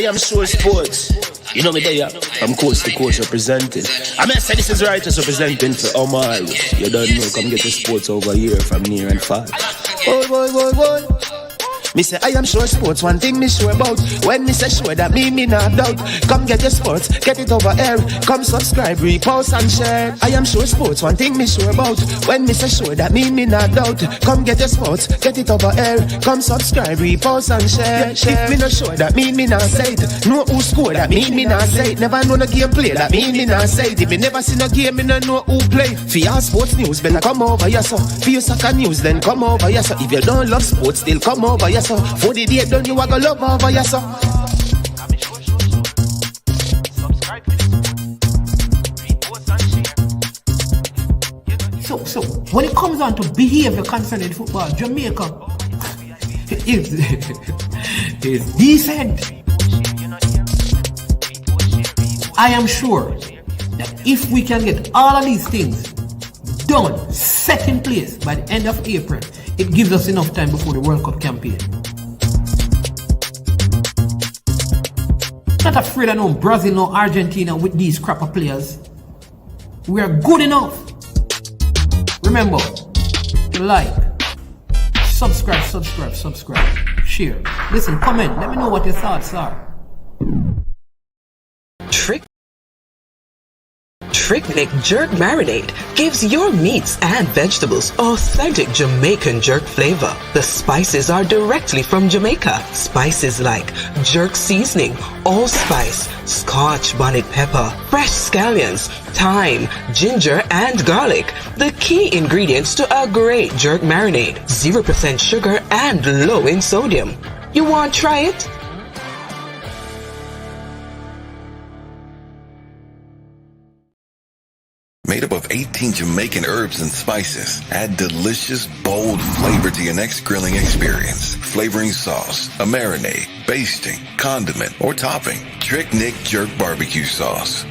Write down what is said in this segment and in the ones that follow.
am sure sports. You know me there, from coast to coast representing. I mean, I say this is righteous representing for Amari. You don't know, come get your sports over here from near and far. Boy. Me say I am sure sports, one thing me sure about. When me say sure, that me not doubt. Come get your sports, get it over here. Come subscribe, repost and share. I am sure sports, one thing me sure about. When me say sure, that me not doubt. Come get your sports, get it over here. Come subscribe, repost and share. If me not sure, that me not say it. Know who score, that me not say it. Never know no game play, that me not say it. If me never see no game, me no know who play. For your sports news, better come over here so. For your soccer news, then come over here so. If you don't love sports, still come over here so. For the day done, you are gonna love over here so. So when it comes on to behavior concerning football, Jamaica is decent. I am sure that if we can get all of these things done, set in place by the end of April, it gives us enough time before the World Cup campaign. Not afraid of no Brazil, no Argentina with these crapper players. We are good enough. Remember to like, subscribe, share. Listen, comment. Let me know what your thoughts are. Trick Nick Jerk Marinade gives your meats and vegetables authentic Jamaican jerk flavor. The spices are directly from Jamaica. Spices like jerk seasoning, allspice, Scotch bonnet pepper, fresh scallions, thyme, ginger, and garlic. The key ingredients to a great jerk marinade. 0% sugar and low in sodium. You want to try it? Made up of 18 Jamaican herbs and spices, add delicious, bold flavor to your next grilling experience. Flavoring sauce, a marinade, basting, condiment, or topping. Trick Nick Jerk Barbecue Sauce.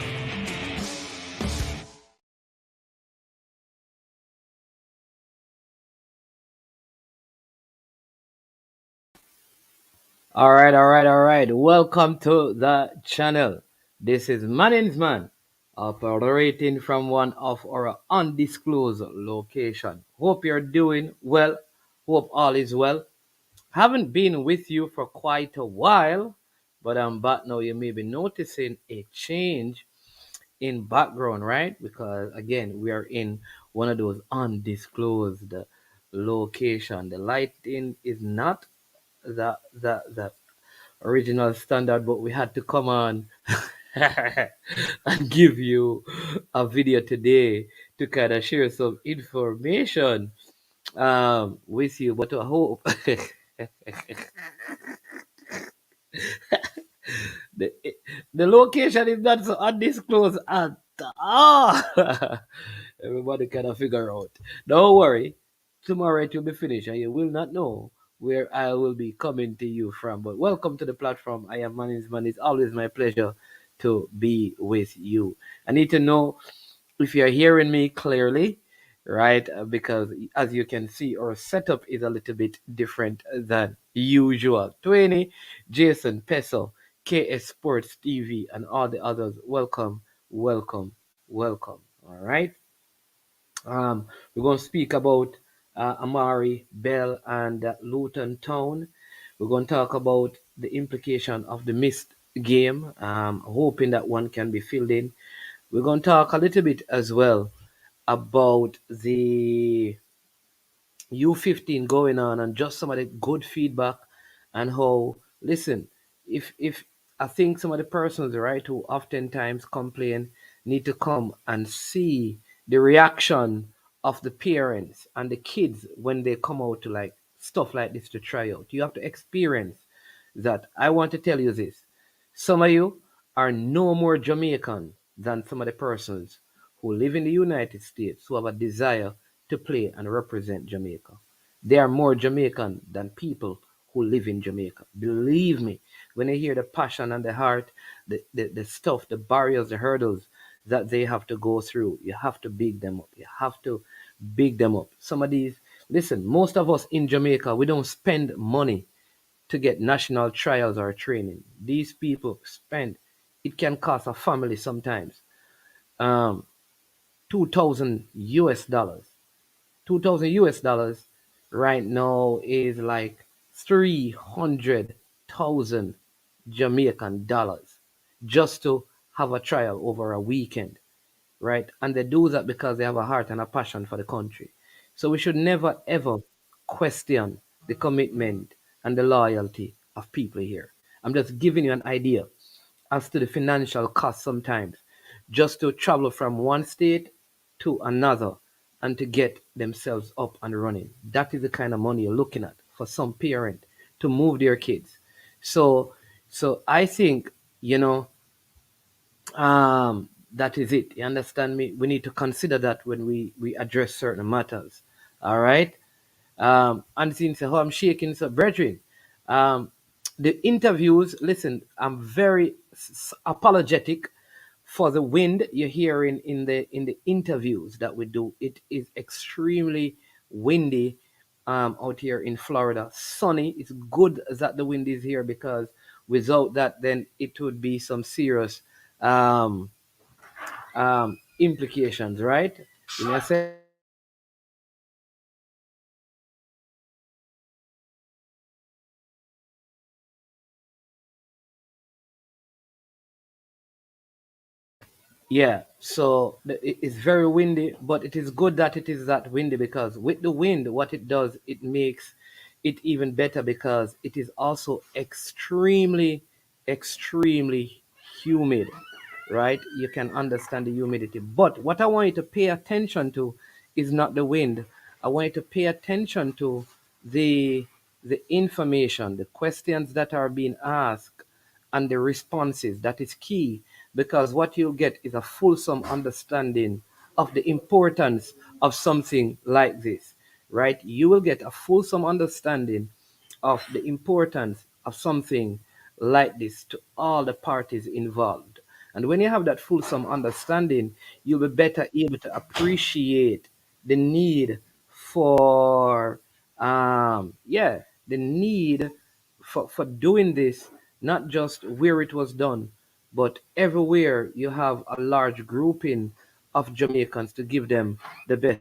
All right. Welcome to the channel. This is Manning's Man, operating from one of our undisclosed location. Hope you're doing well. Hope all is well. Haven't been with you for quite a while, but I'm back now. You may be noticing a change in background, right? Because again, we are in one of those undisclosed location. The lighting is not the original standard, but we had to come on and give you a video today to kind of share some information with you. But I hope the, the location is not so undisclosed at all. Everybody kind of figure out. Don't worry, tomorrow it will be finished and you will not know where I will be coming to you from. But welcome to the platform. I am Manning's Man. It's always my pleasure to be with you. I need to know if you're hearing me clearly, right? Because as you can see, our setup is a little bit different than usual. 20, Jason, Peso, KS Sports TV, and all the others. Welcome. All right. We're going to speak about Amari, Bell, and Luton Town. We're going to talk about the implication of the missed game, hoping that one can be filled in. We're going to talk a little bit as well about the U15 going on and just some of the good feedback and how, listen, if I think some of the persons, right, who oftentimes complain need to come and see the reaction of the parents and the kids when they come out to like stuff like this to try out. You have to experience that. I want to tell you this. Some of you are no more Jamaican than some of the persons who live in the United States who have a desire to play and represent Jamaica. They are more Jamaican than people who live in Jamaica. Believe me, when I hear the passion and the heart, the stuff, the barriers, the hurdles that they have to go through, you have to big them up. You have to big them up. Some of these, listen, most of us in Jamaica, we don't spend money to get national trials or training. These people spend, it can cost a family sometimes um, 2,000 US dollars. 2,000 US dollars right now is like 300,000 Jamaican dollars just to have a trial over a weekend, right? And they do that because they have a heart and a passion for the country. So we should never ever question the commitment and the loyalty of people here. I'm just giving you an idea as to the financial cost sometimes just to travel from one state to another and to get themselves up and running. That is the kind of money you're looking at for some parent to move their kids. So so I think, you know, that is it. You understand me? We need to consider that when we address certain matters. All right. And since how I'm shaking, so brethren, um, the interviews. Listen, I'm very apologetic for the wind you're hearing in the interviews that we do. It is extremely windy out here in Florida. Sunny. It's good that the wind is here because without that, then it would be some serious um, implications, right? You know, say yeah, so it's very windy, but it is good that it is that windy because with the wind, what it does, it makes it even better because it is also extremely, extremely humid, right? You can understand the humidity. But what I want you to pay attention to is not the wind. I want you to pay attention to the the information, the questions that are being asked and the responses. That is key because what you'll get is a fulsome understanding of the importance of something like this, right? You will get a fulsome understanding of the importance of something like this to all the parties involved. And when you have that fulsome understanding, you'll be better able to appreciate the need for, the need for doing this, not just where it was done, but everywhere you have a large grouping of Jamaicans to give them the best.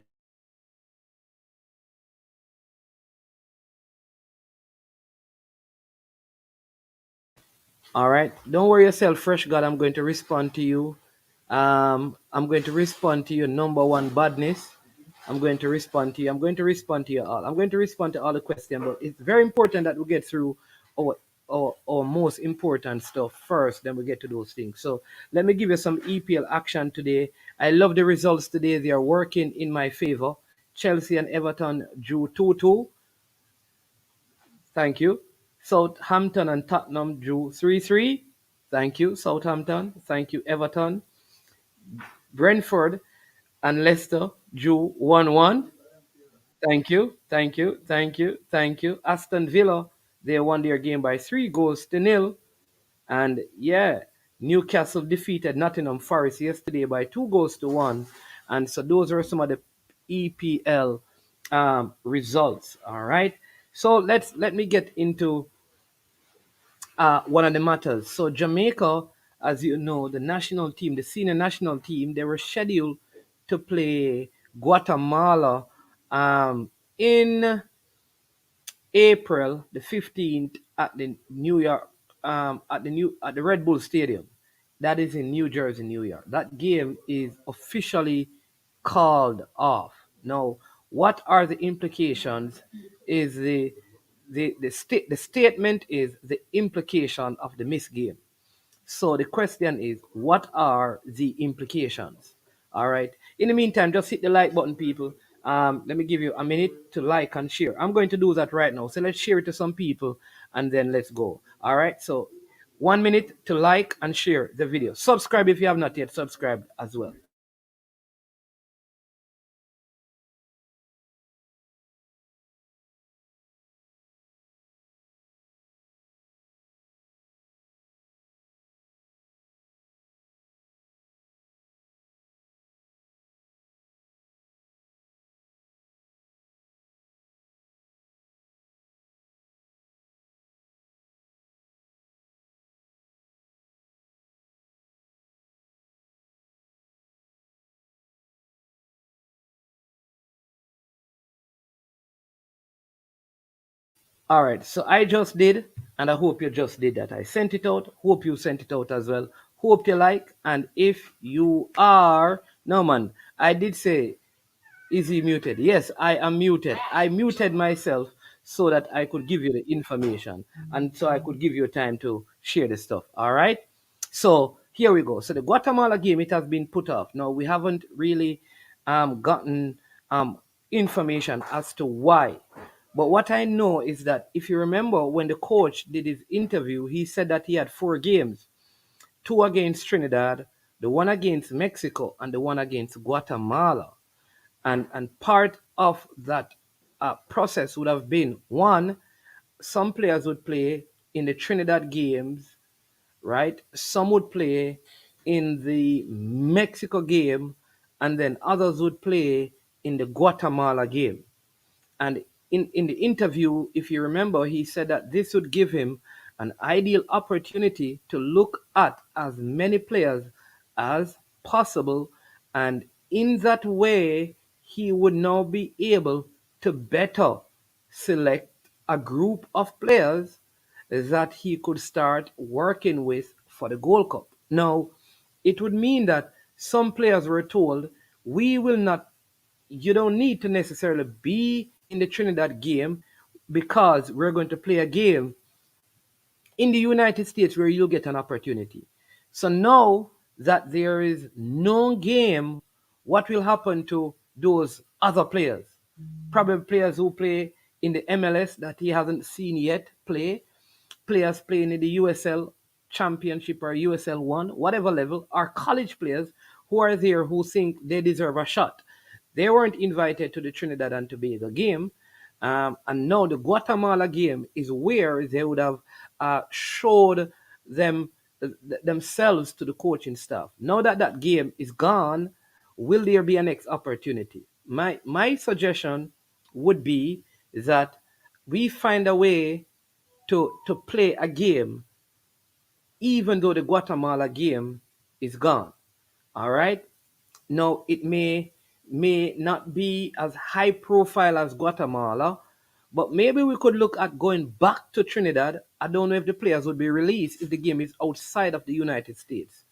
All right. Don't worry yourself, Fresh God. I'm going to respond to you. I'm going to respond to your number one badness. I'm going to respond to you. I'm going to respond to you all. I'm going to respond to all the questions, but it's very important that we get through our our most important stuff first, then we get to those things. So let me give you some EPL action today. I love the results today. They are working in my favor. Chelsea and Everton drew 2-2. Thank you. Southampton and Tottenham drew 3-3. Thank you, Southampton. Thank you, Everton. Brentford and Leicester drew 1-1. Thank you, thank you, thank you, thank you. Aston Villa, they won their game by 3 goals to nil. And yeah, Newcastle defeated Nottingham Forest yesterday by 2 goals to 1. And so those are some of the EPL results. All right. So let me get into one of the matters. So Jamaica, as you know, the national team, the senior national team, they were scheduled to play Guatemala in April the 15th at the New York at the Red Bull Stadium. That is in New Jersey, New York. That game is officially called off. Now, what are the implications? Is the statement is the implication of the missed game. So the question is, what are the implications? All right. In the meantime, just hit the like button, people. Let me give you a minute to like and share. I'm going to do that right now. So let's share it to some people and then let's go. All right. So 1 minute to like and share the video. Subscribe if you have not yet subscribed as well. All right, so I just did, and I hope you just did that. I sent it out. Hope you sent it out as well. Hope you like, and if you are, no man, I did say, is he muted? Yes, I am muted. I muted myself so that I could give you the information and so I could give you time to share the stuff. All right. So here we go. So the Guatemala game, it has been put off. Now we haven't really gotten information as to why. But what I know is that if you remember when the coach did his interview, he said that he had 4 games, 2 against Trinidad, the one against Mexico, and the one against Guatemala. And part of that process would have been one, some players would play in the Trinidad games, right? Some would play in the Mexico game, and then others would play in the Guatemala game. And in the interview, if you remember, he said that this would give him an ideal opportunity to look at as many players as possible. And in that way, he would now be able to better select a group of players that he could start working with for the Gold Cup. Now, it would mean that some players were told, we will not, you don't need to necessarily be in the Trinidad game because we're going to play a game in the United States where you'll get an opportunity. So now that there is no game, what will happen to those other players? Probably players who play in the MLS that he hasn't seen yet play, players playing in the USL Championship or USL 1, whatever level, are college players who are there who think they deserve a shot. They weren't invited to the Trinidad and Tobago game. And now the Guatemala game is where they would have showed themselves to the coaching staff. Now that that game is gone, will there be a next opportunity? My suggestion would be that we find a way to play a game even though the Guatemala game is gone. All right. Now it may not be as high profile as Guatemala, but maybe we could look at going back to Trinidad. I don't know if the players would be released if the game is outside of the United States.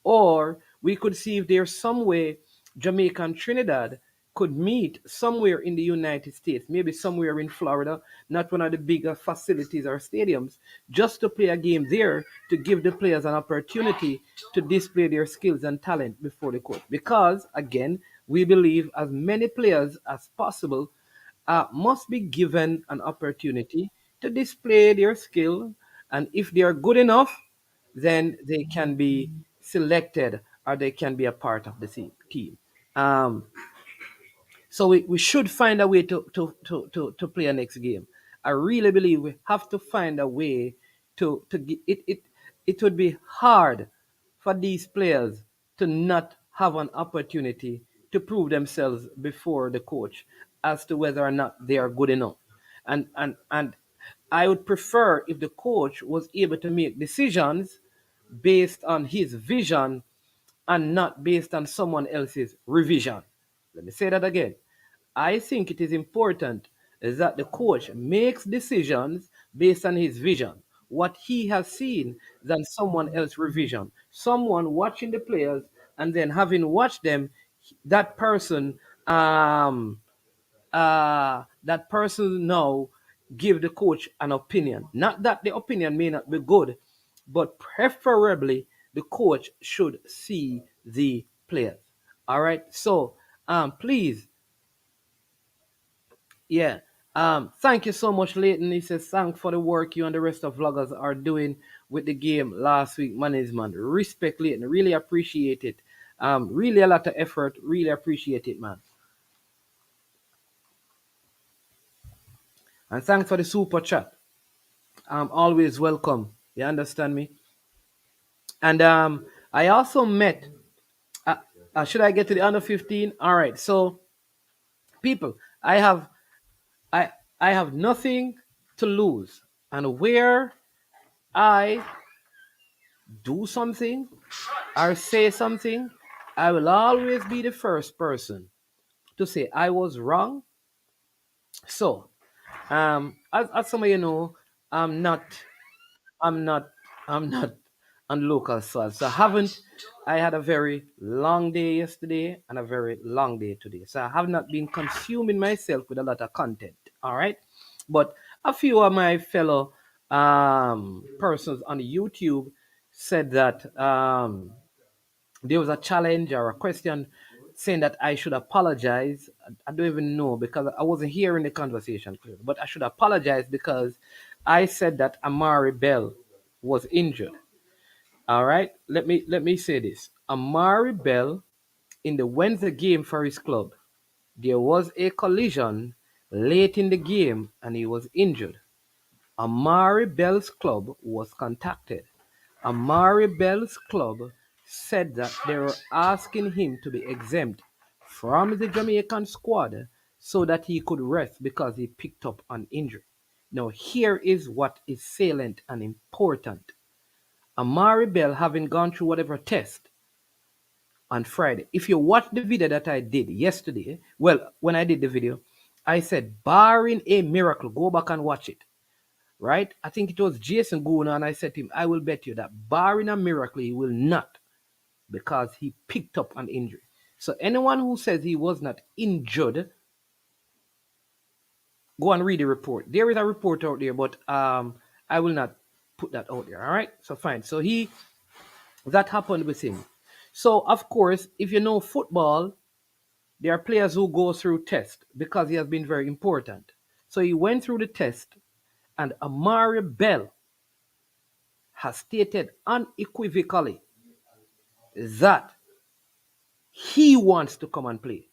Or we could see if there's some way Jamaica and Trinidad could meet somewhere in the United States, maybe somewhere in Florida, not one of the bigger facilities or stadiums, just to play a game there to give the players an opportunity to display their skills and talent before the court. Because, again, we believe as many players as possible must be given an opportunity to display their skill. And if they are good enough, then they can be selected or they can be a part of the team. Um, so we should find a way to play a next game. I really believe we have to find a way it would be hard for these players to not have an opportunity to prove themselves before the coach as to whether or not they are good enough. And I would prefer if the coach was able to make decisions based on his vision and not based on someone else's revision. Let me say that again. I think it is important that the coach makes decisions based on his vision, what he has seen, than someone else's revision. Someone watching the players and then having watched them, that person um, that person now give the coach an opinion. Not that the opinion may not be good, but preferably the coach should see the players. All right. So please, yeah. Thank you so much, Leighton. He says, thanks for the work you and the rest of vloggers are doing with the game last week, management. Respect, Leighton. Really appreciate it. Really a lot of effort. Really appreciate it, man. And thanks for the super chat. Always welcome. You understand me? And I also met. Should I get to the under 15? All right. So, people, I I have nothing to lose, and where I do something or say something, I will always be the first person to say I was wrong. So As some of you know, I'm not I'm not I'm not on local soil. So I had a very long day yesterday and a very long day today. So I have not been consuming myself with a lot of content. All right. But a few of my fellow persons on YouTube said that there was a challenge or a question saying that I should apologize. I don't even know because I wasn't hearing the conversation clearly, but I should apologize because I said that Amari Bell was injured. All right, let me say this: Amari Bell in the Wednesday game for his club, there was a collision late in the game and he was injured. Amari Bell's club was contacted. Amari Bell's club said that they were asking him to be exempt from the Jamaican squad so that he could rest because he picked up an injury. Now, here is what is salient and important. Amari Bell, having gone through whatever test on Friday, if you watch the video that I did yesterday, well, when I did the video, I said, barring a miracle, go back and watch it, right? I think it was Jason Guna, and I said to him, I will bet you that barring a miracle, he will not, because he picked up an injury. So anyone who says he was not injured, go and read the report. There is a report out there, but I will not put that out there. All right. So fine. So that happened with him. So of course, if you know football, there are players who go through tests because he has been very important. So he went through the test, and Amari Bell has stated unequivocally that he wants to come and play.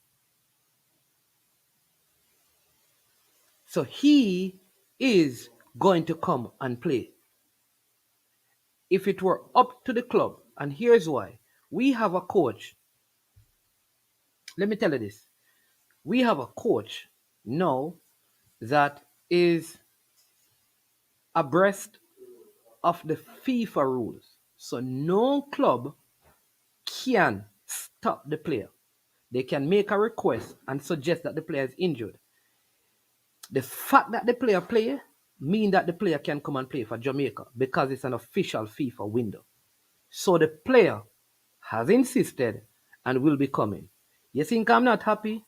So he is going to come and play. If it were up to the club, and here's why. We have a coach. Let me tell you this. We have a coach now that is abreast of the FIFA rules. So no club can stop the player. They can make a request and suggest that the player is injured. The fact that the player play means that the player can come and play for Jamaica because it's an official FIFA window. So the player has insisted and will be coming. You think I'm not happy?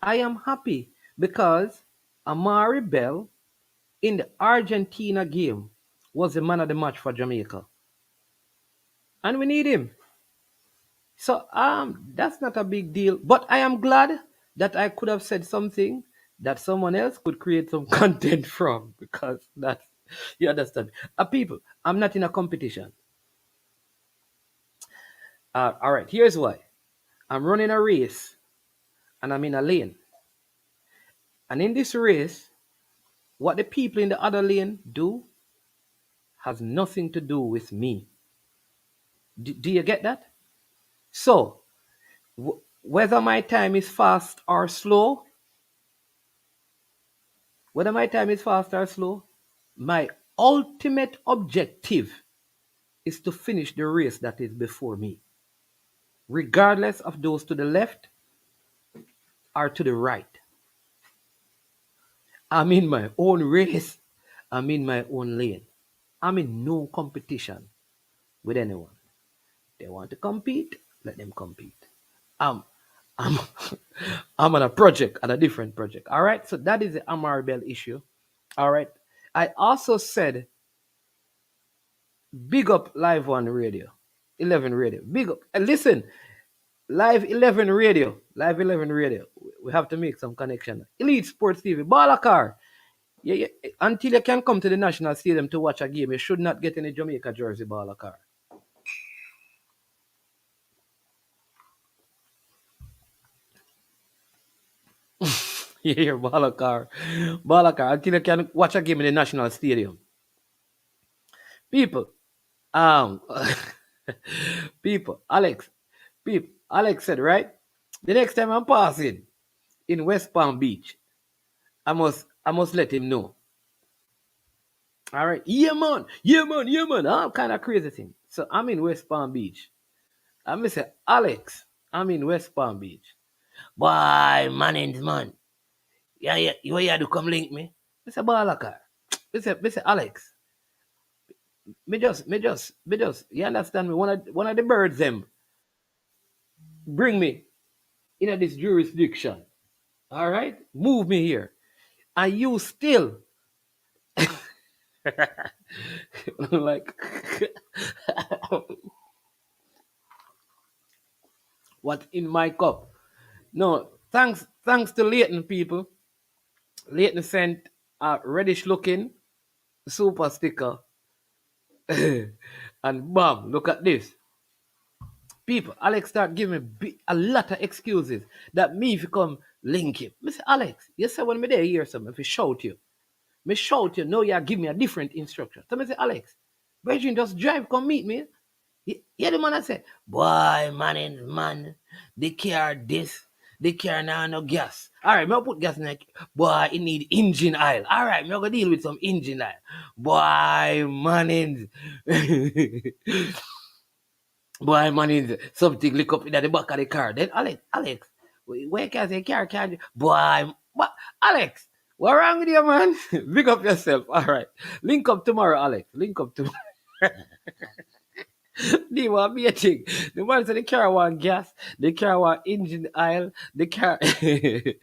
I am happy because Amari Bell in the Argentina game was the man of the match for Jamaica. And we need him. So that's not a big deal. But I am glad that I could have said something that someone else could create some content from, because that's, you understand. People, I'm not in a competition. All right, here's why. I'm running a race and I'm in a lane. And in this race, what the people in the other lane do has nothing to do with me. Do you get that? So, whether my time is fast or slow, my ultimate objective is to finish the race that is before me, regardless of those to the left or to the right. I'm in my own race. I'm in my own lane. I'm in no competition with anyone. They want to compete, let them compete. I'm I'm I'm on a project, on a different project. All right. So that is the Amari Bell issue. All right. I also said big up Live One Radio, 11 Radio. Big up. And listen, Live 11 Radio, Live 11 Radio. We have to make some connection. Elite Sports TV, Balakar. Yeah, until you can come to the National Stadium to watch a game, you should not get any Jamaica jersey, Balakar. Yeah, Balakar. Balakar, until you can watch a game in the National Stadium. People, um, Alex, Alex said, right? The next time I'm passing in West Palm Beach, I must let him know. All right, yeah, man, yeah, man, yeah, man. I'm kind of crazy thing. So I'm in West Palm Beach. I'm say, Alex, I'm in West Palm Beach. Boy, man, man. Yeah, you to come link me. Mr. Balaka, Mr. Alex, me just, you understand me? One of the birds them bring me in this jurisdiction. All right, move me here, and you still like what in my cup? No, thanks to Leighton people. Leighton sent a reddish looking super sticker, and bam, look at this. People, Alex start giving me a lot of excuses that me if you come link him. Mr. Alex, you say when me there hear something, if you shout you, me shout you, no, you give me a different instruction. So me say, Alex, Virgin just drive, come meet me. Yeah, the man I said, boy, man, the car this, the car now no gas. All right, me put gas in it. Boy, it need engine oil. All right, me gonna deal with some engine oil. Boy, man, boy, man, something lick up in the back of the car. Then Alex, where can I say car can boy, but Alex, what wrong with you, man? Big up yourself. All right, link up tomorrow, Alex. Link up tomorrow. They want me a thing. The man said the car want gas, the car want engine oil, the car the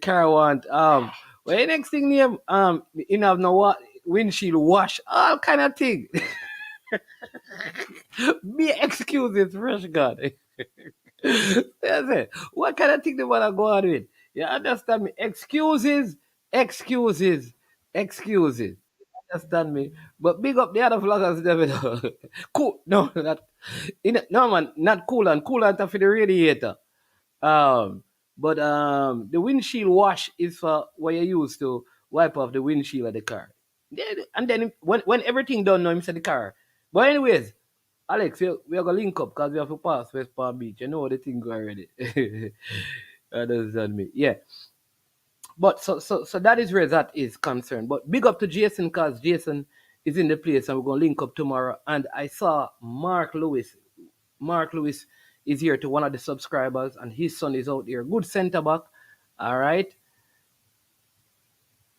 car want well the next thing name you have no what windshield wash, all kind of thing. Me excuses, fresh God. That's it. What kind of thing they wanna go on with? You understand me? Excuses, excuses. Understand me? But big up the other vloggers, David. Cool. No, not no man, not coolant. Coolant for the radiator. Um, but the windshield wash is for what you use to wipe off the windshield of the car. And then when everything done, now inside the car. But anyways, Alex, we are gonna link up because we have to pass West Palm Beach. You know the thing already. Understand me? Yeah. But so that is where that is concerned. But big up to Jason because Jason is in the place and we're gonna link up tomorrow. And I saw Mark Lewis. Mark Lewis is here to one of the subscribers, and his son is out there. Good centre back. All right.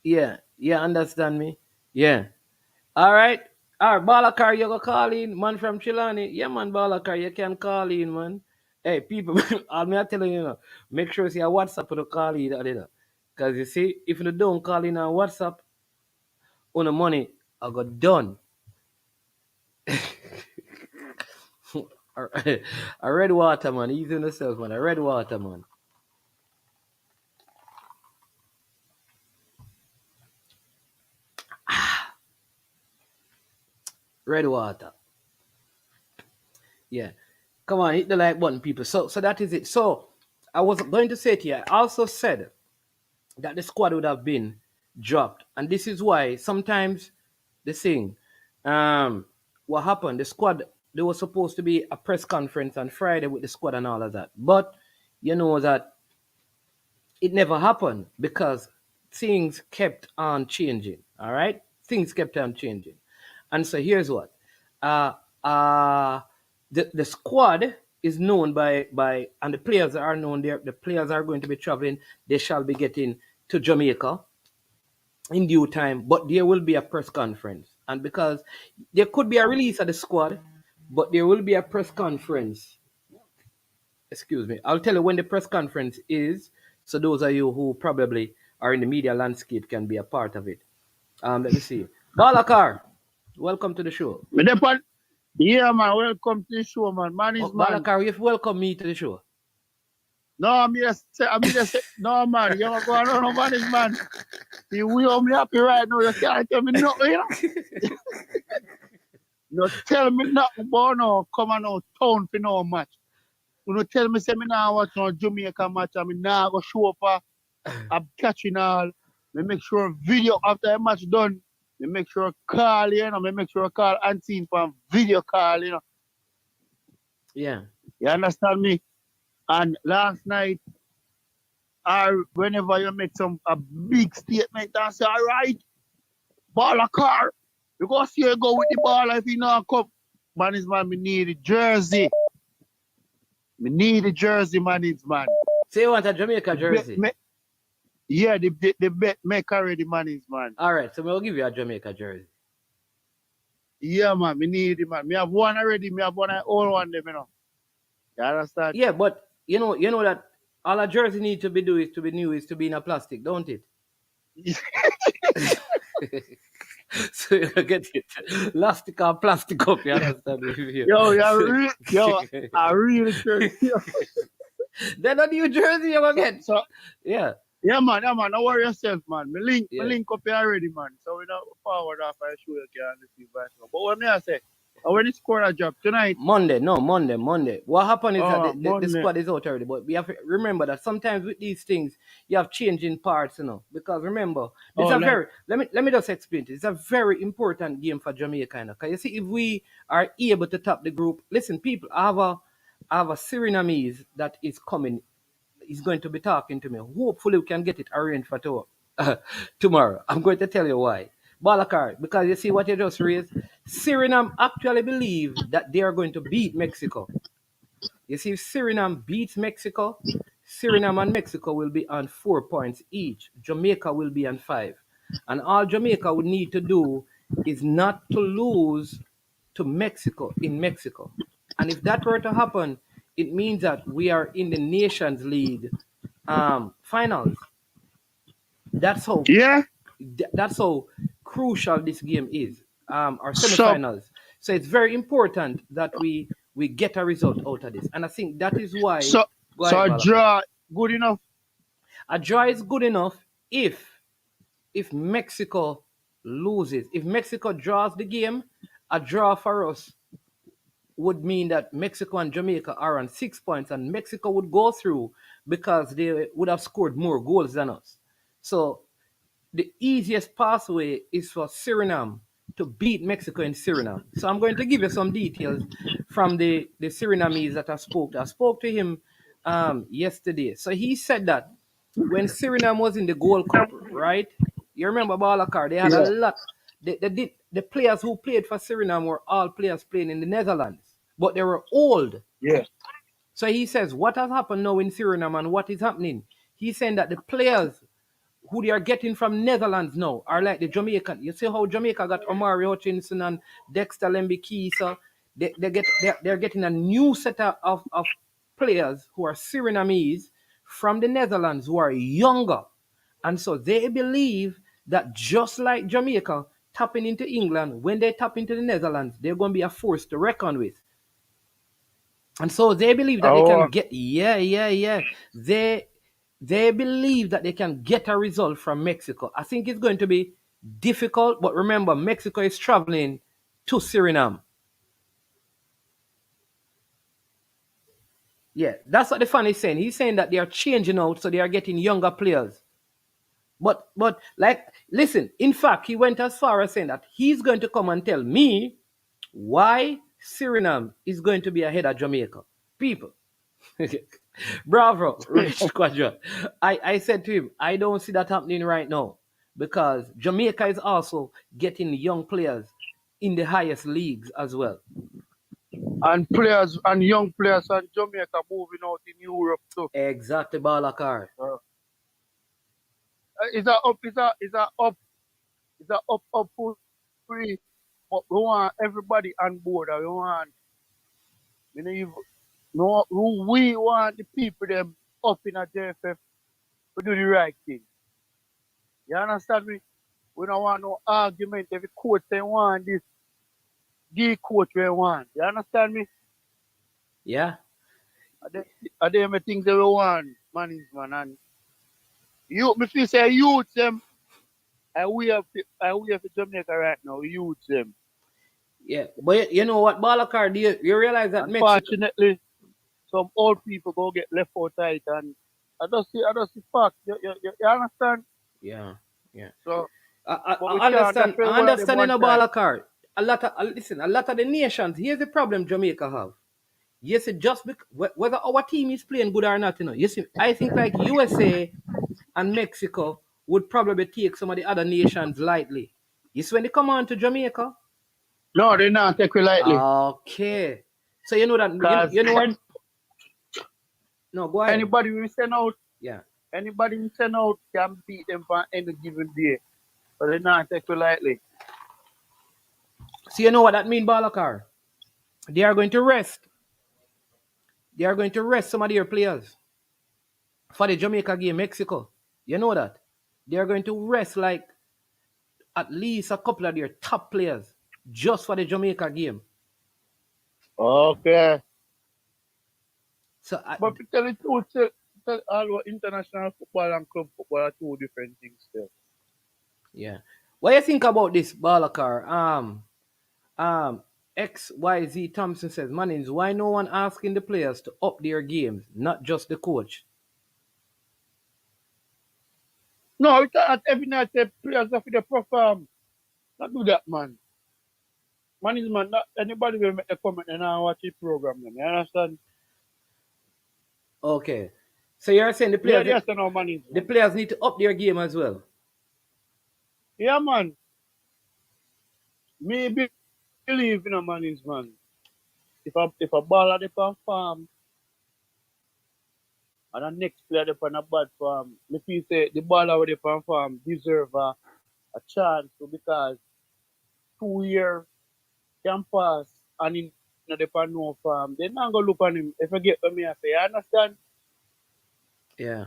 Yeah, understand me? Yeah. All right. All right, Balakar, you go call in, man from Chilani. Yeah, man, Balakar, you can call in, man. Hey, people, I'm not telling you, make sure you see a WhatsApp to call in. Because you see, if you don't call in on WhatsApp, on the money, I got done. A red water, man. Easy on yourself, man. A red water, man. Red water. Yeah. Come on, hit the like button, people. So that is it. So I was going to say to you, I also said that the squad would have been dropped. And this is why sometimes the thing, what happened, the squad, there was supposed to be a press conference on Friday with the squad and all of that. But you know that it never happened because things kept on changing. All right? Things kept on changing. And so here's what. Uh uh the squad is known by and the players are known there. The players are going to be traveling. They shall be getting to Jamaica in due time, but there will be a press conference. And because there could be a release of the squad, but there will be a press conference. Excuse me. I'll tell you when the press conference is, so those of you who probably are in the media landscape can be a part of it. Let me see. Balakar, welcome to the show. Yeah, man, welcome to the show, man. Man is man. Balakar, you welcome me to the show. No, I'm just say, no, man, you don't go around, no man is man. We only happy right now, you can't tell me nothing, you know? You tell me nothing about no, come on out town for no match. You don't tell me, say me now watch no Jamaica match, and me now go show up, I'm catching all. Me make sure video after the match done, me make sure call, you know, me make sure call Auntie for video call, you know. Yeah. You understand me? And last night, or whenever you make a big statement and say, all right, ball a car, you go see you go with the ball if you know come. Man is man, me need a jersey. Me need a jersey, man is man. Say you want a Jamaica jersey. Yeah, the bet make already monies, man. All right, so we'll give you a Jamaica jersey. Yeah, man, me need it, man. Me have one already. Me have one old one, them, you know. You understand? Yeah, but you know that all a jersey need to be do is to be new is to be in a plastic, don't it? So you get it. Plastic or plastic up, you understand me? Yo, I really curious. Then a new jersey you get. So, Yeah. yeah, man, don't worry yourself, man. Me Yeah. link up here already, man. So we don't forward off and show you can see basketball. But what me I say, when the score a drop tonight. Monday. What happened is that the Monday. squad is out already, but we have to remember that sometimes with these things you have changing parts, because remember this let me just explain it. It's a very important game for Jamaica, because you see if we are able to top the group. Listen, people, I have a Surinamese that is coming. He's going to be talking to me. Hopefully we can get it arranged for tomorrow. I'm going to tell you why. Balakar, because you see what you just raised. Suriname actually believe that they are going to beat Mexico. You see, if Suriname beats Mexico, Suriname and Mexico will be on 4 points each. Jamaica will be on 5. And all Jamaica would need to do is not to lose to Mexico in Mexico. And if that were to happen, it means that we are in the Nations League finals. That's how crucial this game is, our semifinals. So it's very important that we get a result out of this, and I think that is why. So a draw good enough. A draw is good enough if Mexico loses. If Mexico draws the game, a draw for us would mean that Mexico and Jamaica are on 6 points, and Mexico would go through because they would have scored more goals than us. So the easiest pathway is for Suriname to beat Mexico in Suriname. So I'm going to give you some details from the Surinamese that I spoke to. I spoke to him yesterday. So he said that when Suriname was in the Gold Cup, right? You remember Balakar? They had a lot. The players who played for Suriname were all players playing in the Netherlands, but they were old. Yeah. So he says, what has happened now in Suriname and what is happening? He's saying that the players who they are getting from Netherlands now are like the Jamaican. You see how Jamaica got Amari Hutchinson and Dexter Lembikisa. They're getting a new set of players who are Surinamese from the Netherlands who are younger. And so they believe that just like Jamaica tapping into England, when they tap into the Netherlands, they're going to be a force to reckon with. And so they believe that they can get, they believe that they can get a result from Mexico. I think it's going to be difficult, but remember, Mexico is traveling to Suriname. Yeah, that's what the fan is saying. He's saying that they are changing out, so they are getting younger players. But like, listen, in fact, he went as far as saying that he's going to come and tell me why Suriname is going to be ahead of Jamaica. People. Bravo, Rich Squadron. I said to him, I don't see that happening right now because Jamaica is also getting young players in the highest leagues as well. And players and young players and Jamaica moving out in Europe too. Exactly, Balakar. It's a up for free. But we want everybody on board. We want we want the people them up in a JFF to do the right thing. You understand me? We don't want no argument. Every coach they want this, the coach we want. You understand me? Yeah. Are they the things that we want, man, and you me feel say youth them and we have Jamaica right now, youth them. Yeah, but you know what, Balakar, do you realize that unfortunately some old people go get left outside and I just see fact. You understand? Yeah. So I understand in a Balakar. A lot of the nations, here's the problem Jamaica have. You see, just whether our team is playing good or not, you see, I think like USA and Mexico would probably take some of the other nations lightly. You see, when they come on to Jamaica? No, they not take it lightly. Okay. So you know that you know what? No, go ahead. Anybody we send out? Yeah. Anybody we send out can beat them for any given day. But they not take it lightly. So you know what that mean, Balakar? They are going to rest. They are going to rest some of their players for the Jamaica game, Mexico. You know that? They are going to rest like at least a couple of their top players just for the Jamaica game. Okay. So But to tell the truth, all international football and club football are two different things still. yeah. What do you think about this, Balakar? XYZ Thompson says, Mannings, why no one asking the players to up their games, not just the coach? No, it's not every night the players have to perform. Not do that, man. Man is man, not anybody will make a comment and I watch the program. You understand? Okay. So you're saying the Yeah, players yes, I know man is the man. players need to up their game as well. Yeah, man. Me believe in a man is man. If a baller they perform and the next player they on a bad form, me feel say the baller where they perform deserve a chance to because 2 years can pass and in the no farm. They not gonna look on him. If I get me I say, you understand? Yeah.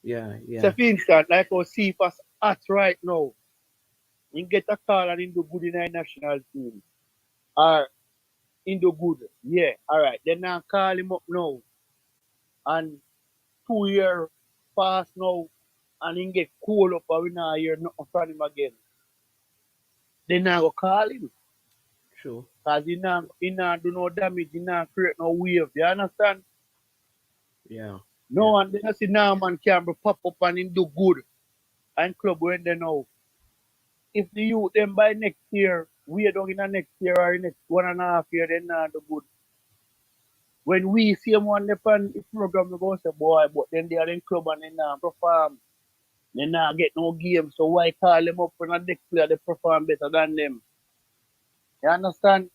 Yeah. So Yeah. for instance, like our CFAS at right now, he get a call and he do good in our national team. Or he do good. Yeah, alright. Then now call him up now. And 2 years pass now and he get cool up and we not hear nothing from him again. Then now go call him. True. Because he not do no damage, he not create no wave. You understand? Yeah. No one they see now man can pop up and him do good. And club when they know. If the youth them by next year, we are doing in the next year or next 1.5 years, then not do good. When we see them on the pan, the program, we go say, boy, but then they are in club and they not perform. They not get no game, so why call them up when the next player they perform better than them? You understand?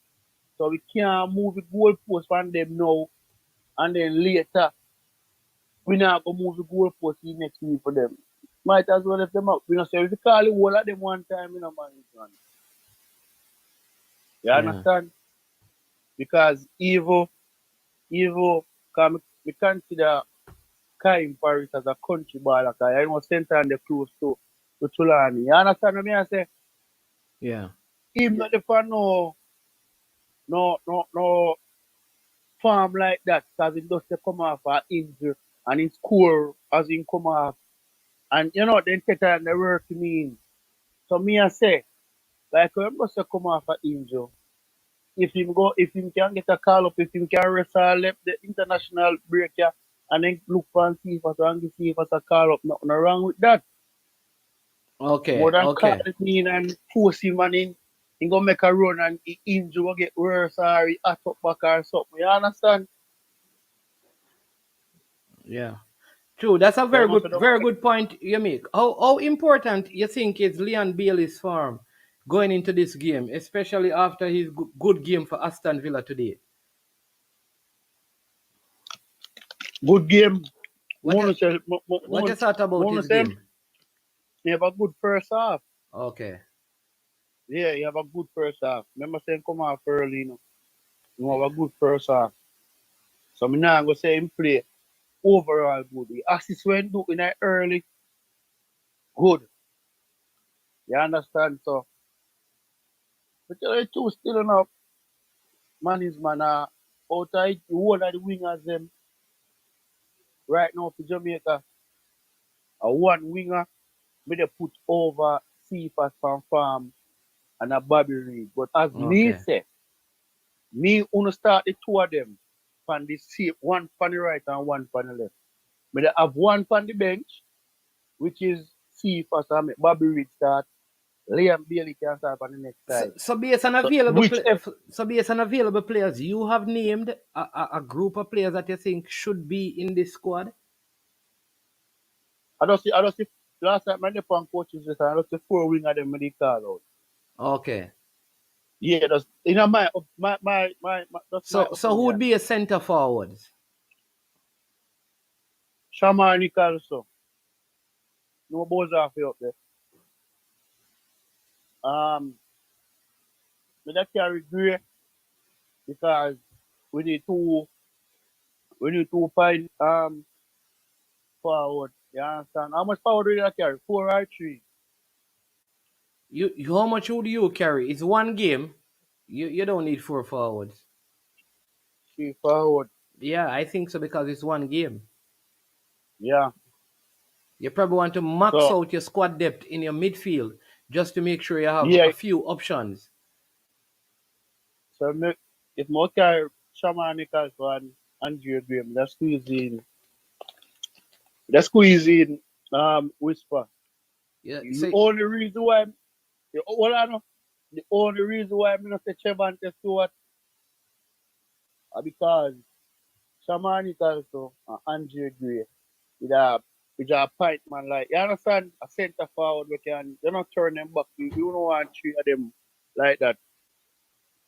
So we can't move the goalpost from them now, and then later, we not go move the goalpost the next week for them. Might as well if them up. We not say, if you call the whole of them one time, you know, man. You Yeah. understand? Because Evo, can we consider Kaim Paris as a country baller, because I know center and the close to Tulani. You understand what I say? Yeah. Him not the fan no farm like that, because he just come off an injury and he score as he come off. And you know, then take on the work mean. So me I say, like when must come off an injury. If him can get a call up, if him can rest or left the international break yeah, and then look for and see if I can see if I a call up, nothing wrong with that. Okay. More than Okay. call him in and force him and he go make a run and he injury will get worse or he hot up back or something. You understand? Yeah. True. That's a So I very must good, say, don't very worry. good point you make. How important you think is Leon Bailey's form going into this game, especially after his good game for Aston Villa today? Good game. What you, Wanna say, what you thought about wanna his say game? he have a good first half. Okay. Yeah, he have a good first half. Remember saying come off early, you know. You have a good first half. So I'm not gonna say him play overall good. The assist when do in the early, good. You understand? So but the two still enough man is man outside the whole of the wingers them right now for Jamaica. A one winger me they put over Cephas from Farm and a Bobby Reed. But as me Okay. say, me wanna start the two of them from the safe, one from the right and one from the left. Me they have one from the bench, which is Cephas and make Bobby Reed start. Liam Bailey can start on the next So, side. so based on So available which if so based on available players, you have named a group of players that you think should be in this squad. I don't see last time I on coaches this I don't see four winger them when they call out. Okay. Yeah, that's you know my that's my So who would opinion. be a center forwards? Shamar Nicholson. No balls off you up there. But that carry Gray because we need to find forward. You understand? How much forward do you carry? 4 or 3? How much would you carry? It's one game. You don't need 4 forwards. 3 forward. Yeah, I think so because it's one game. Yeah. You probably want to max So out your squad depth in your midfield just to make sure you have yeah. a few options. So if more carry Shaman Nichols and Andrew Graham, that's squeezing Whisper. Yeah, The say only reason why well, I know the only reason why I'm not say Chevante Stewart because Shaman Nichols and Andrew Gray with a point man like you understand a centre forward we can you not turn them back. You don't want 3 of them like that.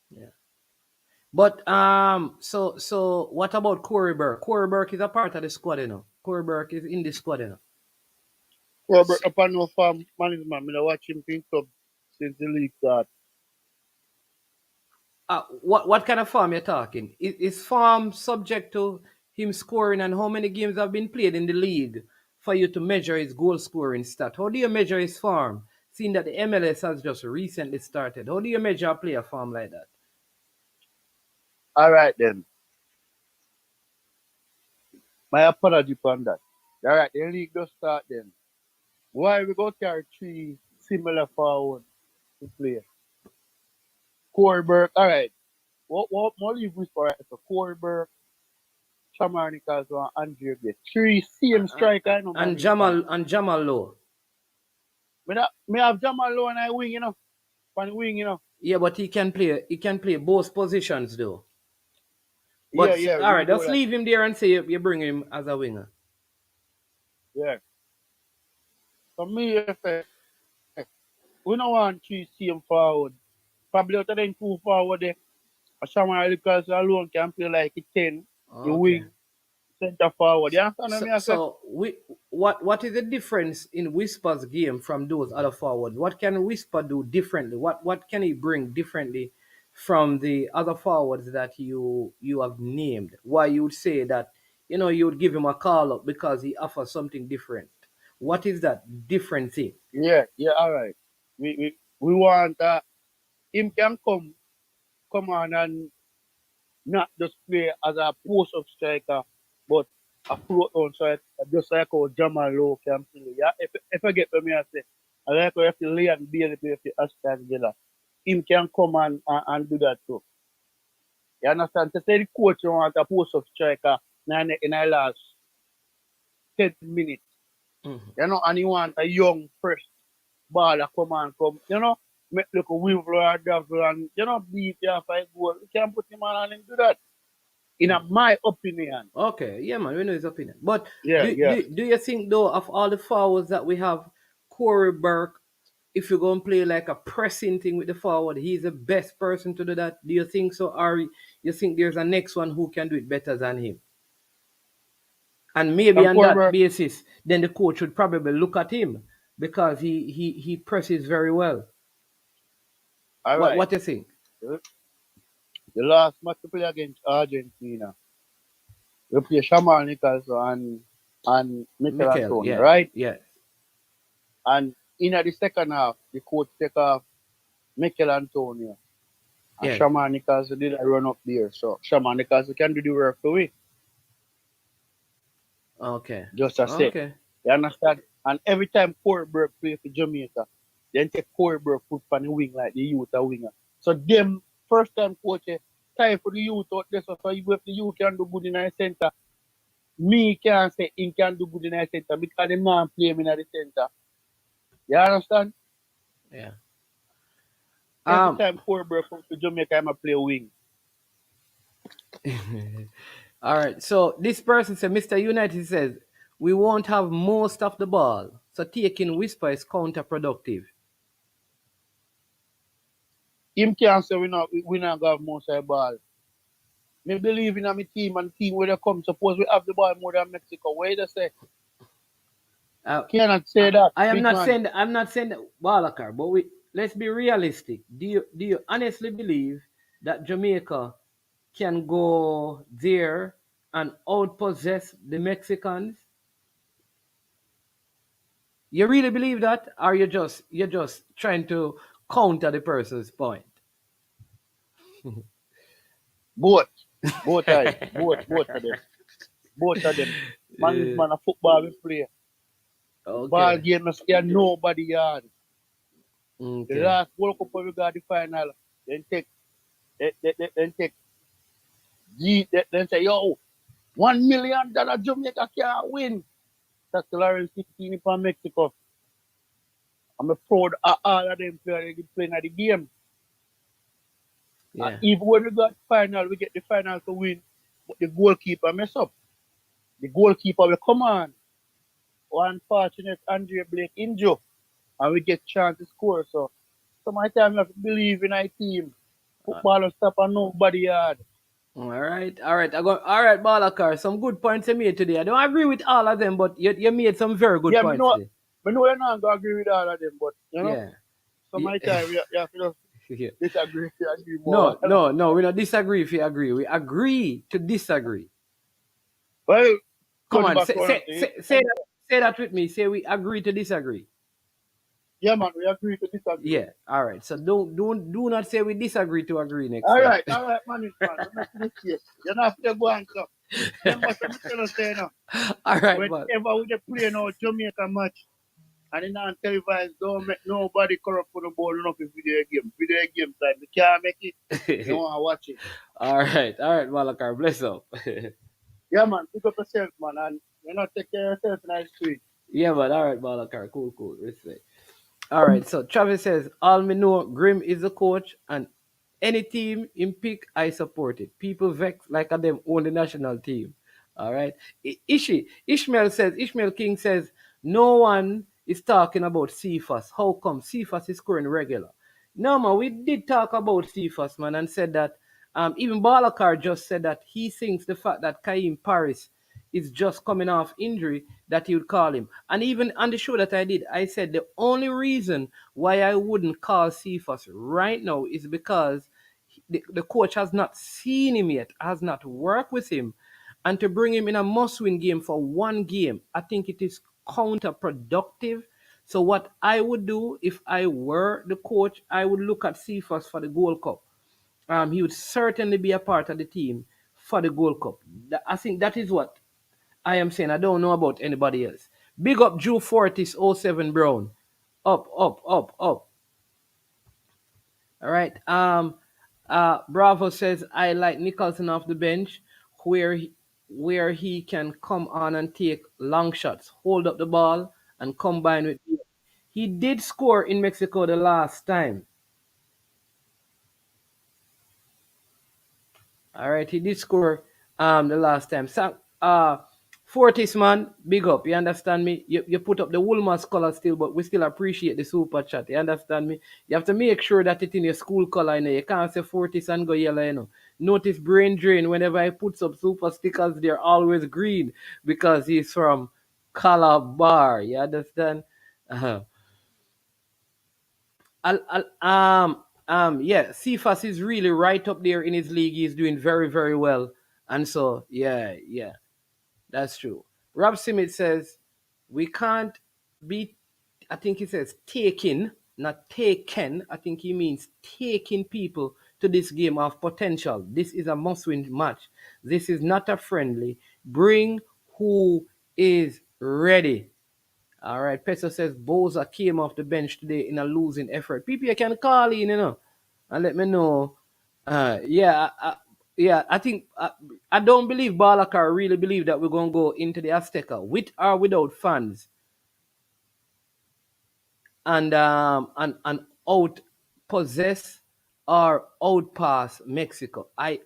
yeah. But so what about Corey Burke? Corey Burke is a part of the squad, you know. Corey Burke is in the squad, you know. Robert upon no farm management, I watch him pick up since the league start. What kind of farm you're talking? Is farm subject to him scoring and how many games have been played in the league for you to measure his goal scoring stat? How do you measure his farm? Seeing that the MLS has just recently started, how do you measure a player farm like that? Alright then. My apology on that. Alright, the league just start then. Why we go carry 3 similar forward to play? Corey Burke, alright. What more leave whisper right? So Corey Burke, Shamar Nichols and Andrew Gray. 3 same striker, I know And man. Jamal Lowe. Me have Jamal Lowe and I wing, On the wing. Yeah, but he can play both positions though. Yeah, But yeah, all we right, do just that. leave him there and say you bring him as a winger. Yeah. For me, if we don't want 3 same forward. Probably out of them 2 forward there. Shamar Nichols alone can play like a 10. You Okay. wing, centre forward. You understand what So, I say? so what is the difference in Whisper's game from those other forwards? What can Whisper do differently? What can he bring differently from the other forwards that you have named? Why you would say that you would give him a call up because he offers something different? What is that different thing? Yeah, all right. We want him can come on and not just play as a post up striker, but a float on striker, just like how Jamal Lowe can play. Yeah, if I get to me, I say, I like how if you lay and Bailey play for Aston Villa, him can come and do that too. You understand? To say the coach want a post up striker in the last 10 minutes, Mhm. and he want a young, fresh baller come, make look a Weevil or Devil and, beat you for a goal. You can put him on and do that. In my opinion. Okay, yeah, man, we know his opinion. But Yeah, yeah. do you think though of all the forwards that we have, Corey Burke, if you're gonna play like a pressing thing with the forward, he's the best person to do that. Do you think so, or you think there's a next one who can do it better than him? And maybe And on that Corber, basis, then the coach would probably look at him because he presses very well. all What right. what do you think? The last match to play against Argentina, we play Shamal Nichols and Mikel Mikel, Antonio, yeah, right? yeah, And in the second half, the coach take off Mikel Antonio. And yeah. Shamal Nichols did a run up there. So Shamal Nichols can do the work for we. Okay, Just as say. okay. You understand? And every time Corberg play for Jamaica, then take Corberg put on the wing like the youth a winger. So them first time coach time for the youth out there. So if the youth can do good in the center, me can't say he can do good in the center because the man play him in the center. You understand? Yeah. Every Um. time Corberg comes to Jamaica, I'm a play wing. All right. So this person said, Mr. United says, we won't have most of the ball. So taking Whisper is counterproductive. Him can't say we not got most of the ball. Me believe in my team and team where they come. Suppose we have the ball more than Mexico. Where they say? Uh, Cannot say that, I am big not man. saying that, I'm not saying that Balakar, but let's be realistic. Do you honestly believe that Jamaica can go there and outpossess the Mexicans? You really believe that, or you're just trying to counter the person's point? Both. Both sides. Both of them. Both of them. Man, this Yeah, man a football we play. The ball okay, game no scare nobody yard. The okay, last World Cup we got the final, then take then say, yo, $1 million Jamaica can't win. That's the Lawrence 16 from Mexico. I'm proud of all of them players playing at the game. yeah. Even when we got final, we get the final to win. But the goalkeeper mess up. The goalkeeper will come on. Unfortunate Andre Blake injured. And we get chance to score. So sometimes you have to believe in our team. Football will stop on nobody hard. All right. All right, Balakar. Some good points you made today. I don't agree with all of them, but you made some very good Yeah, points today. I know you're not gonna agree with all of them, but Yeah. sometimes you have to just Yeah. disagree if you agree more. No. We don't disagree if you agree. We agree to disagree. Well, Come Tony on, back say on say say, say that say that with me. Say we agree to disagree. yeah man, we agree to disagree. Yeah. All right. So do not say we disagree to agree next All time. right, man, we make mistake. You don't have to go and stuff. Remember something tell us say now. All right, but Whenever we just play now Jamaica match and in on televised, don't make nobody corrupt for the ball enough in video game. Video game time. You can't make it, you wanna watch it. all right, Malakar, bless up. Yeah man, pick up yourself man and you know take care of yourself in the street. Yeah, but all right, Malakar, cool, respect. All right, so Travis says, all me know, Grim is the coach, and any team in pick, I support it. People vex like a them own the national team. All right. Ishmael King says, no one is talking about Cephas. How come Cephas is scoring regular? No, man, we did talk about Cephas, man, and said that even Balakar just said that he thinks the fact that Kaim Paris is just coming off injury that he would call him. And even on the show that I did, I said the only reason why I wouldn't call Cephas right now is because the coach has not seen him yet, has not worked with him. And to bring him in a must-win game for one game, I think it is counterproductive. So what I would do if I were the coach, I would look at Cephas for the Gold Cup. He would certainly be a part of the team for the Gold Cup. I think that is what I am saying. I don't know about anybody else. Big up Drew Fortis 07 Brown. Up. All right. Bravo says I like Nicholson off the bench where he can come on and take long shots, hold up the ball and combine with. He did score in Mexico the last time. All right, he did score the last time. So, Fortis man, big up. You understand me? You put up the Woolmas color still, but we still appreciate the super chat. You understand me? You have to make sure that it in your school color. You know? You can't say Fortis and go yellow. You know? Notice brain drain. Whenever I put up super stickers, they're always green because he's from Calabar. You understand? Uh-huh. Yeah, Cephas is really right up there in his league. He's doing very, very well. And so, yeah, that's true. Rob Simit says, we can't be, I think he says taking, not taken. I think he means taking people to this game of potential. This is a must win match. This is not a friendly. Bring who is ready. All right. Peso says Boza came off the bench today in a losing effort. People can call in, and let me know. Yeah, I think I don't believe Balakar really believe that we're gonna go into the Azteca with or without fans and out possess or outpass Mexico. I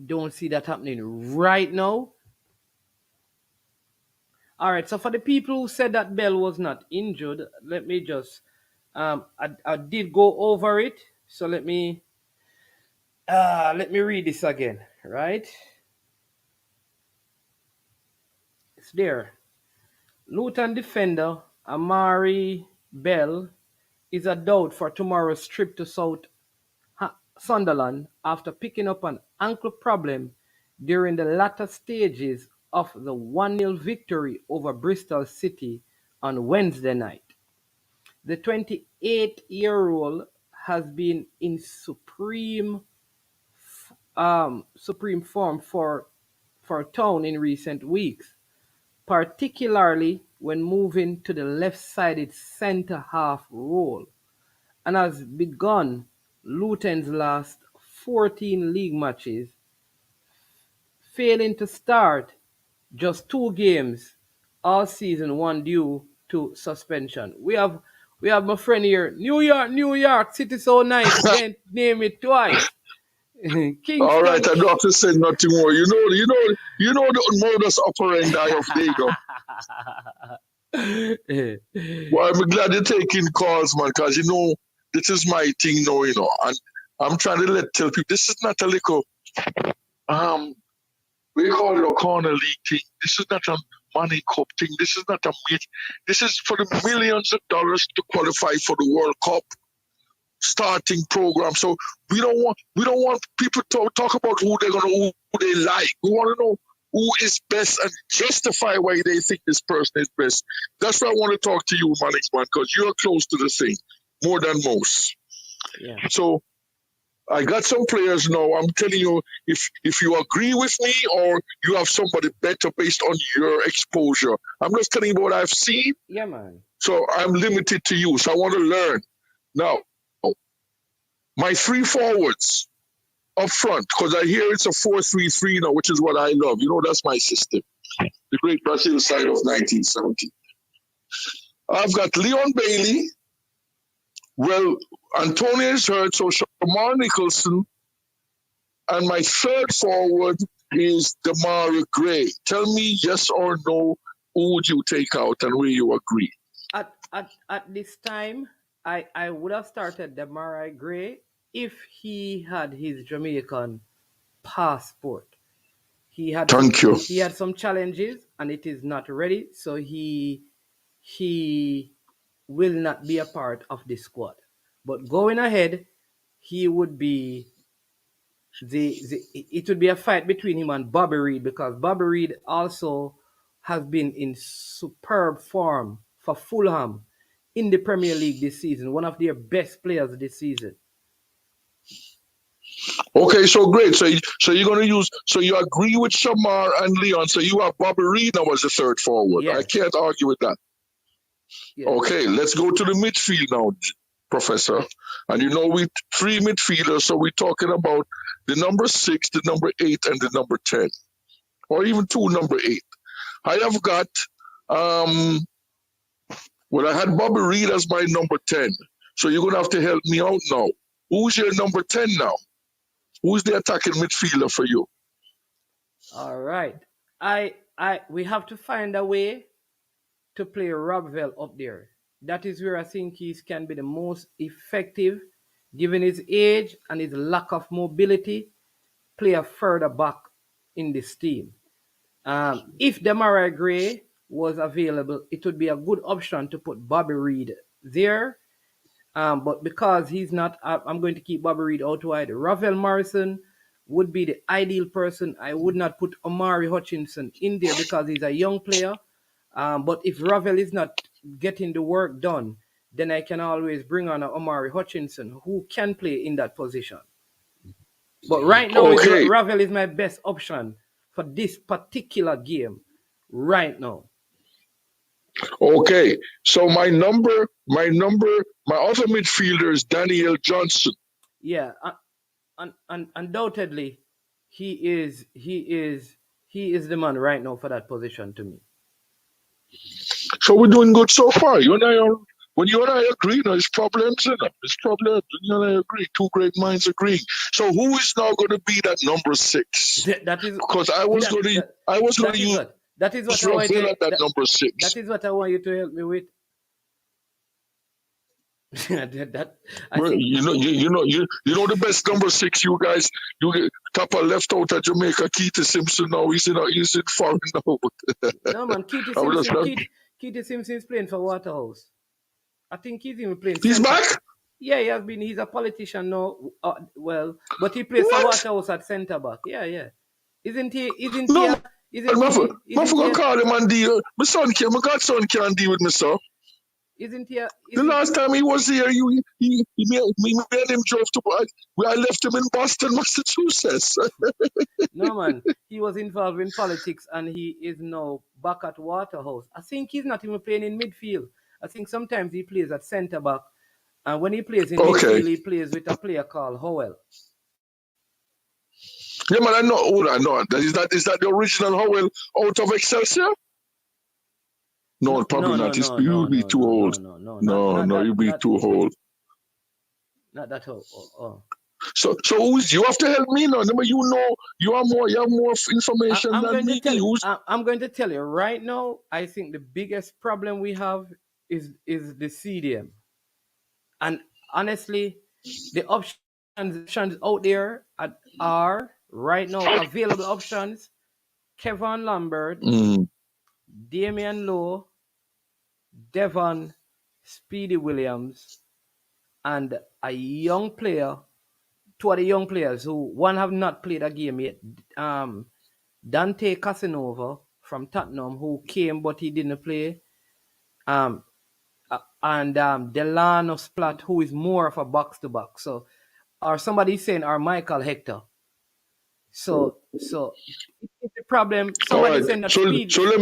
don't see that happening right now. All right, so for the people who said that Bell was not injured, let me just I did go over it, so let me read this again, right? It's there. Luton defender Amari Bell is a doubt for tomorrow's trip to South Sunderland after picking up an ankle problem during the latter stages of the 1-0 victory over Bristol City on Wednesday night. The 28-year-old has been in supreme form for Town in recent weeks, particularly when moving to the left-sided centre-half role, and has begun Luton's last 14 league matches, failing to start just 2 games all season one due to suspension. We have my friend here, New York City so nice, you can't name it twice. All right, Kingston. I don't have to say nothing more. You know the modus operandi of Dago. Well, I'm glad you're taking calls, man, because this is my thing now, and I'm trying to tell people this is not a little we call it a corner league thing. This is not a money cup thing. This is not a meet. This is for the millions of dollars to qualify for the World Cup starting program. So we don't want people to talk about who they like. We want to know who is best and justify why they think this person is best. That's why I want to talk to you, Manix, man, because you're close to the thing more than most. Yeah. So I got some players now. I'm telling you, if you agree with me or you have somebody better based on your exposure. I'm just telling you what I've seen. Yeah, man. So I'm limited to you. So I want to learn. Now, my 3 forwards up front, because I hear it's a 4-3-3 now, which is what I love. That's my system. The great Brazil side of 1970. I've got Leon Bailey. Well, Antonio is hurt, so Shamar Nicholson. And my third forward is Amari Gray. Tell me yes or no, who would you take out and where you agree? At this time, I would have started Amari Gray if he had his Jamaican passport. He had some challenges and it is not ready, so he will not be a part of the squad. But going ahead, he would be it would be a fight between him and Bobby Reid, because Bobby Reid also has been in superb form for Fulham in the Premier League this season, one of their best players this season. Okay, so great. So you're going to use. So you agree with Shamar and Leon. So you have Bobby Reid now as the third forward. Yes. I can't argue with that. Yes. Okay, let's go to the midfield now, Professor. And we 3 midfielders. So we're talking about the number 6, the number 8, and the number 10, or even 2 number 8. I have got. Well, I had Bobby Reid as my number 10. So you're going to have to help me out now. Who's your number 10 now? Who's the attacking midfielder for you? All right. We have to find a way to play Robvel up there. That is where I think he can be the most effective, given his age and his lack of mobility, player further back in this team. If Demarai Gray was available, it would be a good option to put Bobby Reid there. But because he's not, I'm going to keep Bobby Reid out wide. Ravel Morrison would be the ideal person. I would not put Amari Hutchinson in there because he's a young player. But if Ravel is not getting the work done, then I can always bring on Amari Hutchinson, who can play in that position. But right now, Ravel is my best option for this particular game. Right now. Okay, so my other midfielder is Daniel Johnson. Yeah, undoubtedly, he is the man right now for that position to me. So we're doing good so far. When you and I agree, there's problems in it. There's problems. When you and I agree, 2 great minds agree. So who is now going to be that number 6? That is because I was going to use. That is what I want you to, number 6. That is what I want you to help me with. You know the best number 6, you guys. You Tapa left out at Jamaica. Keith Simpson now he's in foreign now. No man, Keith Simpson is playing for Waterhouse. I think he's even playing He's center. back? Yeah, he has been. He's a politician now. But he plays for What? Waterhouse at centre back. Yeah. Isn't he? No, Isn't I he? forgot to call him and deal. My godson can't deal with me, sir. Isn't he? The last time he was here, me and him drove to. I left him in Boston, Massachusetts. No, man. He was involved in politics and he is now back at Waterhouse. I think he's not even playing in midfield. I think sometimes he plays at centre back. And when he plays in midfield, he plays with a player called Howell. Yeah, man, I know. Is that the original Howell out of Excelsior? No, probably not. You'll be too old. No, you'll be too old. Not that old. Oh. So you have to help me now. You have more information than me. I'm going to tell you right now. I think the biggest problem we have is the CDM, and honestly, the options out there are right now available options: Kevin Lambert, Damian Lowe, Devon, Speedy Williams, and a young player. Two of the young players who one have not played a game yet. Dante Casanova from Tottenham, who came but he didn't play. And Delano Splat, who is more of a box to box. So, or somebody saying, or Michael Hector. So the problem. Somebody saying that speed. So let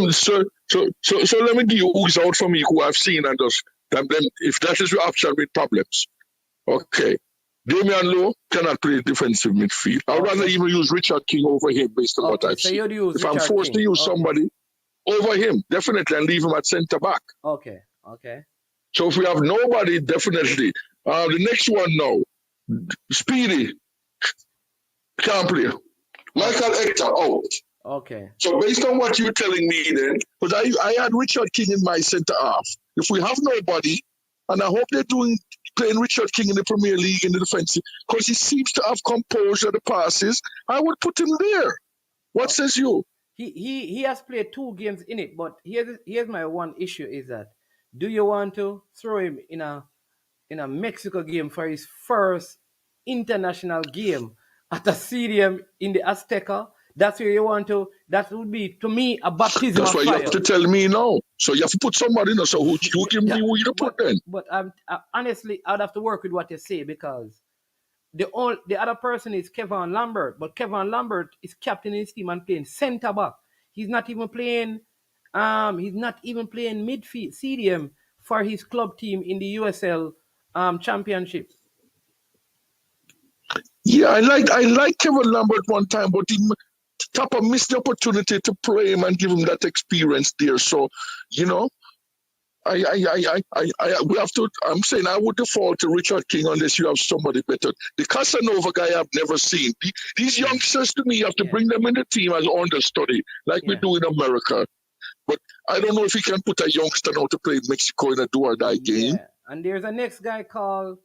me give you who's out for me who I've seen and just them if that is your option with problems. Okay. Damian Lowe cannot play defensive midfield. I'd rather even use Richard King over him based on what I've seen. If I'm forced to use somebody over him, definitely, and leave him at centre back. Okay. So if we have nobody, definitely. The next one now, Speedy can't play. Michael Hector out. Okay. So based on what you're telling me then, because I had Richard King in my centre half. If we have nobody, and I hope they're playing Richard King in the Premier League in the defensive, because he seems to have composure the passes, I would put him there. What says you? He has played 2 games in it, but here's my one issue is that do you want to throw him in a Mexico game for his first international game at a stadium in the Azteca? That's where you want to. That would be to me a baptism of fire. That's what you have to tell me now. So you have to put somebody in. So who give me who you put then? But honestly, I'd have to work with what you say because the other person is Kevin Lambert, but Kevin Lambert is captain in his team and playing centre back. He's not even playing. He's not even playing midfield CDM for his club team in the USL Championship. Yeah, I like Kevin Lambert one time, but he Tapa missed the opportunity to play him and give him that experience there. So, we have to. I'm saying I would default to Richard King unless you have somebody better. The Casanova guy I've never seen. These youngsters to me, you have to bring them in the team as understudy, like we do in America. But I don't know if he can put a youngster now to play in Mexico in a do or die game. Yeah. And there's a next guy called.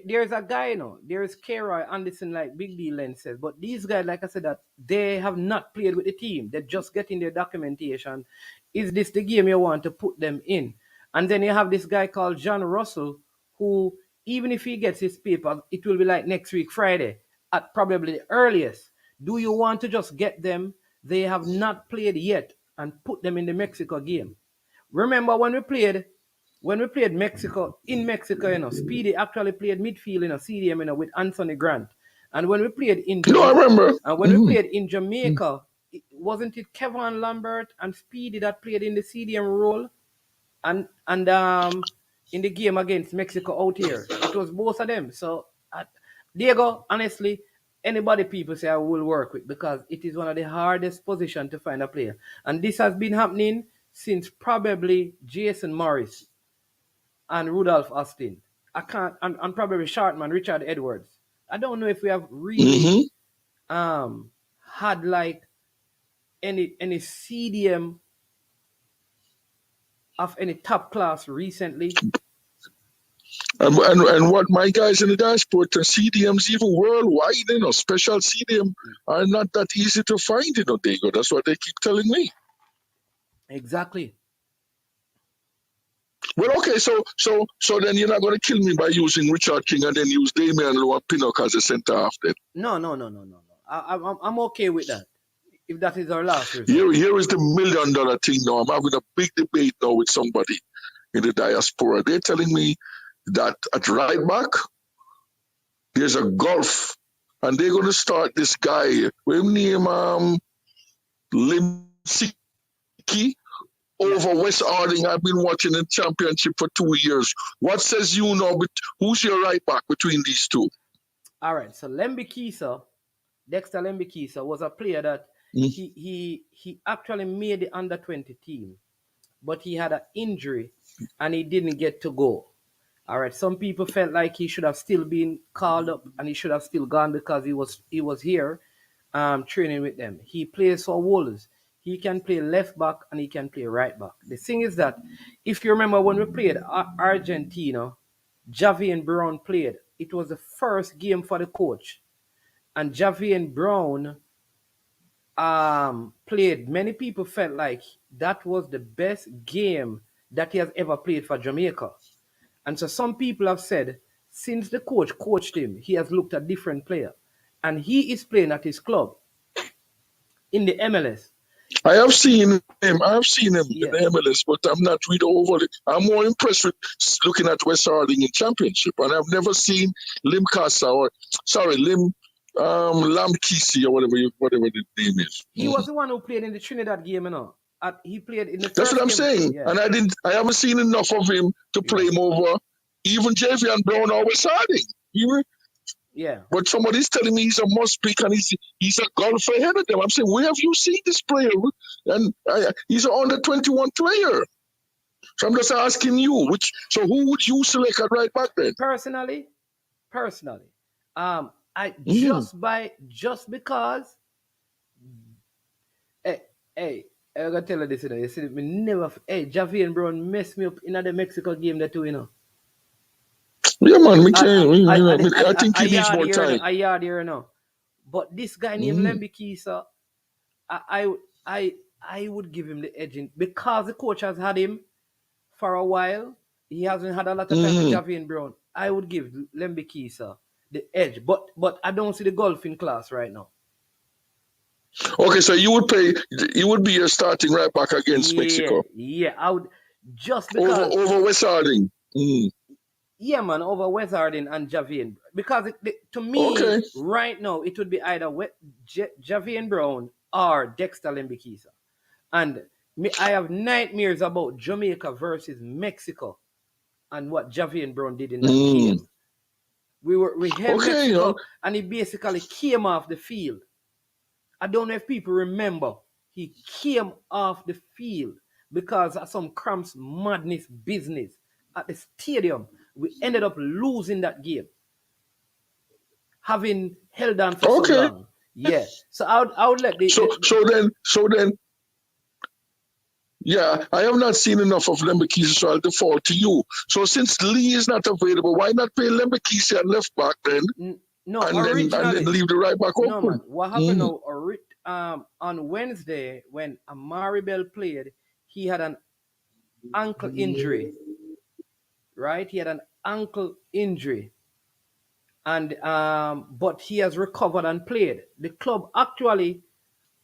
There's a guy, there's K-Roy Anderson, like Big D Len says. But these guys, like I said, that they have not played with the team. They're just getting their documentation. Is this the game you want to put them in? And then you have this guy called John Russell, who, even if he gets his paper, it will be like next week, Friday, at probably the earliest. Do you want to just get them? They have not played yet and put them in the Mexico game. Remember when we played Mexico, Speedy actually played midfield, CDM, with Anthony Grant. And when we played in Jamaica, I remember. And when we played in Jamaica, wasn't it Kevin Lambert and Speedy that played in the CDM role? And in the game against Mexico out here, it was both of them. So, Diego, honestly, anybody people say I will work with because it is one of the hardest positions to find a player. And this has been happening since probably Jason Morris and Rudolph Austin. And probably Shartman, Richard Edwards. I don't know if we have really had like any CDM of any top class recently. And what my guys in the dashboard, CDMs even worldwide, special CDM are not that easy to find, Diego. That's what they keep telling me. Exactly. Well, okay, so then you're not gonna kill me by using Richard King and then use Damian Lowe and Pinnock as a centre half then. No. I'm okay with that. If that is our last result. Here is the $1 million thing now. I'm having a big debate now with somebody in the diaspora. They're telling me that at right back, there's a gulf, and they're gonna start this guy, we name Limsiki over West Harding. I've been watching the championship for 2 years. What says you now? Who's your right back between these two? All right. So Dexter Lembikisa was a player that he actually made the under 20 team, but he had an injury and he didn't get to go. All right. Some people felt like he should have still been called up and he should have still gone because he was here training with them. He plays for Wolves. He can play left back and he can play right back. The thing is that if you remember when we played Argentina, Javier Brown played. It was the first game for the coach. And Javier Brown played. Many people felt like that was the best game that he has ever played for Jamaica. And so some people have said, since the coach coached him, he has looked at different player. And he is playing at his club in the MLS. I have seen him in the MLS, but I'm not really over it. I'm more impressed with looking at West Harding in championship, and I've never seen Lim Lamkisi or whatever the name is. He was the one who played in the Trinidad game, you know. He played in the That's what I'm game. saying. Yeah. And I haven't seen enough of him to play him over even Javier Brown or West Harding. Yeah. But somebody's telling me he's a must pick and he's a golfer ahead of them. I'm saying, where have you seen this player? And he's an under 21 player. So I'm just asking you, who would you select at right back then? Personally, just because. Hey, I gotta tell you this, you know. You see, me never. Hey, Javier Brown messed me up in the Mexico game that too, you know. Yeah, man, I think he needs more time. I yard here now. But this guy named Lembikisa, I would give him the edge because the coach has had him for a while. He hasn't had a lot of time with Javier Brown. I would give Lembikisa the edge. But I don't see the golfing class right now. Okay, so you would be your starting right back against Mexico. Yeah, I would just because over West Harding. Yeah, man, over West Harding and Javier. Because to me, right now, it would be either Javier Brown or Dexter Lembikisa. And I have nightmares about Jamaica versus Mexico and what Javier Brown did in that game. We held Mexico and he basically came off the field. I don't know if people remember. He came off the field because of some cramps madness business at the stadium. We ended up losing that game, having held on for so long. Yeah, so I would let the so then. Yeah, I have not seen enough of Lembikisa, so I'll default to you. So since Lee is not available, why not play Lembikisa at left back then? No, and then leave the right back open. No, man. What happened now? On Wednesday when Amari Bell played, he had an ankle injury. Right, he had an ankle injury, and but he has recovered and played. The club actually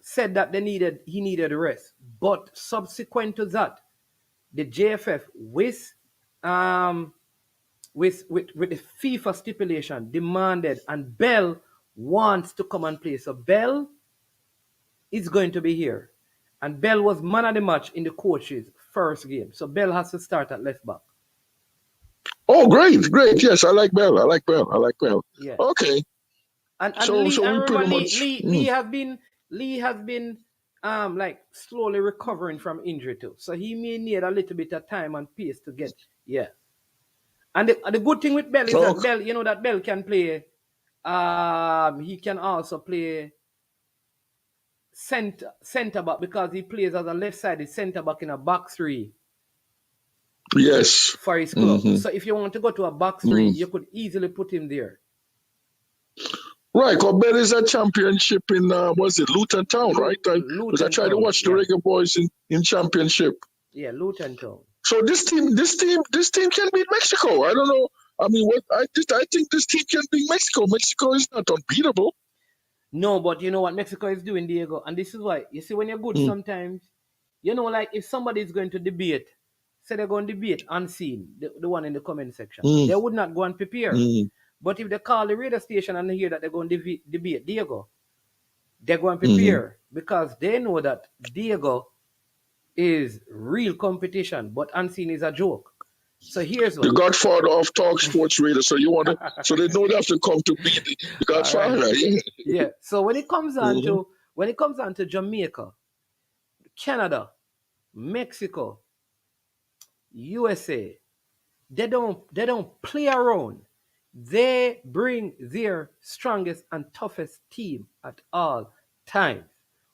said that he needed rest, but subsequent to that, the JFF with the FIFA stipulation demanded, and Bell wants to come and play. So Bell is going to be here, and Bell was man of the match in the coach's first game. So Bell has to start at left back. Oh, great. Yes, I like Bell. Yeah. Okay. And Lee has been like slowly recovering from injury too. So he may need a little bit of time and pace to get And the good thing with Bell is that Bell, you know that Bell can play. He can also play center back because he plays as a left-sided center back in a back three. Yes. For his club. So if you want to go to a back three, you could easily put him there. Right, because Bell is a championship in Luton Town, right? Because I tried to watch the Reggae Boys in championship. Yeah, Luton Town. So this team can beat Mexico. I don't know. I mean, I think this team can beat Mexico. Mexico is not unbeatable. No, but you know what Mexico is doing, Diego, and this is why. You see, when you're good, sometimes, like if somebody is going to debate, say they're going to debate unseen, the one in the comment section, they would not go and prepare. But if they call the radio station and they hear that they're going to debate Diego, they're going to prepare because they know that Diego is real competition, but unseen is a joke. So here's what the Godfather of Talk Sports Radio. So so they know they have to come to beat the Godfather. Right. Yeah. So when it comes on to Jamaica, Canada, Mexico, USA, they don't play around. They bring their strongest and toughest team at all times.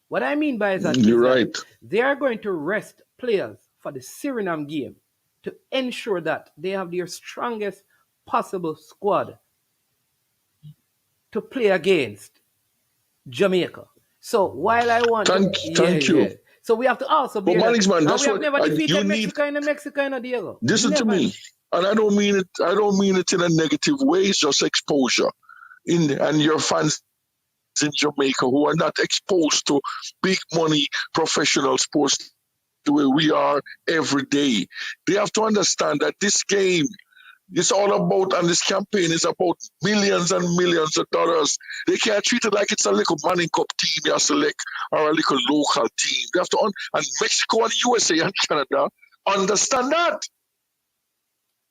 What I mean by that You're is right. that they are going to rest players for the Suriname game to ensure that they have their strongest possible squad to play against Jamaica. So while I want Thank you. Yeah. So we have to also be. But Manixman, that's we have what never defeated you need. Mexico in the Mexico, Diego. Listen to me, and I don't mean it in a negative way. It's just exposure. And your fans in Jamaica who are not exposed to big money professional sports the way we are every day, they have to understand that this game is all about, and this campaign is about millions and millions of dollars. They can't treat it like it's a little Manning Cup team you select or a little local team. They have to, and Mexico and USA and Canada understand that.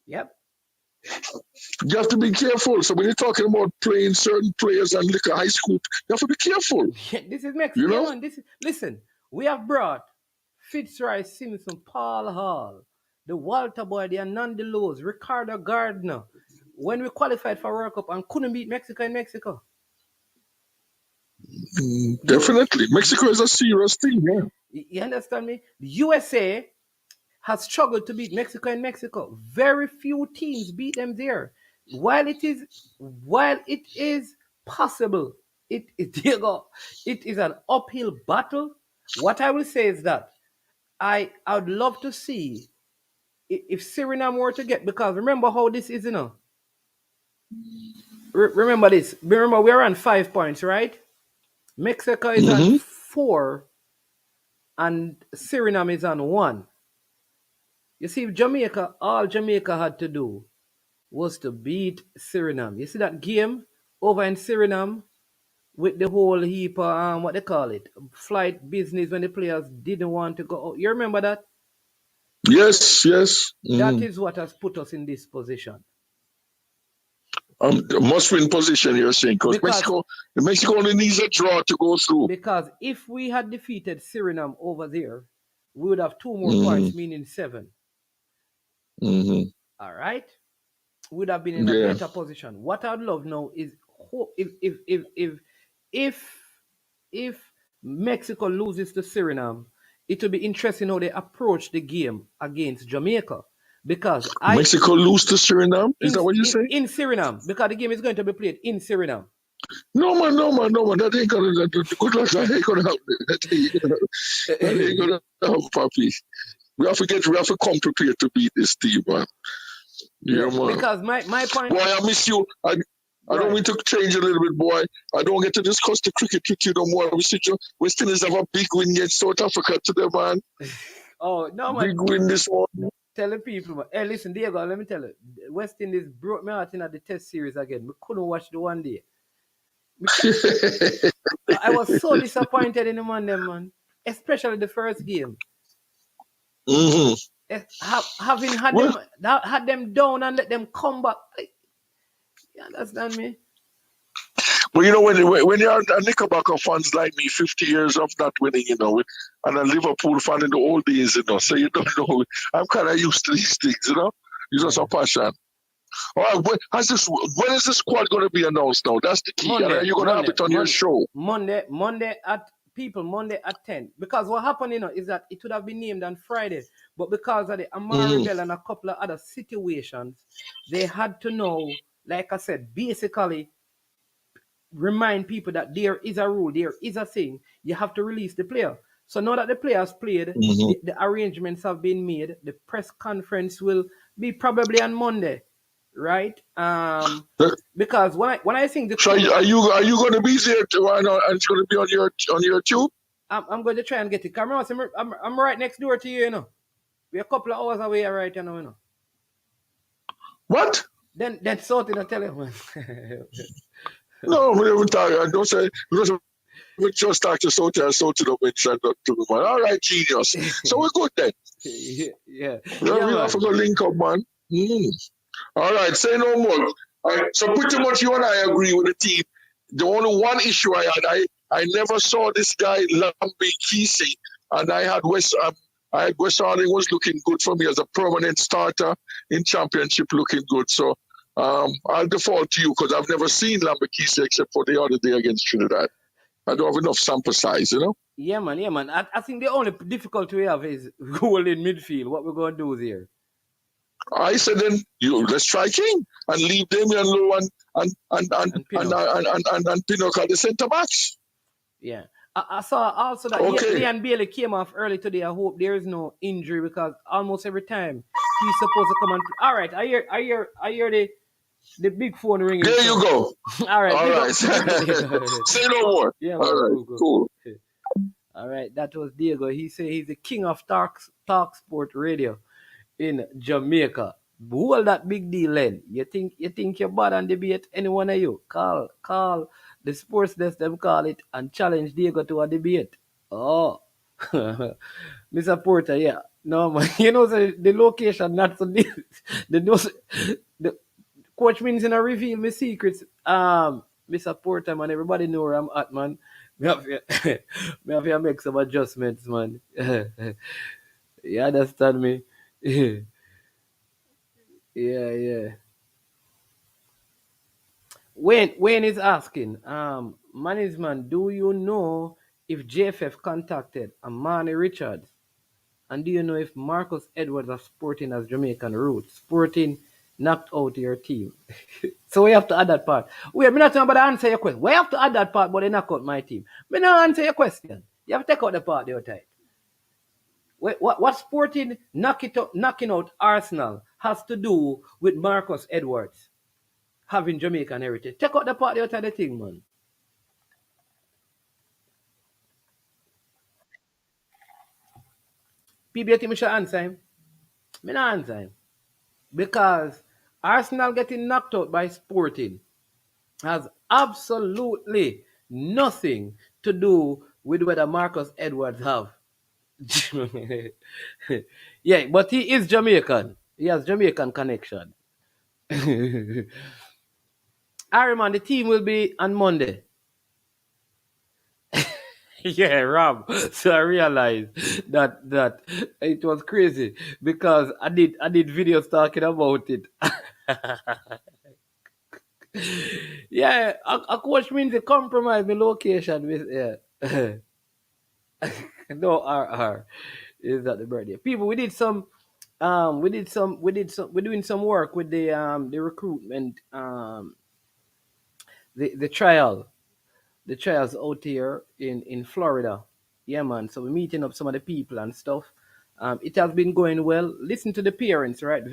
Yep. You have to be careful. So when you're talking about playing certain players and like a high school, you have to be careful. This is Mexico. You know? Listen, we have brought Fitzroy Simpson, Paul Hall, the Walter Boy, the Anand Delos, Ricardo Gardner, when we qualified for World Cup and couldn't beat Mexico in Mexico. Definitely. Mexico is a serious team, yeah. You understand me? The USA has struggled to beat Mexico in Mexico. Very few teams beat them there. While it is possible, it is an uphill battle. What I will say is that I would love to see if Suriname were to get, because remember how this is, remember this. Remember we're on 5 points, right? Mexico is on 4 and Suriname is on 1. You see, all Jamaica had to do was to beat Suriname. You see that game over in Suriname with the whole heap of, what they call it, flight business when the players didn't want to go out. You remember that? Yes. That is what has put us in this position. Must-win position, you're saying, because Mexico only needs a draw to go through. Because if we had defeated Suriname over there, we would have 2 more points, meaning 7. All right, would have been in a better position. What I'd love now is if Mexico loses to Suriname, it will be interesting how they approach the game against Jamaica, because Mexico lose to Suriname. Is that what you say? In Suriname, because the game is going to be played in Suriname. No man. That ain't gonna. Good luck. That ain't gonna happen. That ain't gonna happen, Papi. We have to come prepared to beat this team, man. Yeah, man. Because my point. Boy, I miss you. I don't mean to change a little bit, boy. I don't get to discuss the cricket with you no more. We see you. West Indies have a big win against South Africa today, man. Oh no, man. Big win this one. Tell the people, man. Hey, listen, Diego, let me tell you. West Indies broke me out in the test series again. We couldn't watch the one day. I was so disappointed in the man. Especially the first game. Having had them down and let them come back. You understand me? But you know, when you're a Knickerbocker fans like me, 50 years of not winning, and a Liverpool fan in the old days, so you don't know. I'm kind of used to these things, It's just a passion. All right, when is the squad going to be announced now? That's the key. You're going to have it on your show. Monday at 10. Because what happened, is that it would have been named on Friday, but because of the Amari Bell and a couple of other situations, they had to know, like I said, basically remind people that there is a rule, there is a thing. You have to release the player. So now that the players played, Mm-hmm. the arrangements have been made. The press conference will be probably on Monday, right? Because when I think the So coach, are you going to be there and it's going to be on your tube? I'm going to try and get it. I'm right next door to you, you know. We're a couple of hours away right now, you know. What? Then sorted, I tell you, man. No, we haven't talked. I don't say because we just talked to Soto don't mention that to me, man. All right, genius. So we're good then. yeah, We man. have to go link up, man. All right, say no more. All right, so pretty much you and I agree with the team. The only one issue I had, I never saw this guy Lambi Kesey, and I had West Harding was looking good for me as a permanent starter in championship, looking good. So I'll default to you because I've never seen Lambi Kesey except for the other day against Trinidad. I don't have enough sample size, you know. Yeah, man. I think the only difficulty we have is goal in midfield. What we're going to do there. I said then let's try King and leave Damian Lowe and Pinnock at the centre backs. Yeah. I saw also that Leon Bailey came off early today. I hope there is no injury because almost every time he's supposed to come and all right. I hear the big phone ringing. There you go. All right. All right. Say no more. Yeah, all right. Cool. All right. That was Diego. He said he's the king of talk sport radio in Jamaica. Hold that big deal, Len. You think you're bad on debate? Any one of you? Call the sports desk, them call it, and challenge Diego to a debate. Oh, Mr. Porter, yeah. No, man. You know, the location, not so deep. The coach means in a reveal my secrets. Mr. Porter, man, everybody know where I'm at, man. Me have to make some adjustments, man. You understand me? Yeah. Wayne is asking, management, do you know if JFF contacted Amari Richards? And do you know if Marcus Edwards of Sporting has Jamaican roots? Sporting knocked out your team. So we have to add that part. Wait, me not talking about to answer your question. We have to add that part, but they knock out my team. Me not answer your question. You have to take out the part there, tight. What Sporting knocking out Arsenal has to do with Marcus Edwards having Jamaican heritage? Take out the part out of the thing, man. People think me should answer him. Me not answer him. Because Arsenal getting knocked out by Sporting has absolutely nothing to do with whether Marcus Edwards have. Yeah, but he is Jamaican. He has Jamaican connection. Harry, man, the team will be on Monday. Yeah, Rob. So I realized that it was crazy because I did videos talking about it. Yeah, a coach means to compromise the location with no RR is that the birthday. People, we're doing some work with the recruitment, the trials out here in Florida. Yeah, man. So we're meeting up some of the people and stuff. It has been going well. Listen to the parents, right?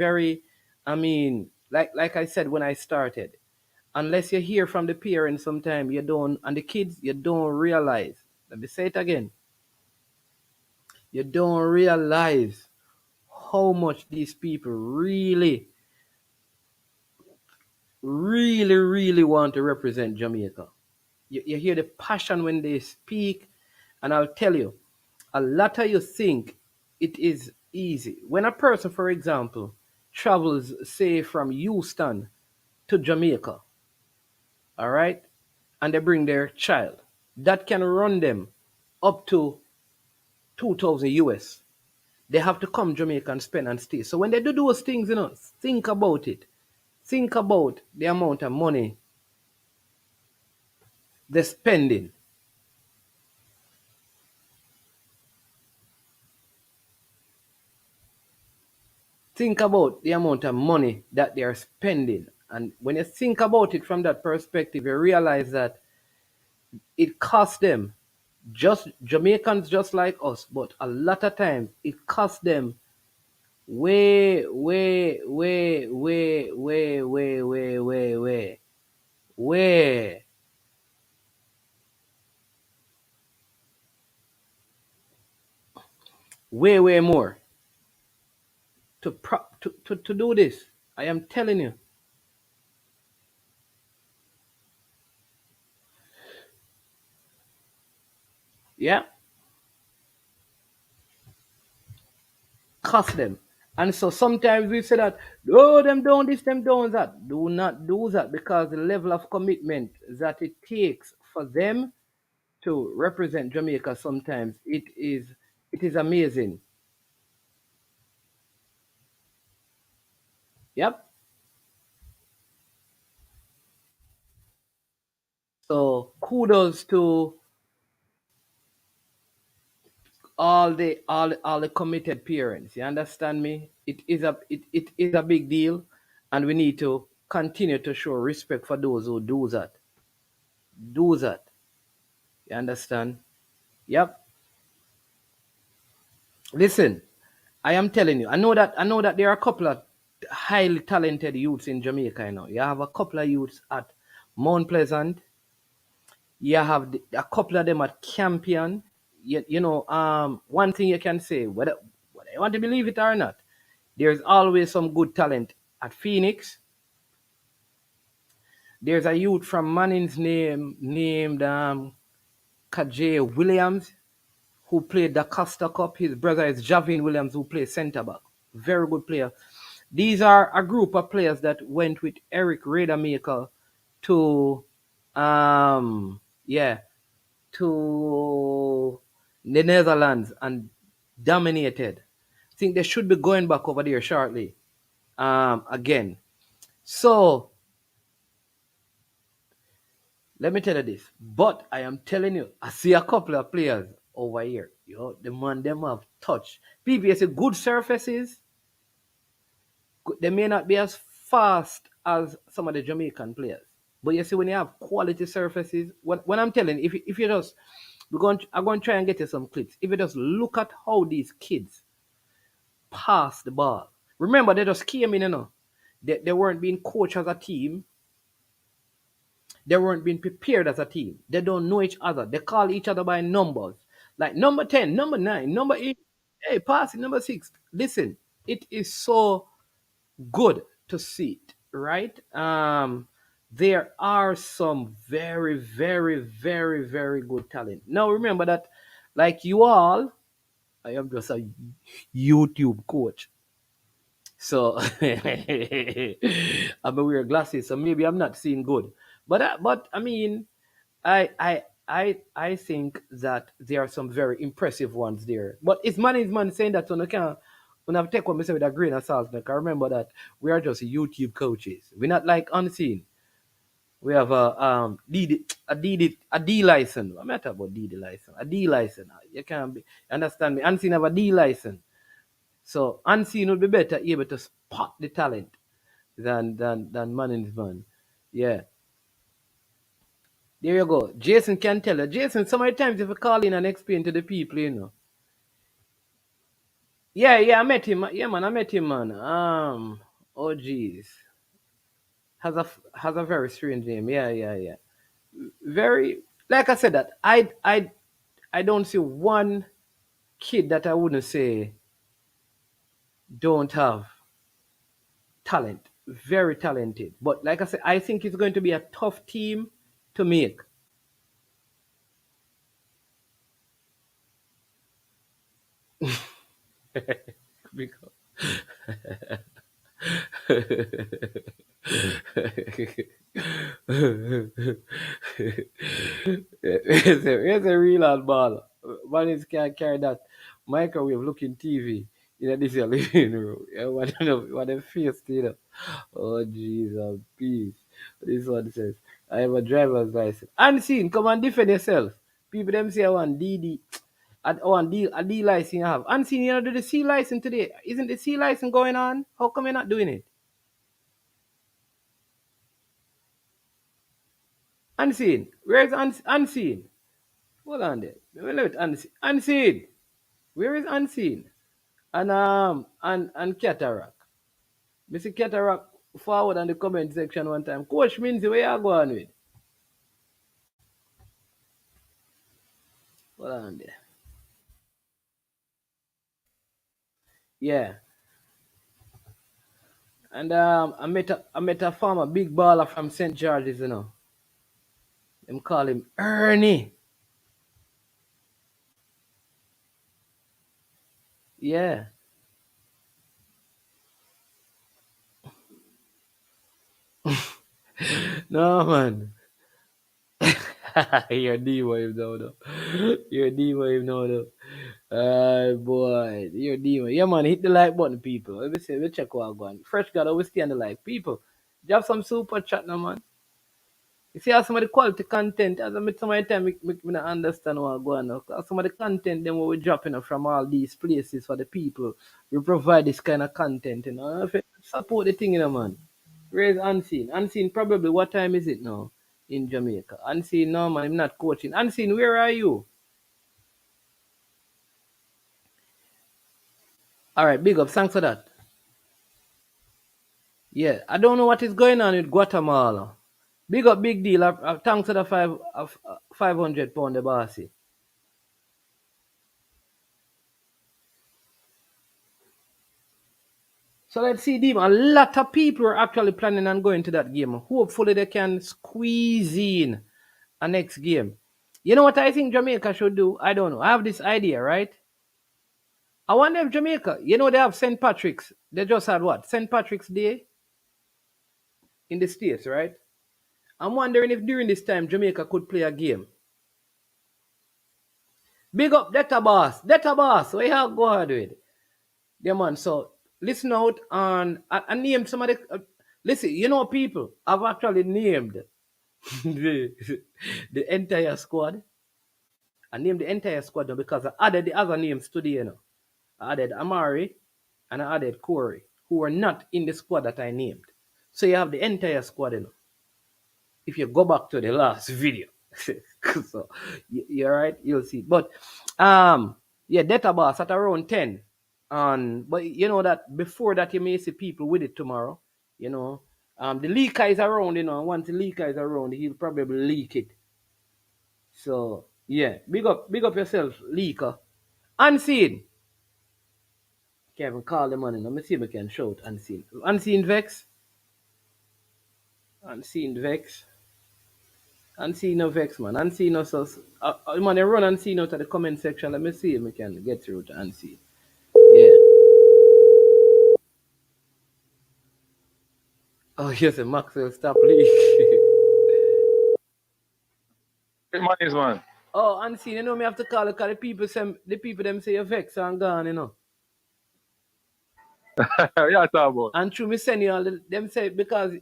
Like I said when I started, unless you hear from the parents sometime, you don't, and the kids, you don't realize. Let me say it again. You don't realize how much these people really, really, really want to represent Jamaica. You hear the passion when they speak, and I'll tell you, a lot of you think it is easy. When a person, for example, travels, say, from Houston to Jamaica, all right, and they bring their child, that can run them up to 2,000 US. They have to come Jamaica and spend and stay. So when they do those things, think about it. Think about the amount of money they're spending. Think about the amount of money that they are spending. And when you think about it from that perspective, you realize that it costs them just Jamaicans just like us, but a lot of times it costs them way, way, way, way, way, way, way, way, way, way, way, way more to do this. I am telling you. Yeah, cost them. And so sometimes we say that, oh, them doing this, them doing that. Do not do that because the level of commitment that it takes for them to represent Jamaica sometimes it is amazing. Yep. So kudos to all the committed parents. You understand me? It is a big deal, and we need to continue to show respect for those who do that. Do that. You understand? Yep. Listen, I am telling you. I know that there are a couple of highly talented youths in Jamaica. You have a couple of youths at Mount Pleasant. You have a couple of them at Campion. One thing you can say, whether you want to believe it or not, there's always some good talent at Phoenix. There's a youth from Manning's named Kajay Williams who played the Costa Cup. His brother is Javin Williams who plays centre back. Very good player. These are a group of players that went with Eric Rademacher to yeah to the Netherlands and dominated. I think they should be going back over there shortly. Again. So let me tell you this. But I am telling you, I see a couple of players over here. The man them have touch. PBS good surfaces. They may not be as fast as some of the Jamaican players. But you see, when you have quality surfaces, when I'm telling you, if you just I'm going to try and get you some clips. If you just look at how these kids pass the ball. Remember, they just came in. They weren't being coached as a team. They weren't being prepared as a team. They don't know each other. They call each other by numbers. Like number 10, number 9, number 8. Hey, pass it, number 6. Listen, it is so good to see it, right? There are some very, very, very, very good talent. Now remember that, like you all, I am just a YouTube coach. So I'm wear glasses, so maybe I'm not seeing good. But I mean, I think that there are some very impressive ones there. But it's man saying that, so I can't when I take what I say with a grain of salt. Like, I remember that we are just YouTube coaches. We're not like unseen. We have a D license. I'm not talking about D license. A D license. You can't be understand me. Unseen have a D license. So unseen would be better able to spot the talent than man in his man. Yeah. There you go. Jason can tell you. Jason, so many times if you call in and explain to the people. Yeah, I met him. Yeah, man, I met him, man. Oh jeez. Has a very strange name. Yeah. Very, like I said, that I don't see one kid that I wouldn't say don't have talent. Very talented. But like I said, I think it's going to be a tough team to make. Because here's a real hard ball. Man can't carry that microwave looking TV in this living room. Yeah, what a face. Oh, Jesus, peace. This one says, I have a driver's license. Unseen, come and defend yourself. People them say I want DD. I want a D license you have. Unseen, do the C license today. Isn't the C license going on? How come you're not doing it? Unseen. Where's unseen? Hold on there. Unseen. Where is Unseen? And Cataract. Mr. Cataract forward on the comment section one time. Coach Minzy, where you going with? Hold on there. Yeah. And I met a farmer, big baller from St. George's, you know. Them call him Ernie. Yeah. No man. You're D-Wave now though. You're D-Wave now though. Boy. You're D-Wave. Yeah man, hit the like button people. Let me see, we check what I'm going. Fresh God always stay on the like. People, drop some super chat now man. You see how some of the quality content, as I met some of the time, me not understand what going on. Some of the content then what we dropping from all these places for the people. We provide this kind of content, you know. If you support the thing, you know, man. Raise Unseen. Unseen, probably what time is it now in Jamaica? Unseen, no man, I'm not coaching. Unseen, where are you? All right, big up. Thanks for that. Yeah, I don't know what is going on with Guatemala. Big up, big deal. Thanks for the 500 pound the bossy. So let's see, Dim. A lot of people are actually planning on going to that game. Hopefully, they can squeeze in a next game. You know what I think Jamaica should do? I don't know. I have this idea, right? I wonder if Jamaica, you know, they have St. Patrick's. They just had what? St. Patrick's Day in the States, right? I'm wondering if during this time Jamaica could play a game. Big up Data Boss. Data Boss, what you have go ahead with? Yeah, man. So listen out on I named some of the listen, you know people, I've actually named the, the entire squad. I named the entire squad now because I added the other names today, you know. I added Amari and I added Corey, who were not in the squad that I named. So you have the entire squad, you know. If you go back to the last video. So you're right, you'll see. But yeah, database at around 10. But you know that before that you may see people with it tomorrow. You know. The leaker is around, you know, and once the leaker is around, he'll probably leak it. So yeah, big up yourself, leaker. Unseen. Can't even call the money. Let me see if I can shout unseen. Unseen Vex. Unseen Vex. Unseen no Vex, man. Unseen no so man, run unseen out of the comment section. Let me see if I can get through to unseen. Yeah. Oh yes, Maxwell stop leak. Man is man. Oh, unseen, you know me have to call because the people them say you're Vex and gone, you know. Yeah, talk about. And through me send you all them say because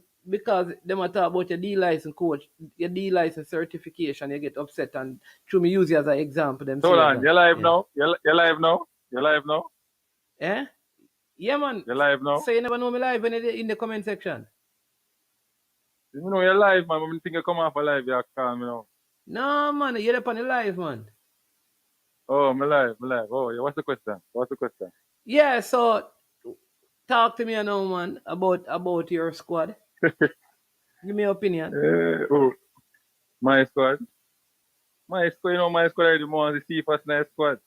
them are talk about your D license coach, your D license certification, you get upset and through me use you as an example. Them Hold say on, you're live yeah. now? You're live now? You're live now? Eh? Yeah man. You're live now? So you never know me live in the comment section. You know you're live, man. When you think you come off a live, you call me now. No man, you're up on the live, man. Oh, me live. Oh, yeah. What's the question? Yeah, so talk to me now, man, about your squad. Give me your opinion. Oh, my squad. My squad, you know, my squad are the most the first nice squad.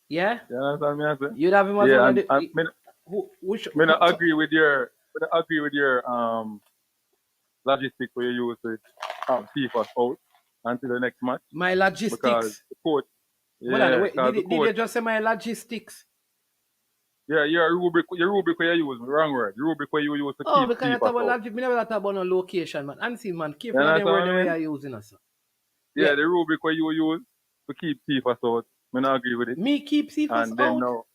Yeah? You understand me? I say? You'd have him as Yeah, one of and the me not agree with your logistic where you use to FIFA out until the next match. my Because logistics. the coach, Hold on, yeah, wait, because the did coach, you just say my logistics? yeah, your rubric where you use, wrong word. Your rubric where you use to Oh, keep because I FIFA talk about out. logic, me never talk about no location, man. And see, man, keep You on the understand word what the I way mean? you're using us. Yeah, Yeah. the rubric where you use to keep FIFA out. Me not agree with it. Me keep CFAS And then out? now,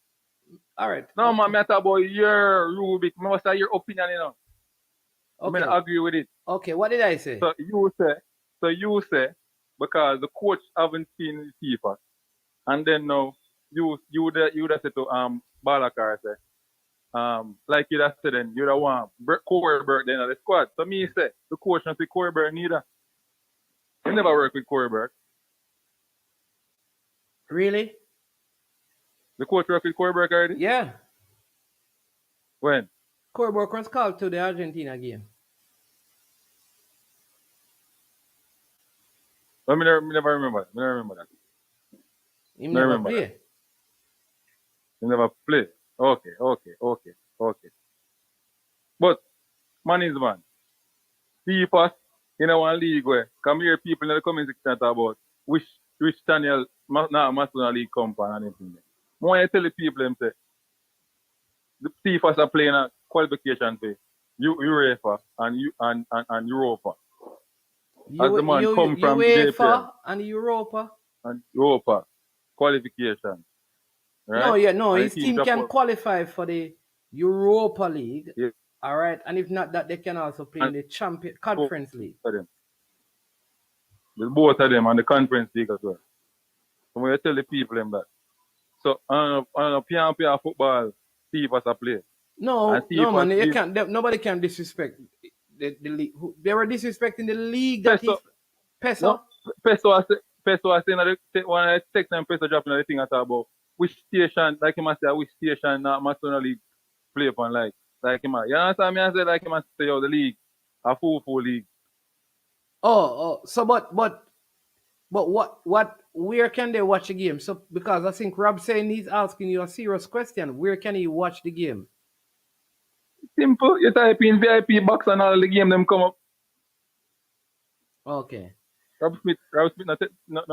All right. no Okay. man, me talk about your rubric. Me must have your opinion, you know. Me Okay. not agree with it. Okay, what did I say? So you say because the coach haven't seen FIFA, and then now you would say to Balakar say like you have said then you want Corey Burke then at the squad. So me say the coach not see Corey Burke neither. He never work with Corey Burke. Really? The coach referee Corey Burke already? Yeah. When? Corey Burke was called to the Argentina game. I never remember that. I never remember that. He I never remember play. that. He never play. Okay. But man is man. See if us in our league where come here people in the comment section talk about which channel National League come from and anything. When I tell the people them say the CFAs are playing a qualification for UEFA and Europa. As the man come from UEFA JPL and Europa. and Europa qualification. Right? No, And his team can qualify for the Europa League. Yeah. All right, and if not that, they can also play in the Champion Conference League. There's both of them and the Conference League as well. So when you tell the people them that. So on a piano football, CFAs are play. No, man, you can't. Nobody can disrespect the league. They were disrespecting the league that is Peso. No, Peso I say when I text them Peso dropping the thing I talk about which station, like him I say which station not National League play upon like him. You understand me? I say like him I say the league, a full league. So but what where can they watch the game? So because I think Rob saying he's asking you a serious question. Where can he watch the game? Simple. You type in VIP box and all the game them come up. Okay. Rob Smith no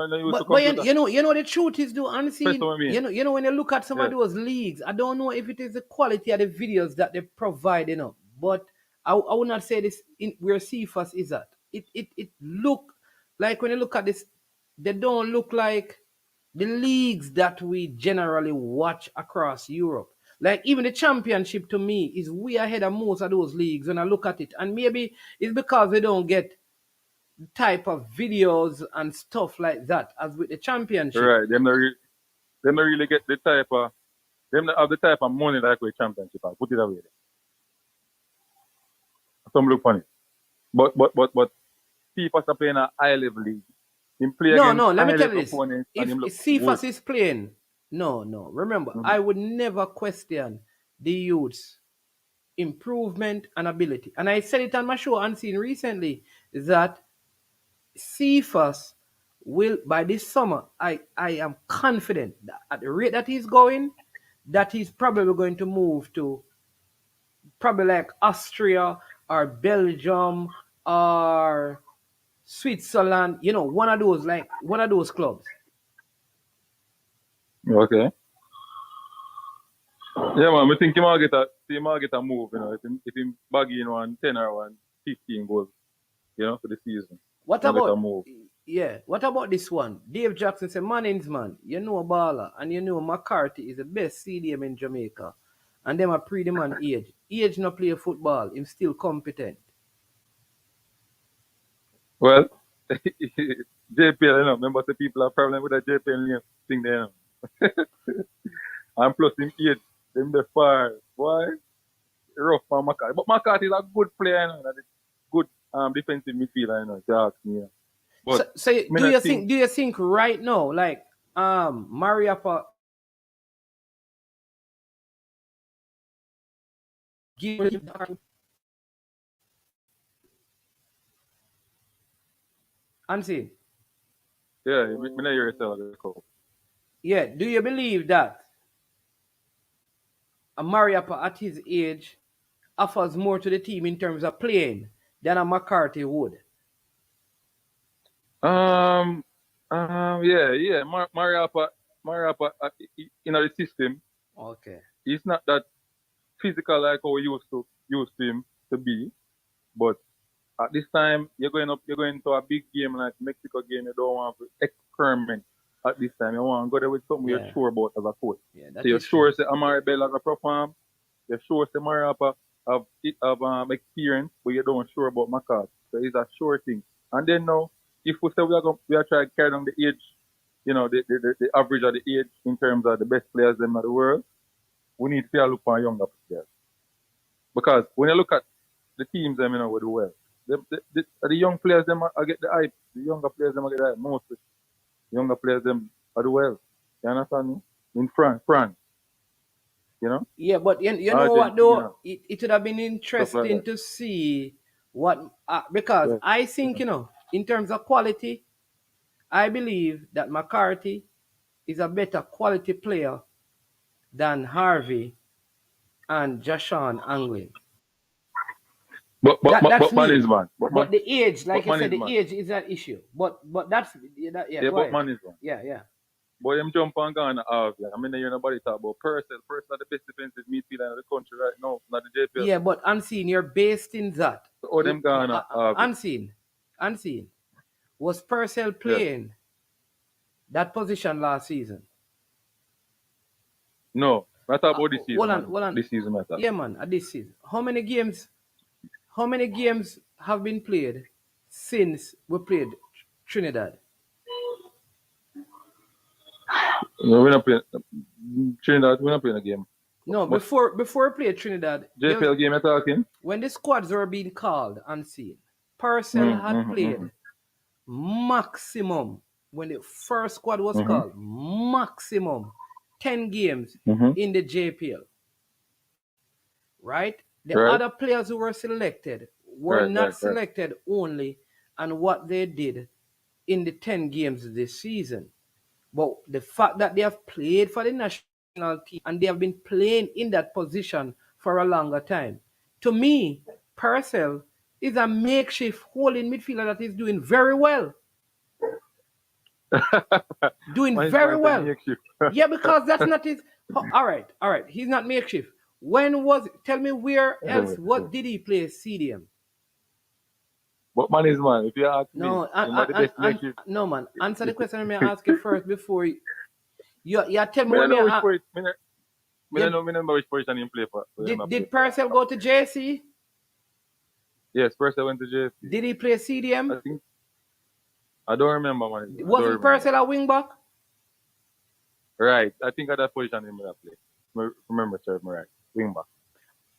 but you know the truth is though, unseen. You know when you look at some of those leagues, I don't know if it is the quality of the videos that they provide, but I would not say this where CFAS is at. It look like when you look at this, they don't look like the leagues that we generally watch across Europe. Like even the championship to me is way ahead of most of those leagues when I look at it. And maybe it's because they don't get the type of videos and stuff like that as with the championship. Right. Them not really get the type of money like with championship. I'll put it away. Some look funny. But CFAS are playing a high level league. No, let me tell you this. If CFAS is playing, no. Remember, I would never question the youth's improvement and ability. And I said it on my show Unseen recently that CFAS will, by this summer, I am confident that at the rate that he's going, that he's probably going to move to probably like Austria or Belgium or Switzerland, one of those clubs. Okay. Yeah, man, I think he might get a move, if he baggy in 10 or 15 goals, for the season. What about this one? Dave Jackson said, Mannings, man, you know baller, and you know McCarthy is the best CDM in Jamaica. And them are pretty man age. Age not play football, him still competent. Well, JPL, remember the people have problem with that JPL thing there, and plus him age, him the far, boy, rough for McCarthy. But McCarthy is a good player, good defensive midfielder, if you ask me. But so do you think right now, like Mariappa Unseen? Yeah, you know yourself. Yeah, do you believe that a Mariappa at his age offers more to the team in terms of playing than a McCarthy would? Yeah. Mariappa, the system. Okay. He's not that physical like how we used to him to be, but at this time you're going to a big game like Mexico game. You don't want to experiment at this time. You want to go there with something you're sure about as a coach. Yeah, so you're sure say Amari Bell has a perform. You're sure say Mariappa have experience, but you don't sure about McCarthy. So it's a sure thing. And then now, if we say we are trying to carry down the age, the average of the age in terms of the best players in the world, we need to look for younger players. Because when you look at the teams, them, with the well, the young players, them I get the hype. The younger players, them I get the hype. Mostly, the younger players, them are the well. You understand me? In France. You know? Yeah, but you know what Argentina, though? It would have been stuff like interesting that. to see what because Yeah. I think in terms of quality, I believe that McCarthy is a better quality player than Harvey and Jashawn Anglin. That's But man me. is man. But the age, like But you man said, is the man. age is an issue. But that's Yeah, go but ahead. man is man. Yeah. Boy, them jump on Ghana off. Yeah. I mean, you nobody talk about Purcell. Purcell the best defensive midfielder in the country right now, not the JPL. Yeah, but unseen, you're based in that. All them Ghana off. Unseen. Was Purcell Yeah. playing that position last season? No. I talk about this season, man. Hold on. This season, I talk. Yeah, man, this season. How many games have been played since we played Trinidad? No, we're not playing Trinidad. We're not playing a game. No, before we played Trinidad, JPL game, you're talking? when the squads were being called unseen, Purcell had played maximum, when the first squad was called, maximum 10 games in the JPL. Right? The other players who were selected were not selected only on what they did in the 10 games this season. But the fact that they have played for the national team and they have been playing in that position for a longer time. To me, Purcell is a makeshift holding midfielder that is doing very well. Doing very well. Yeah, because that's not his. All right. He's not makeshift. Tell me where else, what did he play CDM? But man is man. If you ask me, No, no, man. Answer the question I'm going to ask you first before you tell me. I don't remember which position he played for. Did Purcell go to JC? Yes, Purcell went to JC. Did he play CDM? I don't remember, man. Wasn't Purcell a wing back? Right. I think at that position he may have played. Remember, sir, right. Wing back.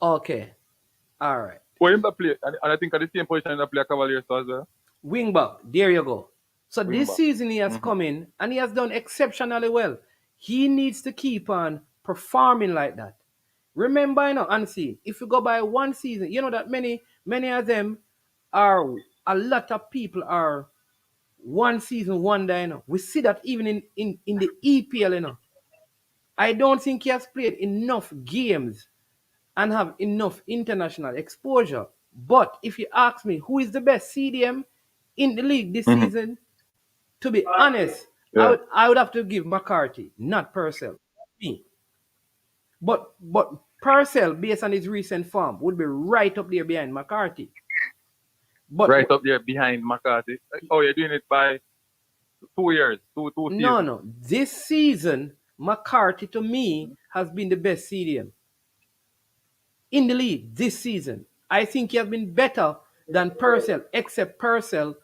Okay. All right. Well, him that play, and I think at the same position that play Cavaliers as well. Wing back. There you go. So this season he has come in and he has done exceptionally well. He needs to keep on performing like that. Remember, unseen. If you go by one season, you know that many of them are, a lot of people are one season wonder. We see that even in the EPL. I don't think he has played enough games and have enough international exposure. But if you ask me who is the best CDM in the league this season, to be honest, I would have to give McCarthy, not Purcell. Me. But Purcell, based on his recent form, would be right up there behind McCarthy. But right up there behind McCarthy. Oh, you're doing it by 2 years, two seasons. No. This season, McCarthy to me has been the best CDM in the league this season. I think he has been better than Purcell, except Purcell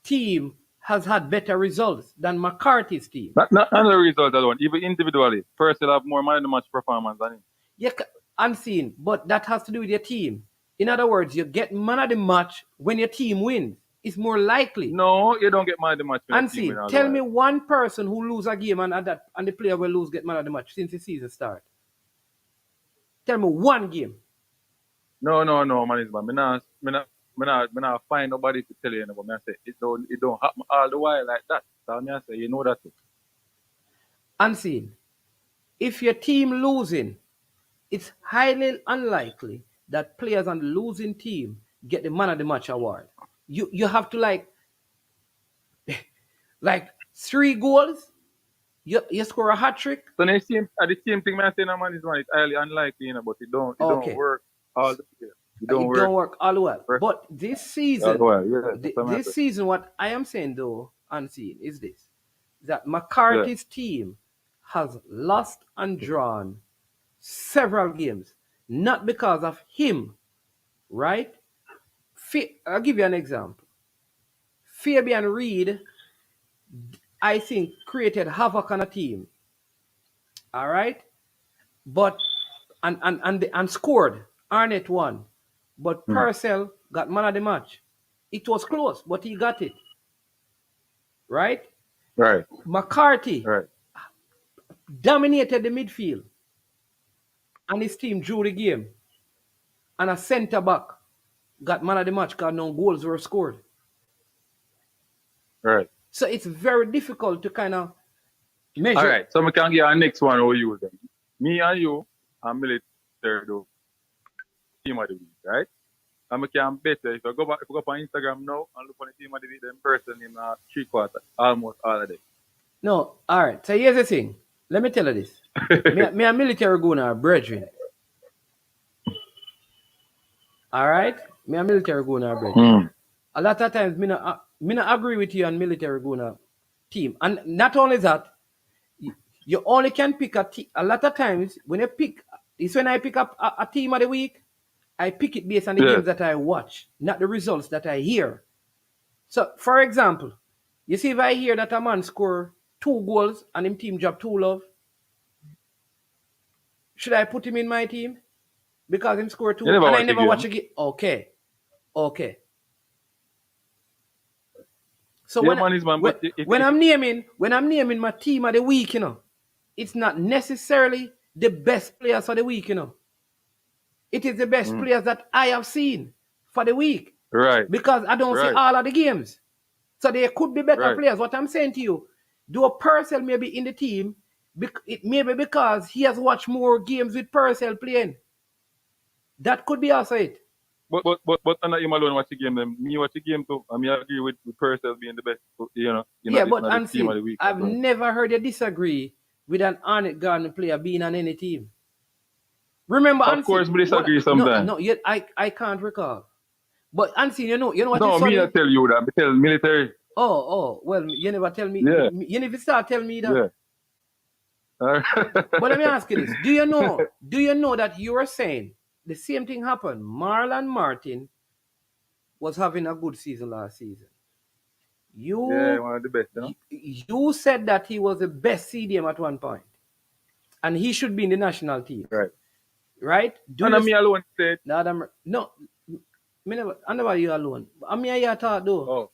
team has had better results than McCarthy's team. Not the result alone, even individually. Purcell have more man in the match performance than him. Yeah, unseen, but that has to do with your team. In other words, you get man of the match when your team wins. It's more likely. No, you don't get man of the match when unseen. your team wins. Tell me one person who lose a game and the player will lose get man of the match since the season start. Tell me one game. No, man is man. Me not find nobody to tell you, but me say it don't happen all the while like that. So me say you know that too. Unseen. If your team losing, it's highly unlikely that players on the losing team get the man of the match award. You have to like 3 goals. You score a hat trick. So the same thing I say, no man is man. It's highly unlikely, but it don't work all the year. It don't work all the while. But this season, this season, what I am saying though, unseen, is this: that McCarthy's team has lost and drawn several games, not because of him, right? I'll give you an example. Fabian Reed, I think, created havoc on a team. All right, but and scored. Arnett won, but Purcell got man of the match. It was close, but he got it. Right. Right. McCarthy. Right. dominated the midfield, and his team drew the game. And a centre back got man of the match because no goals were scored. Right. So it's very difficult to kind of measure. All right. So we can get our next one or you then. Me and you are military do team of the week, right? And we can bet if you go up on Instagram now and look on the team of the week, then person in 3/4, almost all of them. No, all right. So here's the thing. Let me tell you this. me a military gunner, brethren. All right? Me a military gunner, brethren. A lot of times, me not agree with you on military gunner team. And not only that, you only can pick a team. A lot of times, when you pick, it's when I pick up a team of the week, I pick it based on the games that I watch, not the results that I hear. So, for example, you see if I hear that a man score 2 goals and him team drop 2 love, should I put him in my team? Because him score 2 and I never watch a game. Okay. So when I'm naming my team of the week, it's not necessarily the best players for the week, It is the best players that I have seen for the week. Right. Because I don't see all of the games. So there could be better players. What I'm saying to you, do a Purcell may be in the team, it may be because he has watched more games with Purcell playing. That could be also it. But I'm not him alone watch the game. Then me watch the game too. I mean, I agree with Purcell being the best. But Ansi, I've never heard you disagree with an Arnett Garden player being on any team. Remember, of course, we disagree sometimes. No, I can't recall. But Ansi, you know what? No, me not tell you that. I tell military. Oh, well, you never tell me. Yeah. You never start telling me that. Yeah. But let me ask you this: Do you know that you were saying the same thing happened? Marlon Martin was having a good season last season. One of the best. You said that he was the best CDM at one point, and he should be in the national team. Right? Me alone said. No, me never. I never you alone. I mean, I thought though. Oh.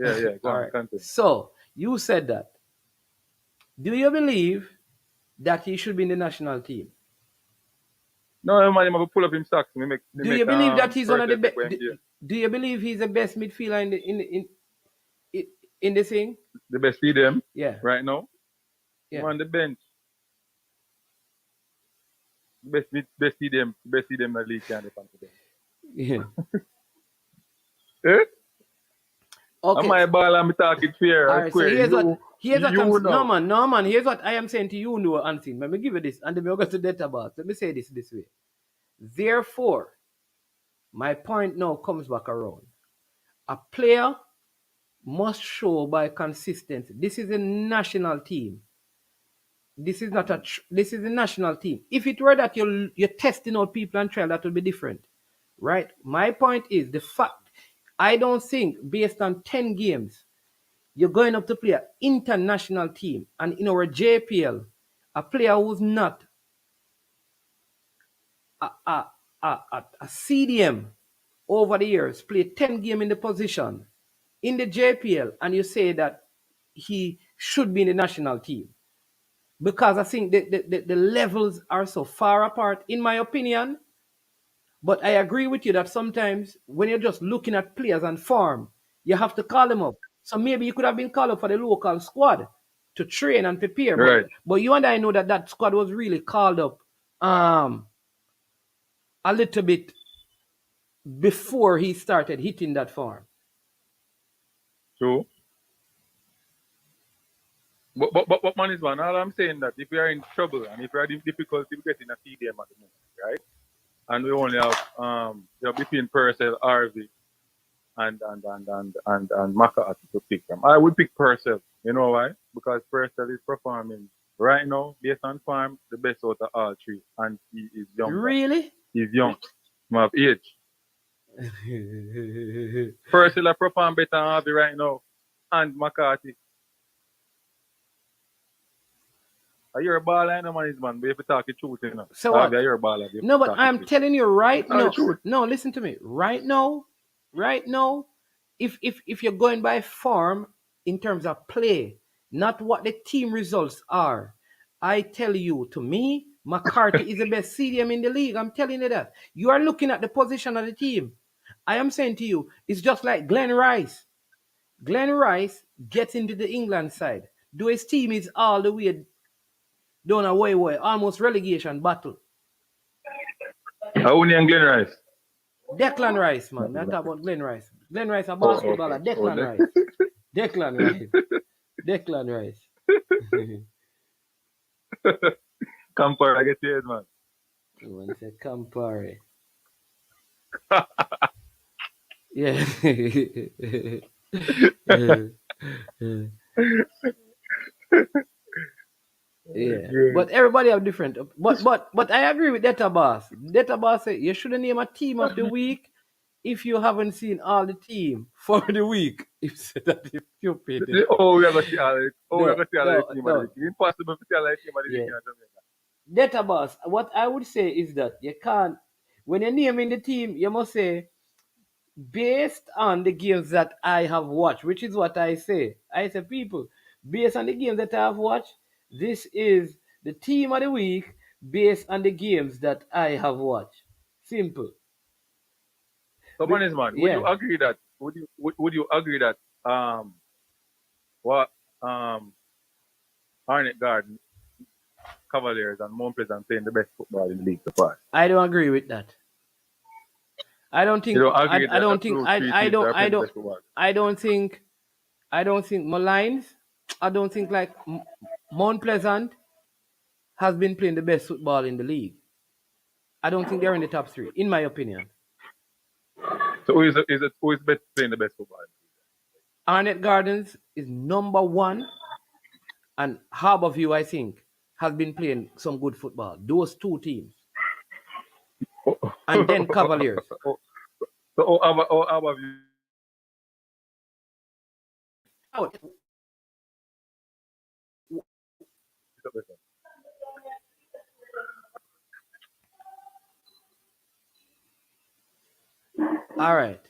Yeah. Go on, right. So you said that. Do you believe that he should be in the national team? No, man, I'm going to pull up him socks. Do you believe that he's one of the best? Do you believe he's the best midfielder in the thing? The best CDM? Yeah. Right now? Yeah. On the bench. Best CDM in the league can depend today. Yeah. Eh? Okay. Am I ball and me talking fair? All right, so here's no man. Here's what I am saying to you, Unseen. Let me give you this, and then we'll go to database. Let me say this way. Therefore, my point now comes back around. A player must show by consistency. This is a national team. This is not this is a national team. If it were that you're testing out people and trial, that would be different, right? My point is the fact. I don't think based on 10 games, you're going up to play an international team. And in our JPL, a player who's not a CDM over the years, played 10 games in the position in the JPL, and you say that he should be in the national team. Because I think the levels are so far apart, in my opinion. But I agree with you that sometimes when you're just looking at players and form, you have to call them up. So maybe you could have been called up for the local squad to train and prepare. Right. But you and I know that squad was really called up a little bit before he started hitting that form. True. But man is one. All I'm saying that if we are in trouble and if we are in difficulty, we get in a CDM at the moment, right? And we only have between Purcell, Harvey, and McCarthy to pick them. I would pick Purcell. You know why? Because Purcell is performing right now based on form the best out of all three, and he is young. Really? He's young. He have age. Purcell perform better than Harvey right now, and McCarthy. You're a baller, no man, but if you talk the truth, you know. So what? You're a baller. No, but I'm telling you right now. No, listen to me. Right now, if you're going by form in terms of play, not what the team results are, I tell you, to me, McCarthy is the best CDM in the league. I'm telling you that. You are looking at the position of the team. I am saying to you, it's just like Glenn Rice. Glenn Rice gets into the England side. Though his team is all the way down away, almost relegation battle. How many Glen Rice? Declan Rice, man. Not about Glenn Rice. Glenn Rice, a basketballer. Okay. Declan Rice. Declan Rice. Declan Rice. Compare, I get paid, man. One say Campari. Yeah. Yeah. But everybody have different. But I agree with Data Boss. Data Boss say you shouldn't name a team of the week if you haven't seen all the team for the week. If that is stupid. We are going to see all the team of the week. Impossible to see all the team of the week in Jamaica. Data Boss, what I would say is that you can't, when you're naming the team, you must say, based on the games that I have watched, which is what I say. I say, people, based on the games that I have watched, this is the team of the week based on the games that I have watched. Simple. So, man, would you agree that? Would you agree that? Arnett Garden, Cavaliers, and Mount Pleasant playing the best football in the league so far? I don't agree with that. I don't think. I don't think Malines. I don't think like Mount Pleasant has been playing the best football in the league. I don't think they're in the top 3, in my opinion. So who is playing the best football? Arnett Gardens is number 1, and Harborview, I think, has been playing some good football. Those 2 teams, and then Cavaliers. So Harborview. All right.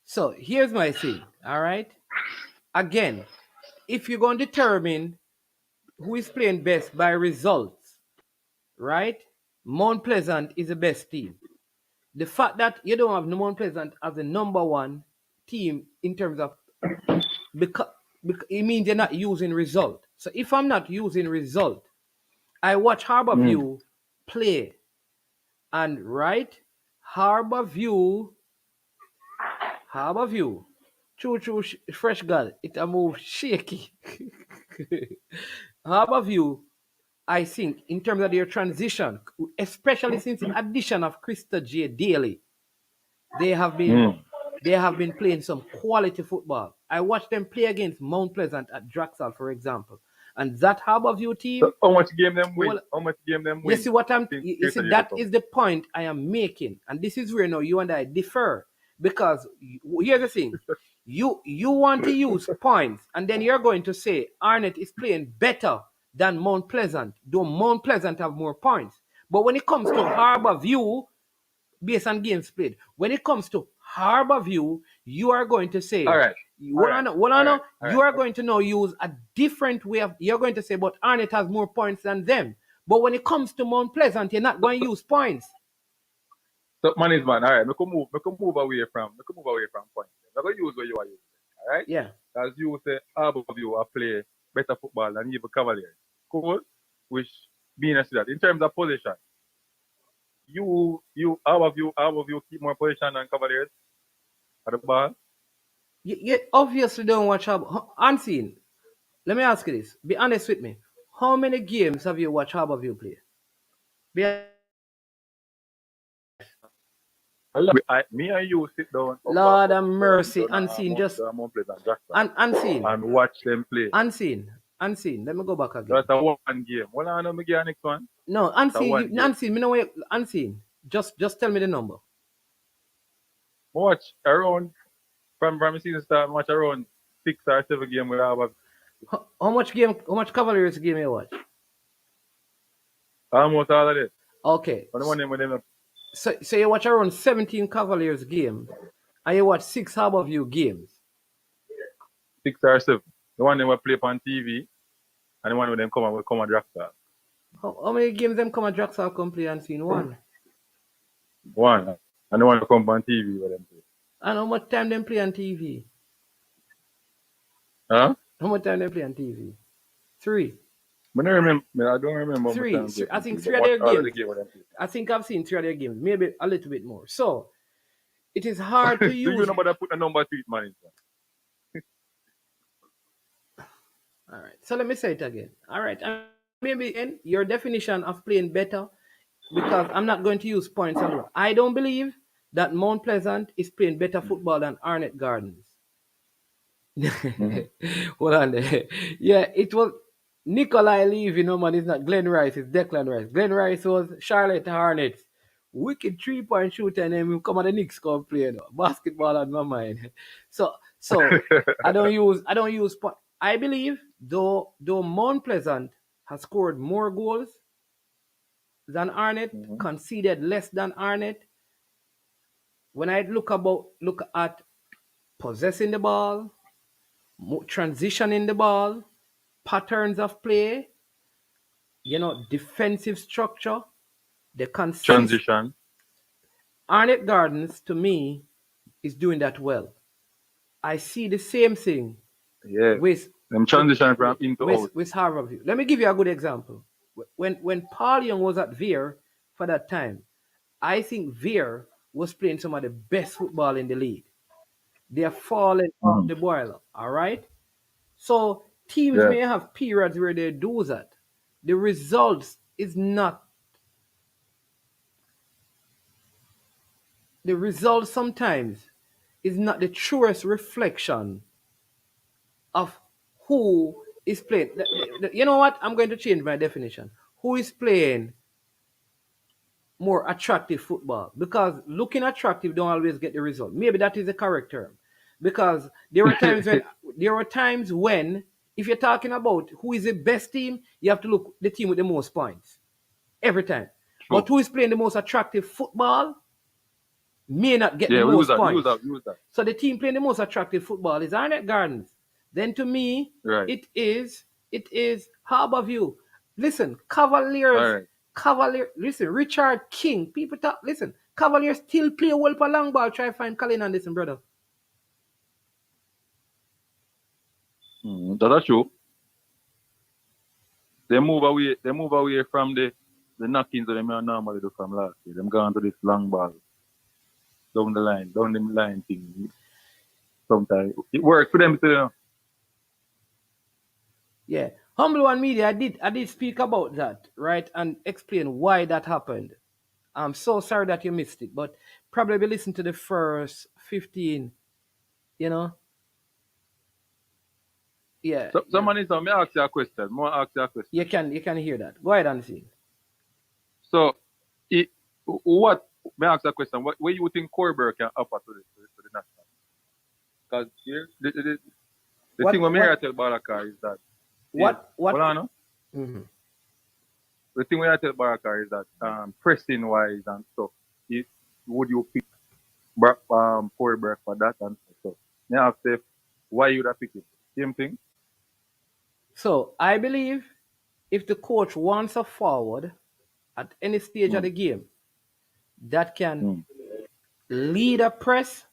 So here's my thing. All right. Again, if you're going to determine who is playing best by results, right? Mount Pleasant is the best team. The fact that you don't have Mount Pleasant as the number 1 team in terms of because it means you're not using result. So if I'm not using result, I watch Harborview play, and right, Harborview, true, fresh girl, it a move shaky. Harborview, I think, in terms of their transition, especially since the addition of Krista J. Daly, they have been playing some quality football. I watched them play against Mount Pleasant at Draxal, for example. And that Harborview team. So how much game them win? You see what that is the point I am making. And this is where now you and I differ. Because here's the thing. You want to use points, and then you're going to say Arnett is playing better than Mount Pleasant, though Mount Pleasant have more points. But when it comes to Harborview, based on games played, when it comes to Harborview, you are going to say, all right. You are going to now use a different way of, you're going to say, but Arnett has more points than them. But when it comes to Mount Pleasant, you're not going to use points. So, man, all right, we can move away from points. We're going to use what you are using, all right? Yeah. As you say, Harborview are play better football than even Cavaliers. Cool? Which being as that, in terms of position, Harborview keep more position than Cavaliers at the ball. You obviously don't watch Unseen. Let me ask you this. Be honest with me. How many games have you watched Harborview play? Me and you sit down. Lord have mercy. Unseen. Just Unseen. And watch them play. Unseen. Let me go back again. That's a one game. Well, I know me get next one. No, Unseen. Unseen. Me know where Unseen. Just tell me the number. Watch around from the season start. Watch around 6 or 7 games we have. How much Cavaliers game you watch? Almost all of it. Okay. So you watch around 17 Cavaliers games, and you watch 6 Harborview games. 6 or 7. The one they will play on TV, And the one with them come and drop that. How many games them come and Draxall come play and seen one? One. And the one who come on TV with them play. And how much time them play on TV? Huh? How much time they play on TV? 3. I don't remember how much 3. time they I think play, 3 of but their all of the games. game with them play. I think I've seen 3 of their games, maybe a little bit more. So it is hard to Do you use. know that put a number to it, man? All right. So let me say it again. All right. And maybe in your definition of playing better, because I'm not going to use points alone. I don't believe that Mount Pleasant is playing better football than Arnett Gardens. Hold on there. Yeah, it was Nikolai Levy, man. It's not Glenn Rice, it's Declan Rice. Glenn Rice was Charlotte Hornets. Wicked 3-point shooter, and then we come at the Knicks come play. Basketball on my mind. So I don't use I believe though Mount Pleasant has scored more goals than Arnett, conceded less than Arnett. When I look at possessing the ball, transitioning the ball, patterns of play, defensive structure, the Transition. Arnett Gardens, to me, is doing that well. I see the same thing with them transition from into out. With Harborview. Let me give you a good example. When Paul Young was at Veer for that time, I think Veer was playing some of the best football in the league. They are falling off the boiler, all right? So teams may have periods where they do that. The results sometimes is not the truest reflection of who is playing. You know what? I'm going to change my definition. Who is playing more attractive football? Because looking attractive don't always get the result. Maybe that is the correct term. Because there were times when if you're talking about who is the best team, you have to look the team with the most points every time. True. But who is playing the most attractive football may not get the most points. Use that. So the team playing the most attractive football is Arnett Gardens. Then to me, it is Harborview. Listen, Cavaliers. Right. Listen, Richard King. People talk. Listen, Cavaliers still play well for long ball. Try to find Colin Anderson, brother. That's true. They move away from the knockings that they normally do from last year. Them gone to this long ball. Down the line thing. Sometimes it works for them too. Yeah. Humble One Media, I did speak about that, right? And explain why that happened. I'm so sorry that you missed it, but probably listen to the first 15, Yeah. Somebody may ask you a question. You can hear that. Go ahead and see. So what may I ask a question? What you think Corey Burke can offer to the national? Because the thing what me tell Barakar is that hold on, no? Mm-hmm. The thing I tell Barakar is that pressing wise and stuff, would you pick Corey Burke for that and stuff? Now I say why you would pick it? Same thing. So I believe if the coach wants a forward at any stage of the game that can lead a press,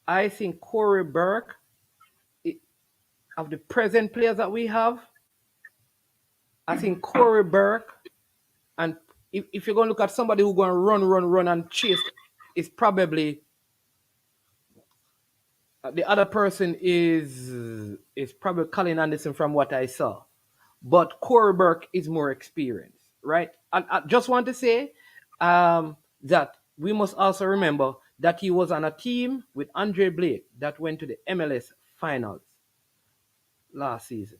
I think Corey Burke, of the present players that we have, I think Corey Burke, and if you're going to look at somebody who's going to run and chase, is probably the other person is probably Colin Anderson from what I saw. But Corey Burke is more experienced, right? And I just want to say that we must also remember that he was on a team with Andre Blake that went to the MLS finals last season.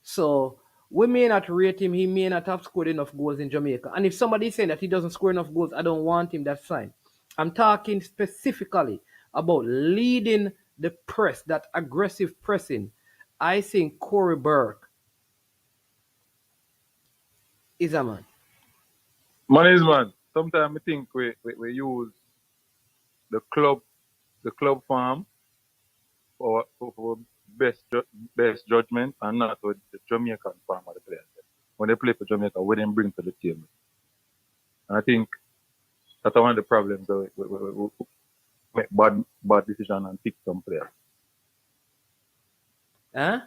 So we may not rate him. He may not have scored enough goals in Jamaica. And if somebody's saying that he doesn't score enough goals, I don't want him, that's fine. I'm talking specifically about leading the press, that aggressive pressing. I think Corey Burke is a man. Man is man. Sometimes I think we use the club farm for best judgment and not what the Jamaican farm of the players. When they play for Jamaica, what they bring to the table. And I think that's one of the problems that we make bad decision and pick some players. Huh?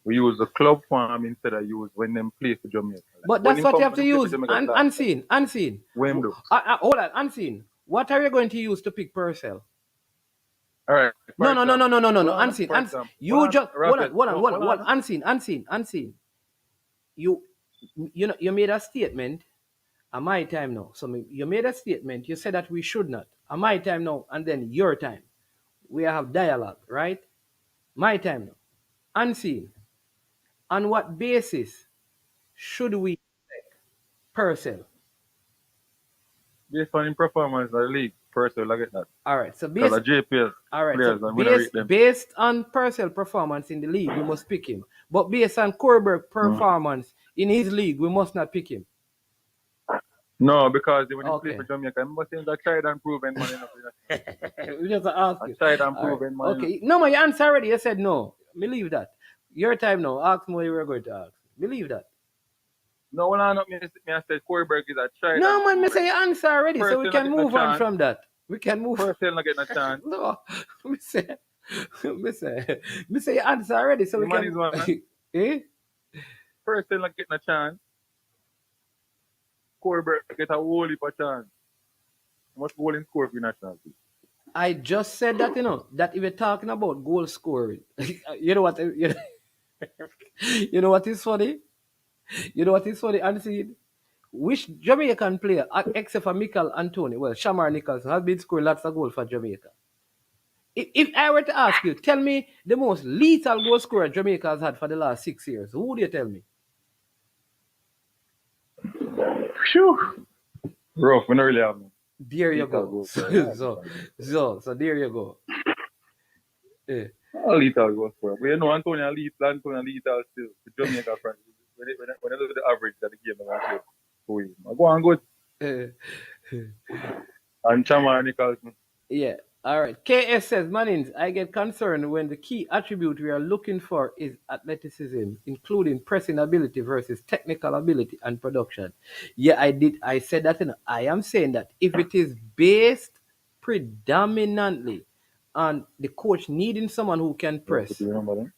We use the club farm instead of use when them play for Jamaica. Like, But when that's him what come- you have when to him play for use. Jamaica last Unseen. Unseen. When do? Hold on. Unseen. What are you going to use to pick Purcell? All right. No. Hold on, Unseen. for example. You Hold on, just Rapid. hold on. Hold on. Unseen. You know you made a statement. At my time now. So you made a statement. You said that we should not. At my time now, and then your time. We have dialogue, right? My time now. Unseen. On what basis should we select Purcell? Based on his performance in the league, Purcell, I get that. All right. So Because the JPL players, I'm gonna rate them. based on Purcell performance in the league, we must pick him. But based on Corberg performance in his league, we must not pick him. No, because when he Okay. play for Jamaica, I must say I tried and proven money enough. We just ask I you. tried and All right. proven money. Okay. No, you answer already. You said no. Believe that. Your time now. Ask me what you were going to ask. Believe that. No, when I said Corberg is a tried. No, man, and me say you answer already, so Purcell we not can getting move a on chance. from that. We can move. Purcell not getting a chance. No, me say you answer already, so The we man can. is one, man. Eh? Purcell not getting a chance. Corberg get a whole heap of chance. How much goal in score for national team? I just said that, that if we're talking about goal scoring, you know what? You know what is funny? You know what is funny? Unseen. Which Jamaican player, except for Michael Anthony, well, Shamar Nicholson, has been scoring lots of goals for Jamaica. If I were to ask you, tell me the most lethal goal scorer Jamaica has had for the last 6 years, who would you tell me? Phew. Rough, we don't really have no. There you Lethal go. goal So scorer. there you go. Yeah. A lethal goal scorer. But you know Antonio lethal still. The Jamaica friends. When they look at the average that the game they're going to play for win. Go on good. And Chamar Nicholson. Yeah. All right. KS says, Manins, I get concerned when the key attribute we are looking for is athleticism, including pressing ability versus technical ability and production. Yeah, I said that. I am saying that if it is based predominantly on the coach needing someone who can press,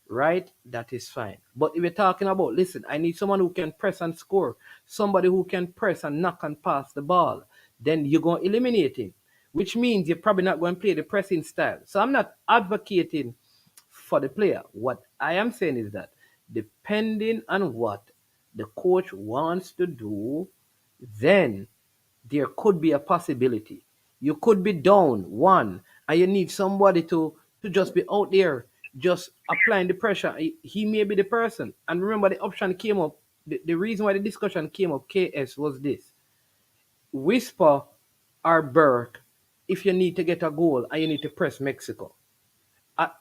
right, that is fine. But if we're talking about, listen, I need someone who can press and score, somebody who can press and knock and pass the ball, then you're going to eliminate him, which means you're probably not going to play the pressing style. So I'm not advocating for the player. What I am saying is that depending on what the coach wants to do, then there could be a possibility. You could be down one, and you need somebody to just be out there, just applying the pressure. He may be the person. And remember, the option came up. The reason why the discussion came up, KS, was this: Whisper or Burke, if you need to get a goal and you need to press Mexico. At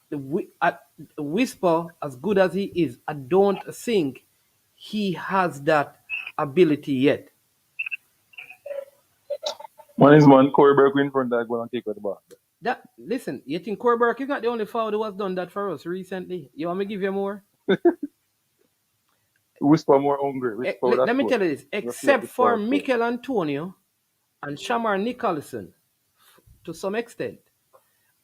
Whisper, as good as he is, I don't think he has that ability yet. Man, Corberg in front that go and take out the ball. Listen, you think Corberg is not the only forward who has done that for us recently? You want me to give you more? Whisper more hungry. Let me tell you this. Except for Mikel Antonio and Shamar Nicholson, to some extent,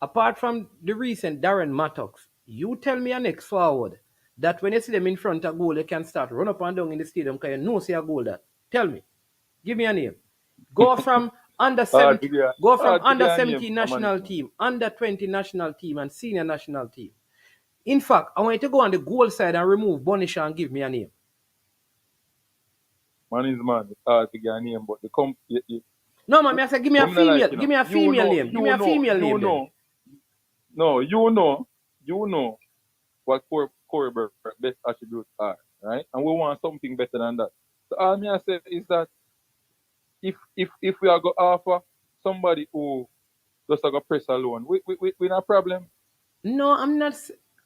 apart from the recent Darren Mattox, you tell me a next forward that when you see them in front of goal, you can start run up and down in the stadium because you know see a goal that. Tell me. Give me a name. Go from under 17, under 17 national team, under 20 national team, and senior national team. In fact, I want you to go on the goal side and remove Bonisha and give me a name. Man is man. It's hard to get a name, but no, man, I said give me a female. Like, give me a female name. Give me a female name. No, you know what Corberg's best attributes are, right? And we want something better than that. So all me I say is that if we are going to offer somebody who just go press alone, we not problem. No, I'm not.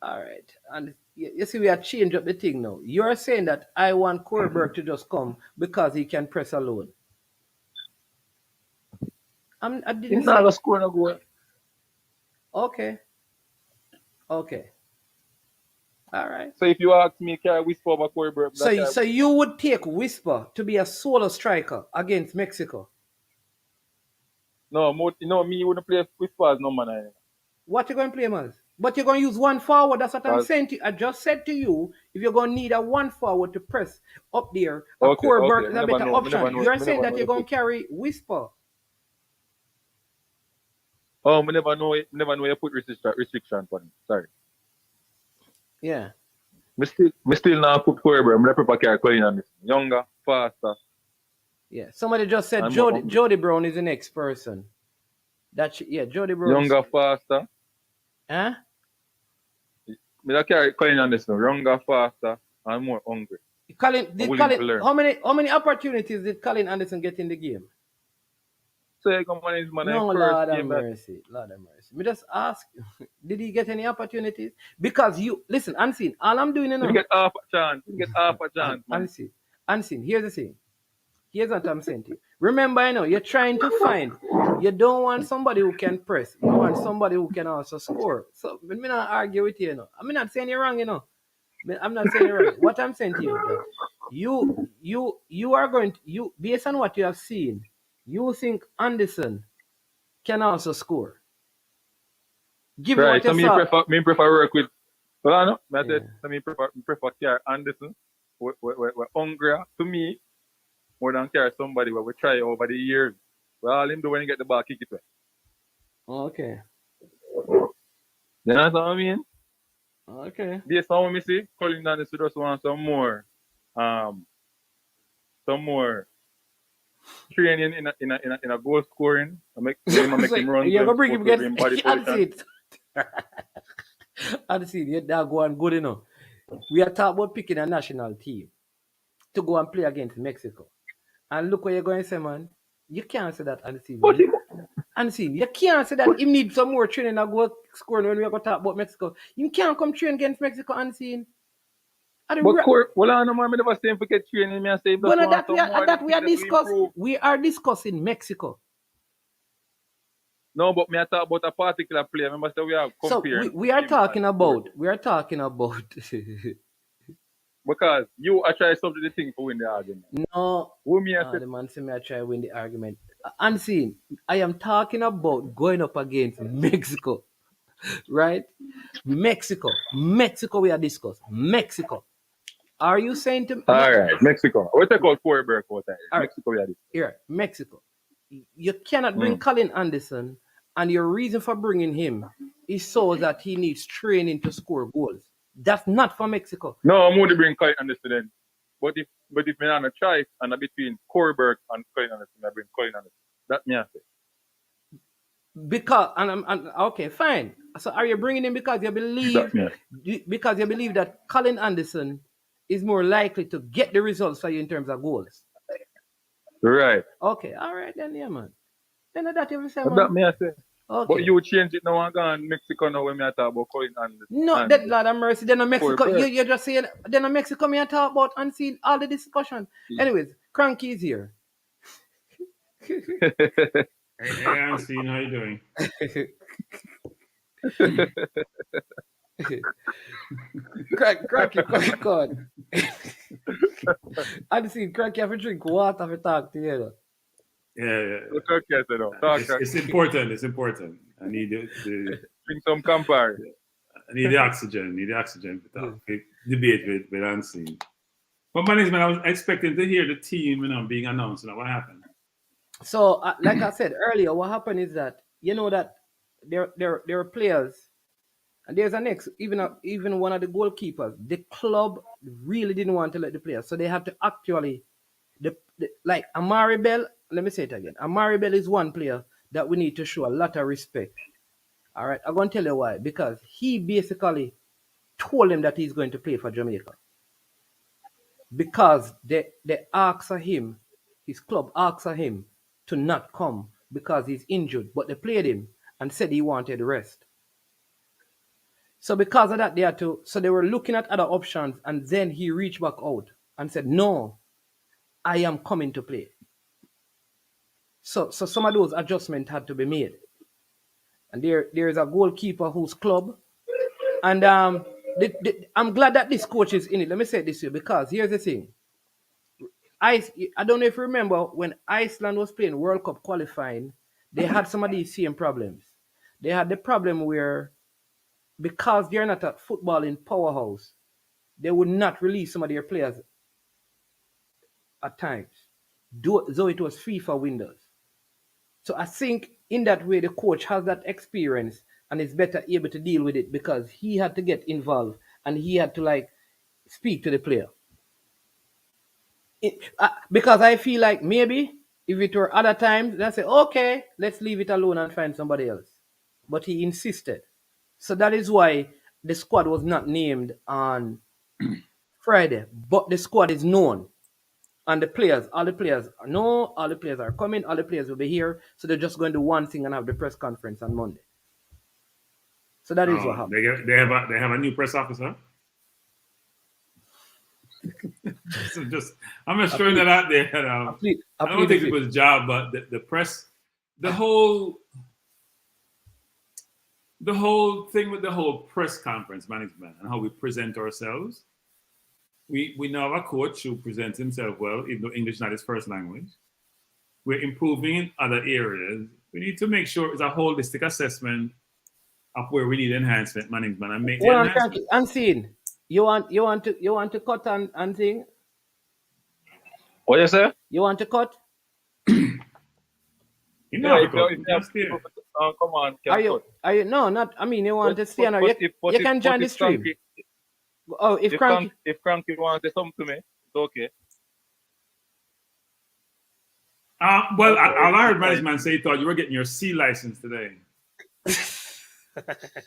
All right. And you see, we are changing up the thing now. You're saying that I want Corberg to just come because he can press alone. I didn't He's not going to score no goal. Okay. Okay. All right. So if you ask me, can I whisper over Corey Burke? So you would take Whisper to be a solo striker against Mexico. No, me wouldn't play whispers no man. What you going to play, man? But you're going to use one forward. That's what I'm Cause saying to you. I just said to you, if you're going to need a one forward to press up there, a okay, Corey Burke is me a never better know, me never option. know, You're me saying never that know you're you going put. to carry Whisper. Oh, me never know you put restriction for him. Sorry. Yeah. Me still now put Corey Burke. Me prefer carry Colin on this. Younger, faster, Yeah. Somebody just said and more hungry. Jody Brown is the next person. Yeah, Jody Brown. Younger, faster. Huh? Me not carry Colin on this now. Younger, faster, and more hungry. How many opportunities did Colin Anderson get in the game? Second one is man No, first Lord have game mercy. Lord have mercy. Me just ask, did he get any opportunities? Because you, listen, Unseen, all I'm doing You now. get half a chance. You get half a chance, man. Unseen, here's the thing. Here's what I'm saying to you. Remember, you're trying to find, you don't want somebody who can press. You want somebody who can also score. So, I'm not argue with you, I'm not saying you're wrong, I'm not saying you're wrong. What I'm saying to you is that you are going to, based on what you have seen, you think Anderson can also score. Given Right. what you So saw. me prefer work with. Well, I know. I Yeah. said, so me prefer carry Anderson. We're hungrier to me more than carry somebody where we try over the years. Well, all him do when he get the ball, kick it away. Okay. You know what I mean? Okay. Based on what me see, Colin Anderson just want some more training in a goal scoring. I make him run. You're gonna bring him him body against position. I'd see you're not going good enough. We are talking about picking a national team to go and play against Mexico. And look what you're going to say, man. You can't say that, Unseen. Unseen. You can't say that he needs some more training and go scoring when we are going to talk about Mexico. You can't come train against Mexico, Unseen. But well, I know, man, I never say him forget training. Me and say but we are discussing Mexico. No, but me I talk about a particular player. Remember, so we have compared. So we are talking about. Because you are trying something to think for win the argument. No. The man say me I try to win the argument. Unseen. I am talking about going up against Mexico. Right? Mexico we are discussing. Mexico. Are you saying to me? All right, Mexico. What take out Corey Burke out there? Mexico we are discussing. Here, Mexico. You cannot bring Colin Anderson, and your reason for bringing him is so that he needs training to score goals. That's not for Mexico. No, I'm going to bring Colin Anderson then. But if me on a choice and between Corey Burke and Colin Anderson, I bring Colin Anderson. That me I say. Because okay, fine. So are you bringing him because you believe that Colin Anderson is more likely to get the results for you in terms of goals? Right. Okay, all right then, yeah, man. Then that you say, man. That me I say. Okay. But you change it now and go on Mexico now when me I talk about Colin Anderson. No, that Lord have mercy. Then Mexico, you're just saying. Then Mexico, me I talk about and see all the discussion. Anyways, Cranky is here. Hey, Unseen, how you doing? Cranky, come on. I see Cranky have to drink water to talk to you. Yeah. It's important. It's important. I need to drink some Campari. I need the oxygen. To talk. Debate with Unseen. But management, I was expecting to hear the team, being announced. What happened? So, like I said earlier, what happened is that that there are players, and there's an even one of the goalkeepers. The club really didn't want to let the players, so they have to actually like Amari Bell. Let me say it again. Amari Bell is one player that we need to show a lot of respect. All right, I'm going to tell you why. Because he basically told him that he's going to play for Jamaica. Because they asked him, his club asked him to not come because he's injured. But they played him and said he wanted rest. So because of that, they were looking at other options, and then he reached back out and said, no, I am coming to play. So some of those adjustments had to be made. And there is a goalkeeper whose club And I'm glad that this coach is in it. Let me say it this way, because here's the thing. I don't know if you remember when Iceland was playing World Cup qualifying, they had some of these same problems. They had the problem where, because they're not a footballing powerhouse, they would not release some of their players at times, though it was FIFA windows. So I think in that way, the coach has that experience and is better able to deal with it, because he had to get involved and he had to like speak to the player. Because I feel like maybe if it were other times, they say, okay, let's leave it alone and find somebody else. But he insisted. So that is why the squad was not named on Friday, but the squad is known. And the players, all the players know, all the players are coming, all the players will be here. So they're just going to do one thing and have the press conference on Monday. So that is what happened. They have a new press officer. So I'm just throwing that out there. I don't think it was a job, but the press, the whole thing with the whole press conference management and how we present ourselves. We now have a coach who presents himself well, even though English is not his first language. We're improving in other areas. We need to make sure it's a holistic assessment of where we need enhancement management and make the enhancement. Unseen. You want to cut and thing? What you say? You want to cut? Come on. Are you no, not I mean you want to stay on you can join the stream. If Cranky wants to something to me, it's okay. Well, I heard management say he thought you were getting your C license today.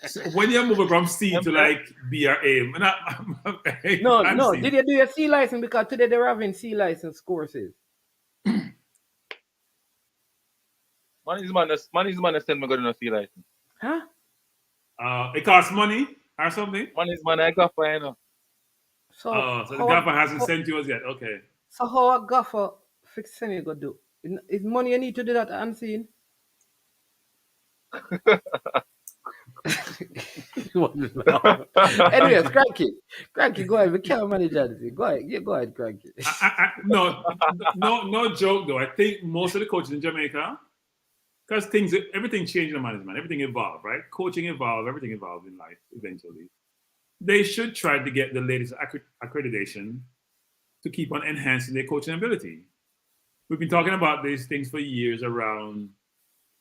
So when you're moving from C to like BRA, no. Did you do your C license? Because today they're having C license courses. Money's man send me go to C license. Huh? It costs money or something? Money's man I got for you know. So the gaffer hasn't sent yours yet. Okay. So how a gaffer fix you go do? Is money you need to do that unseen? Anyways, Cranky, go ahead. We can't manage that. Go ahead, Cranky. No joke though. I think most of the coaches in Jamaica, because everything changed in the management, everything evolved, right? Coaching evolved, everything evolved in life eventually. They should try to get the latest accreditation to keep on enhancing their coaching ability. We've been talking about these things for years around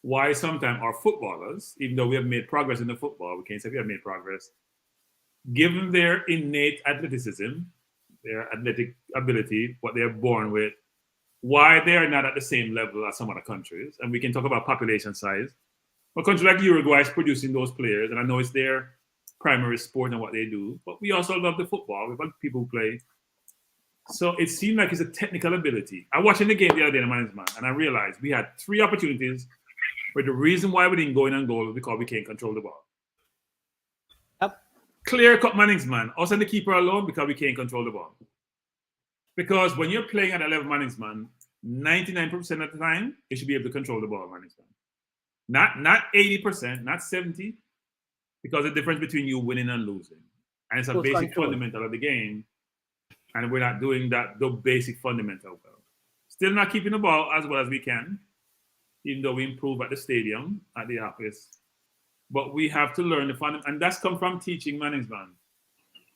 why sometimes our footballers, even though we have made progress in the football, we can't say we have made progress, given their innate athleticism, their athletic ability, what they're born with, why they are not at the same level as some other countries. And we can talk about population size. A country like Uruguay is producing those players, and I know it's their primary sport and what they do, but we also love the football. We've got people who play. So it seemed like it's a technical ability. I watched in the game the other day in the management, and I realized we had 3 opportunities where the reason why we didn't go in and goal was because we can't control the ball. Clear-cut management. Us and the keeper alone because we can't control the ball. Because when you're playing at 11 management, 99% of the time, you should be able to control the ball management. Not 80%, not 70%, because the difference between you winning and losing. And it's a basic fundamental of the game. And we're not doing that, the basic fundamental well. Still not keeping the ball as well as we can, even though we improve at the stadium, at the office. But we have to learn the fundamental, and that's come from teaching management.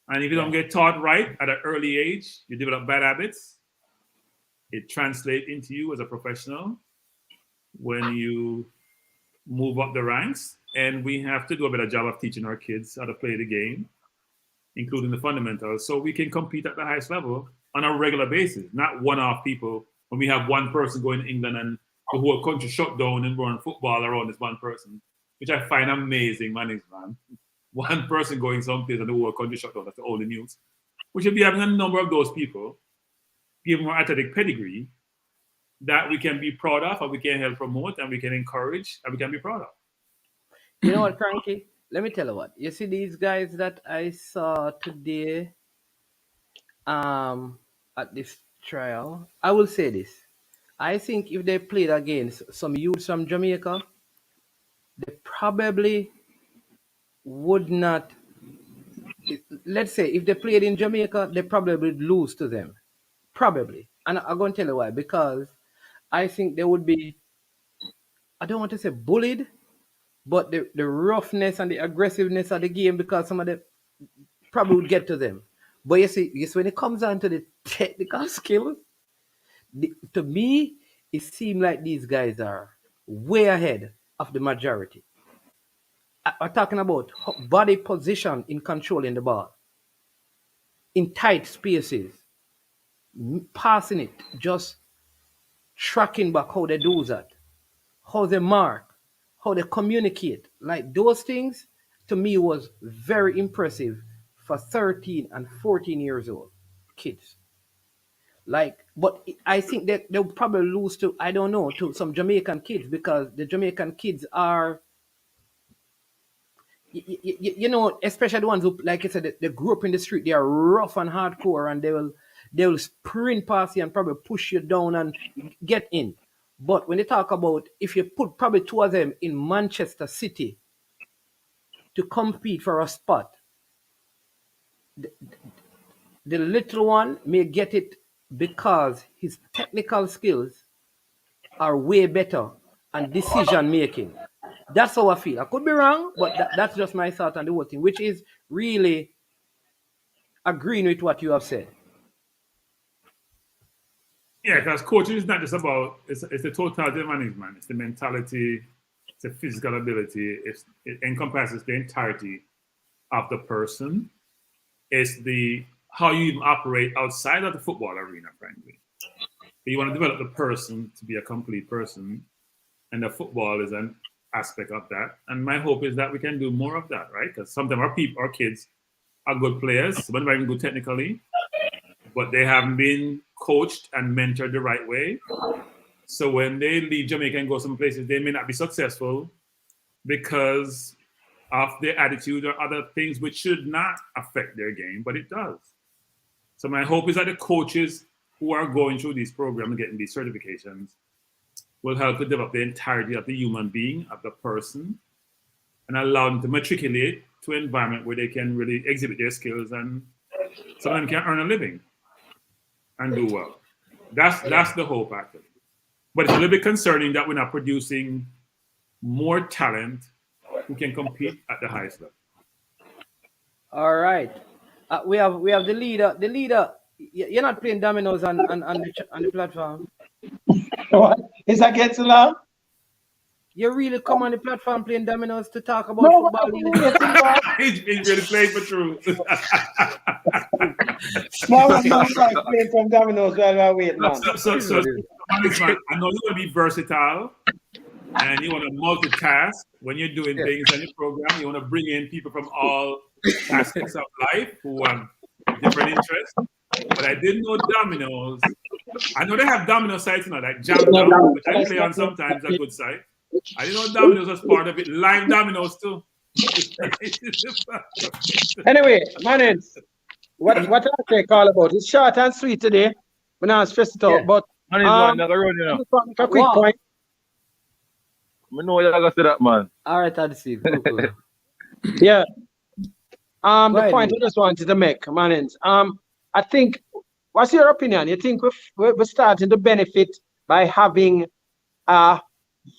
And if you don't get taught right at an early age, you develop bad habits. It translates into you as a professional when you move up the ranks. And we have to do a better job of teaching our kids how to play the game, including the fundamentals, so we can compete at the highest level on a regular basis, not one-off people. When we have one person going to England and the whole country shut down and run football around this one person, which I find amazing, man. One person going someplace and the whole country shut down, that's the only news. We should be having a number of those people, give more athletic pedigree that we can be proud of, and we can help promote, and we can encourage, and we can be proud of. You know what, Frankie? Let me tell you what. You see these guys that I saw today at this trial? I will say this. I think if they played against some youths from Jamaica, they probably would not let's say if they played in Jamaica, they probably would lose to them. Probably. And I'm going to tell you why. Because I think they would be, I don't want to say bullied, but the roughness and the aggressiveness of the game, because some of them probably would get to them. But you see, when it comes down to the technical skills, to me, it seems like these guys are way ahead of the majority. I'm talking about body position in controlling the ball, in tight spaces, passing it, just tracking back how they do that, how they mark, how they communicate. Like those things, to me, was very impressive for 13 and 14 years old kids. Like, but I think that they'll probably lose to, I don't know, to some Jamaican kids, because the Jamaican kids are, especially the ones who, like I said, they grew up in the street. They are rough and hardcore, and they will sprint past you and probably push you down and get in. But when they talk about, if you put probably two of them in Manchester City to compete for a spot, the little one may get it because his technical skills are way better and decision making. That's how I feel. I could be wrong, but that's just my thought on the whole thing, which is really agreeing with what you have said. Yeah, because coaching is not just about, it's the totality of management. It's the mentality, it's the physical ability. It encompasses the entirety of the person. It's the how you even operate outside of the football arena, frankly. You want to develop the person to be a complete person, and the football is an aspect of that. And my hope is that we can do more of that, right? Because sometimes our kids are good players, some of them are even good technically, but they haven't been coached and mentored the right way. So when they leave Jamaica and go some places, they may not be successful because of their attitude or other things which should not affect their game, but it does. So my hope is that the coaches who are going through these programs and getting these certifications will help to develop the entirety of the human being, of the person, and allow them to matriculate to an environment where they can really exhibit their skills, and some of them can earn a living and do well. That's the hope, actually. But it's a little bit concerning that we're not producing more talent who can compete at the highest level. All right. We have the leader. The leader, you're not playing dominoes on the platform. What? Is that getting too loud? You really come on the platform playing dominoes to talk about football? He's really playing for truth. No, I'm not like playing from dominoes while I wait, man. So, I know you want to be versatile and you want to multitask when you're doing things on your program. You want to bring in people from all aspects of life who have different interests. But I didn't know dominoes. I know they have domino sites, like Jam Jam, which I play on sometimes, a good site. I didn't know dominoes was part of it. Live dominoes too. Anyway, man, what I take all about? It's short and sweet today. We're not stressed out, but a quick point. I know you're gonna say that, man. All right, I'll see. Cool. Yeah. The point I just wanted to make, man, I think, what's your opinion? You think we're starting to benefit by having a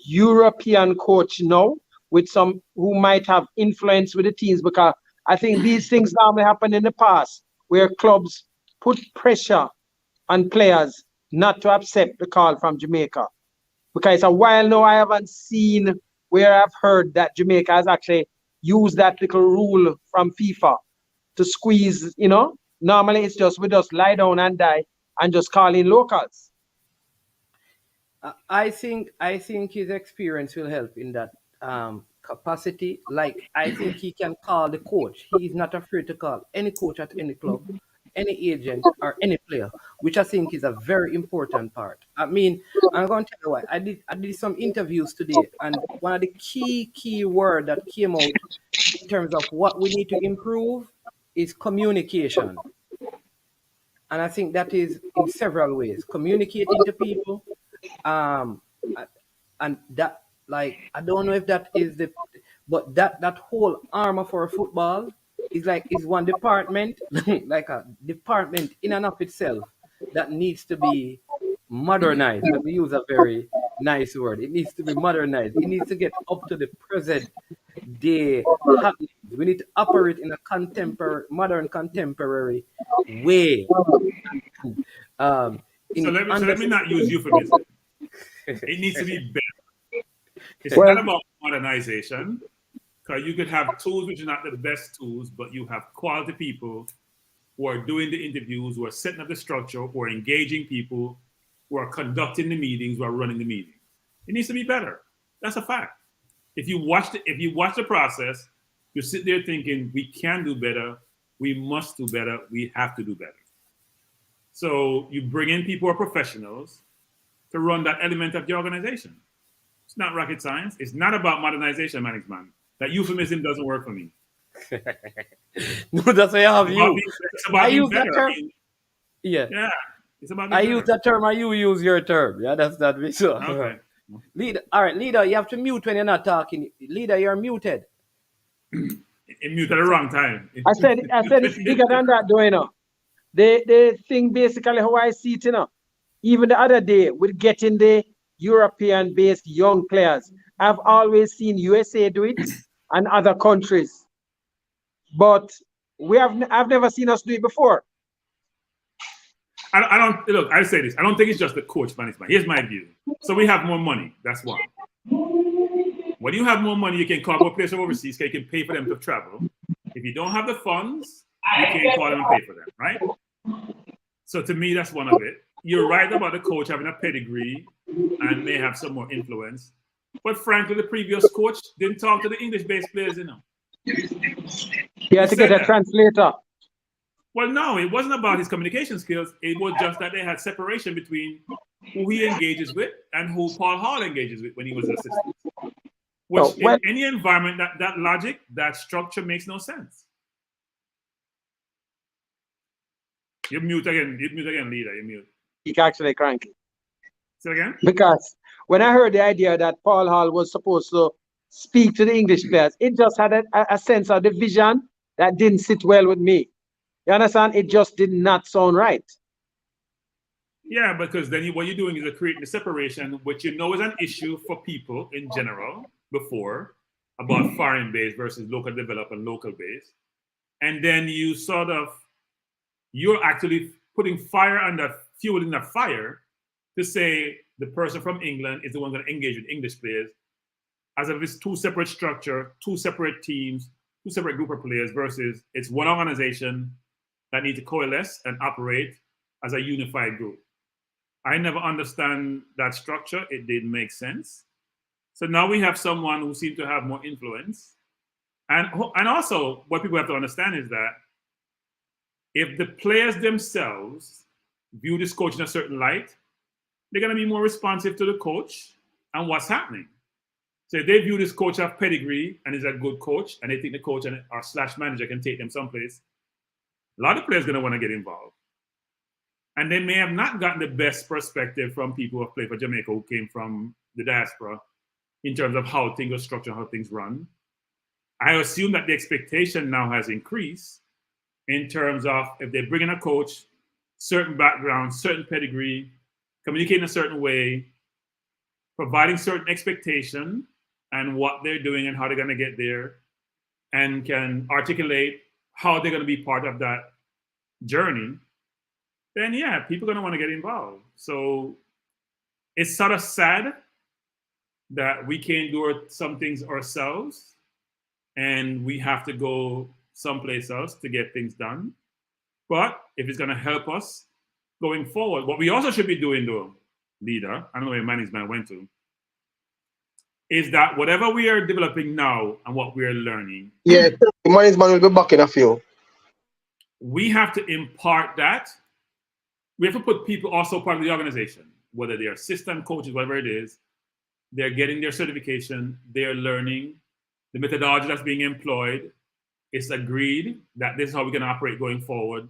European coach now with some who might have influence with the teams? Because I think these things normally happen in the past where clubs put pressure on players not to accept the call from Jamaica. Because it's a while now I haven't seen where I've heard that Jamaica has actually used that little rule from FIFA to squeeze, Normally it's just we just lie down and die and just call in locals. I think his experience will help in that capacity. Like, I think he can call the coach. He's not afraid to call any coach at any club, any agent, or any player, which I think is a very important part. I mean, I'm going to tell you why. I did some interviews today, and one of the key word that came out in terms of what we need to improve is communication. And I think that is in several ways. Communicating to people, and that, like, I don't know if that is but that whole armor for football it's one department, like a department in and of itself that needs to be modernized. Let me use a very nice word. It needs to be modernized. It needs to get up to the present day happenings. We need to operate in a modern contemporary way. Um, So in let me not use euphemism. It needs to be better. It's Well, not about modernization, because you could have tools which are not the best tools, but you have quality people who are doing the interviews, who are setting up the structure, who are engaging people, who are conducting the meetings, who are running the meetings. It needs to be better. That's a fact. If you watch the process, you sit there thinking, we can do better, we must do better, we have to do better. So you bring in people who are professionals to run that element of the organization. It's not rocket science. It's not about modernization management. That euphemism doesn't work for me. No, that's why I have you. It's about I being use that better. term. Yeah. Yeah. It's about I being use better. that term, and you use your term. Yeah, that's that. So, Okay. leader. All right, leader. You have to mute when you're not talking. Leader, you're muted. It muted at the wrong time. I said it's bigger than that, though, you know. The thing basically how I see it, you know. Even the other day with getting the European-based young players, I've always seen USA do it and other countries, but I've never seen us do it before. I don't look. I say this. I don't think it's just the coach management. Here's my view. So we have more money. That's one. When you have more money, you can call more players from overseas. You can pay for them to travel. If you don't have the funds, you can't call them and pay for them, right? So to me, that's one of it. You're right about the coach having a pedigree and may have some more influence. But frankly, the previous coach didn't talk to the English-based players, you know. You had to get a translator. Well, no, it wasn't about his communication skills. It was just that they had separation between who he engages with and who Paul Hall engages with when he was assistant. Which in any environment, that logic, that structure makes no sense. You mute again, leader. You mute. He actually cranky. Say again? Because when I heard the idea that Paul Hall was supposed to speak to the English players, it just had a sense of division that didn't sit well with me. You understand? It just did not sound right. Yeah, because then what you're doing is creating the separation, which you know is an issue for people in general before, about foreign base versus local developed and local base. And then you're actually putting fire under fuel in the fire to say the person from England is the one going to engage with English players, as if it's two separate structure, two separate teams, two separate group of players versus it's one organization that need to coalesce and operate as a unified group. I never understand that structure. It didn't make sense. So now we have someone who seems to have more influence. And also what people have to understand is that if the players themselves view this coach in a certain light, they're going to be more responsive to the coach and what's happening. So if they view this coach as pedigree and is a good coach, and they think the coach or slash manager can take them someplace, a lot of players are going to want to get involved. And they may have not gotten the best perspective from people who have played for Jamaica who came from the diaspora in terms of how things are structured, how things run. I assume that the expectation now has increased in terms of if they bring in a coach, certain background, certain pedigree, communicating a certain way, providing certain expectation and what they're doing and how they're going to get there, and can articulate how they're going to be part of that journey, then yeah, people are going to want to get involved. So it's sort of sad that we can't do some things ourselves and we have to go someplace else to get things done. But if it's going to help us going forward, what we also should be doing, though, leader, I don't know where management went to, is that whatever we are developing now and what we are learning, yeah, the management will be back in a few. We have to impart that. We have to put people also part of the organization, whether they are assistant coaches, whatever it is. They're getting their certification, they're learning the methodology that's being employed. It's agreed that this is how we're going to operate going forward.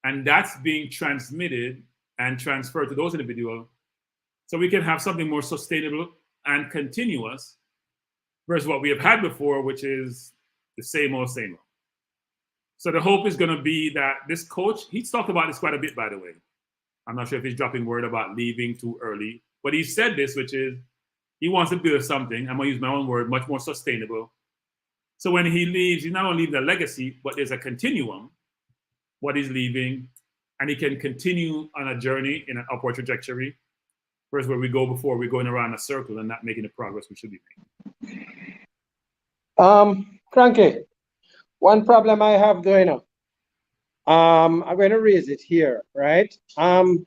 And that's being transmitted and transferred to those individuals so we can have something more sustainable and continuous versus what we have had before, which is the same old, same old. So the hope is going to be that this coach, he's talked about this quite a bit, by the way. I'm not sure if he's dropping word about leaving too early, but he said this, which is he wants to build something, I'm going to use my own word, much more sustainable. So when he leaves, he's not only leaving a legacy, but there's a continuum, what he's leaving, and he can continue on a journey in an upward trajectory. First, where we go before we're going around a circle and not making the progress we should be making. Cranky, one problem I have going on. I'm going to raise it here, right? When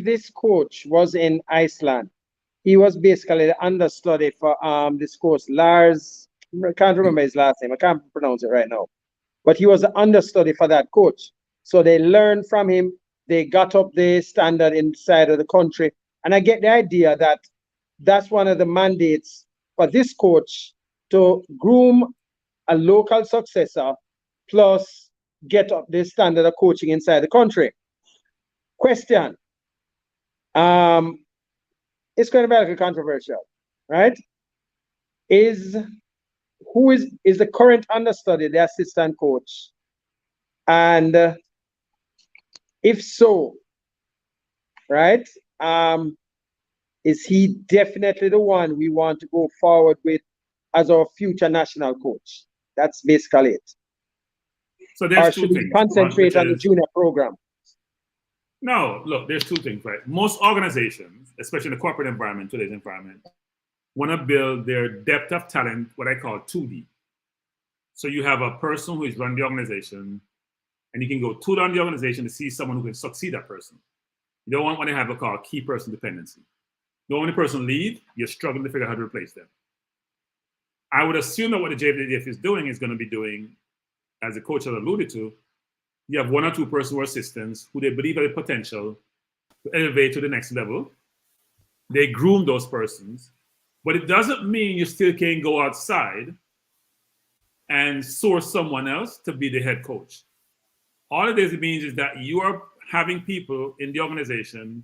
this coach was in Iceland, he was basically the understudy for this coach, Lars. I can't remember his last name. I can't pronounce it right now. But he was the understudy for that coach. So they learned from him. They got up the standard inside of the country. And I get the idea that that's one of the mandates for this coach to groom a local successor, plus get up the standard of coaching inside the country. Question. It's going to be a little controversial, right? Is the current understudy the assistant coach? And if so, right, is he definitely the one we want to go forward with as our future national coach? That's basically it. So there's two things. Or should we concentrate on the junior program? No, look, there's two things, right? Most organizations, especially in the corporate environment, today's environment, want to build their depth of talent, what I call 2D. So you have a person who is running the organization, and you can go to down the organization to see someone who can succeed that person. You don't want what they have called key person dependency. The only person leave, you're struggling to figure out how to replace them. I would assume that what the JWDF is doing is going to be doing, as the coach has alluded to, you have one or two personal assistants who they believe have the potential to elevate to the next level. They groom those persons, but it doesn't mean you still can't go outside and source someone else to be the head coach. All it means is that you are having people in the organization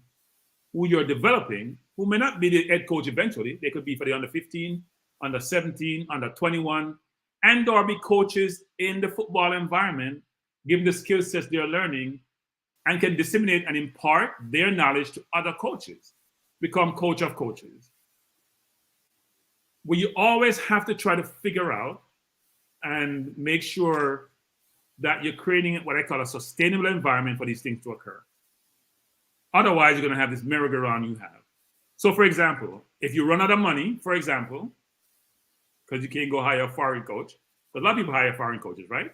who you're developing who may not be the head coach eventually. They could be for the under 15, under 17, under 21, and or be coaches in the football environment, given the skill sets they're learning, and can disseminate and impart their knowledge to other coaches, become coach of coaches. Well, you always have to try to figure out and make sure that you're creating what I call a sustainable environment for these things to occur. Otherwise, you're going to have this merry-go-round you have. So, for example, if you run out of money, for example, because you can't go hire a foreign coach, but a lot of people hire foreign coaches, right?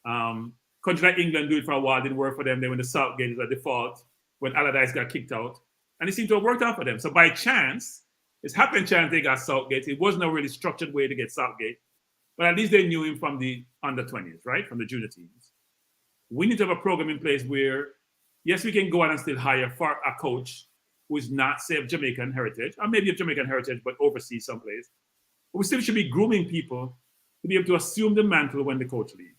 Countries like England do it for a while, didn't work for them. Then when the Southgate is a default, when Allardyce got kicked out, and it seemed to have worked out for them. So by chance, it's happened chance they got Southgate. It wasn't a really structured way to get Southgate, but at least they knew him from the under 20s, right? From the junior teams. We need to have a program in place where, yes, we can go out and still hire for a coach who is not, say, of Jamaican heritage, or maybe of Jamaican heritage, but overseas someplace. But we still should be grooming people to be able to assume the mantle when the coach leaves.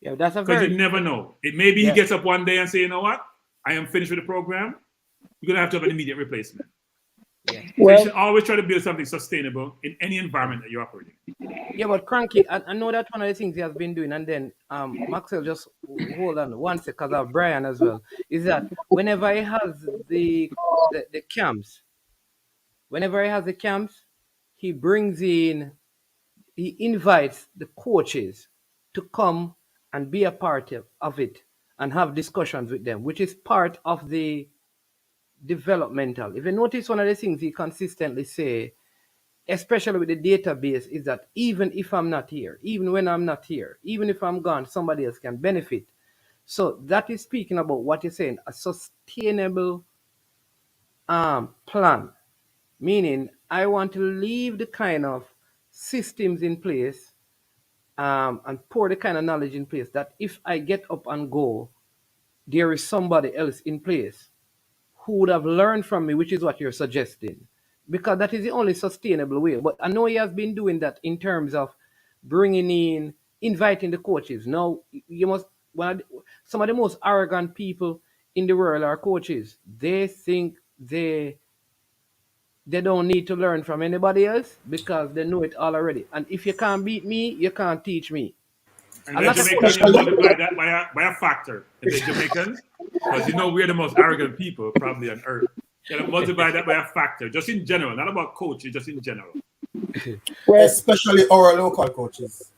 Yeah, that's a because you never know. It maybe he gets up one day and say, you know what, I am finished with the program. You're gonna have to have an immediate replacement. Yeah. So you should always try to build something sustainable in any environment that you're operating. Yeah, but Cranky, I know that one of the things he has been doing, and then Maxwell, just hold on one second, because I have Brian as well, is that whenever he has the camps, he invites the coaches to come and be a part of it and have discussions with them, which is part of the developmental. If you notice, one of the things he consistently say, especially with the database, is that even if I'm not here, even when I'm not here, even if I'm gone, somebody else can benefit. So that is speaking about what you're saying, a sustainable plan. Meaning, I want to leave the kind of systems in place and pour the kind of knowledge in place that if I get up and go, there is somebody else in place who would have learned from me, which is what you're suggesting. Because that is the only sustainable way. But I know he has been doing that in terms of inviting the coaches. Now, some of the most arrogant people in the world are coaches. They think they they don't need to learn from anybody else because they know it all already. And if you can't beat me, you can't teach me. And A the lot of Jamaican, you coaches, multiply that by a factor. And the Jamaicans, because you know we're the most arrogant people probably on earth. You gotta multiply that by a factor, just in general, not about coaches, just in general. Well, Especially our local coaches.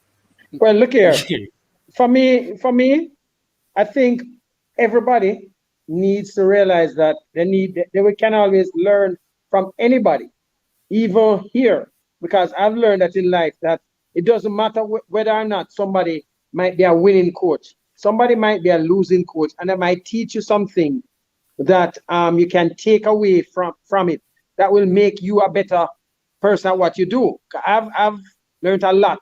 well, look here. For me, I think everybody needs to realize that we can always learn from anybody, even here, because I've learned that in life that it doesn't matter whether or not somebody might be a winning coach, somebody might be a losing coach, and they might teach you something that you can take away from it that will make you a better person at what you do. I've learned a lot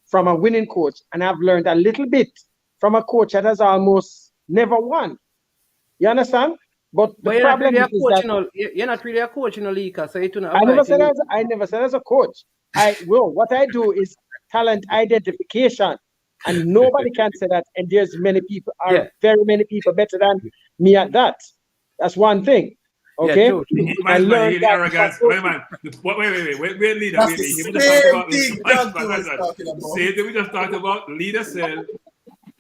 from a winning coach, and I've learned a little bit from a coach that has almost never won. You understand? But the you're not problem really a is coach, that you know. You're not really a coach, you know, Lika, so it will not I apply never to said you. I never said as a coach. What I do is talent identification, and nobody can say that. And there's very many people better than me at that. That's one thing. Okay, Yeah, true. I Man, you learned hear the that. arrogance. Wait, man. Wait, leader. That's the He just talked about same thing Donkey was talking about. Same thing we just talked about. Leader said,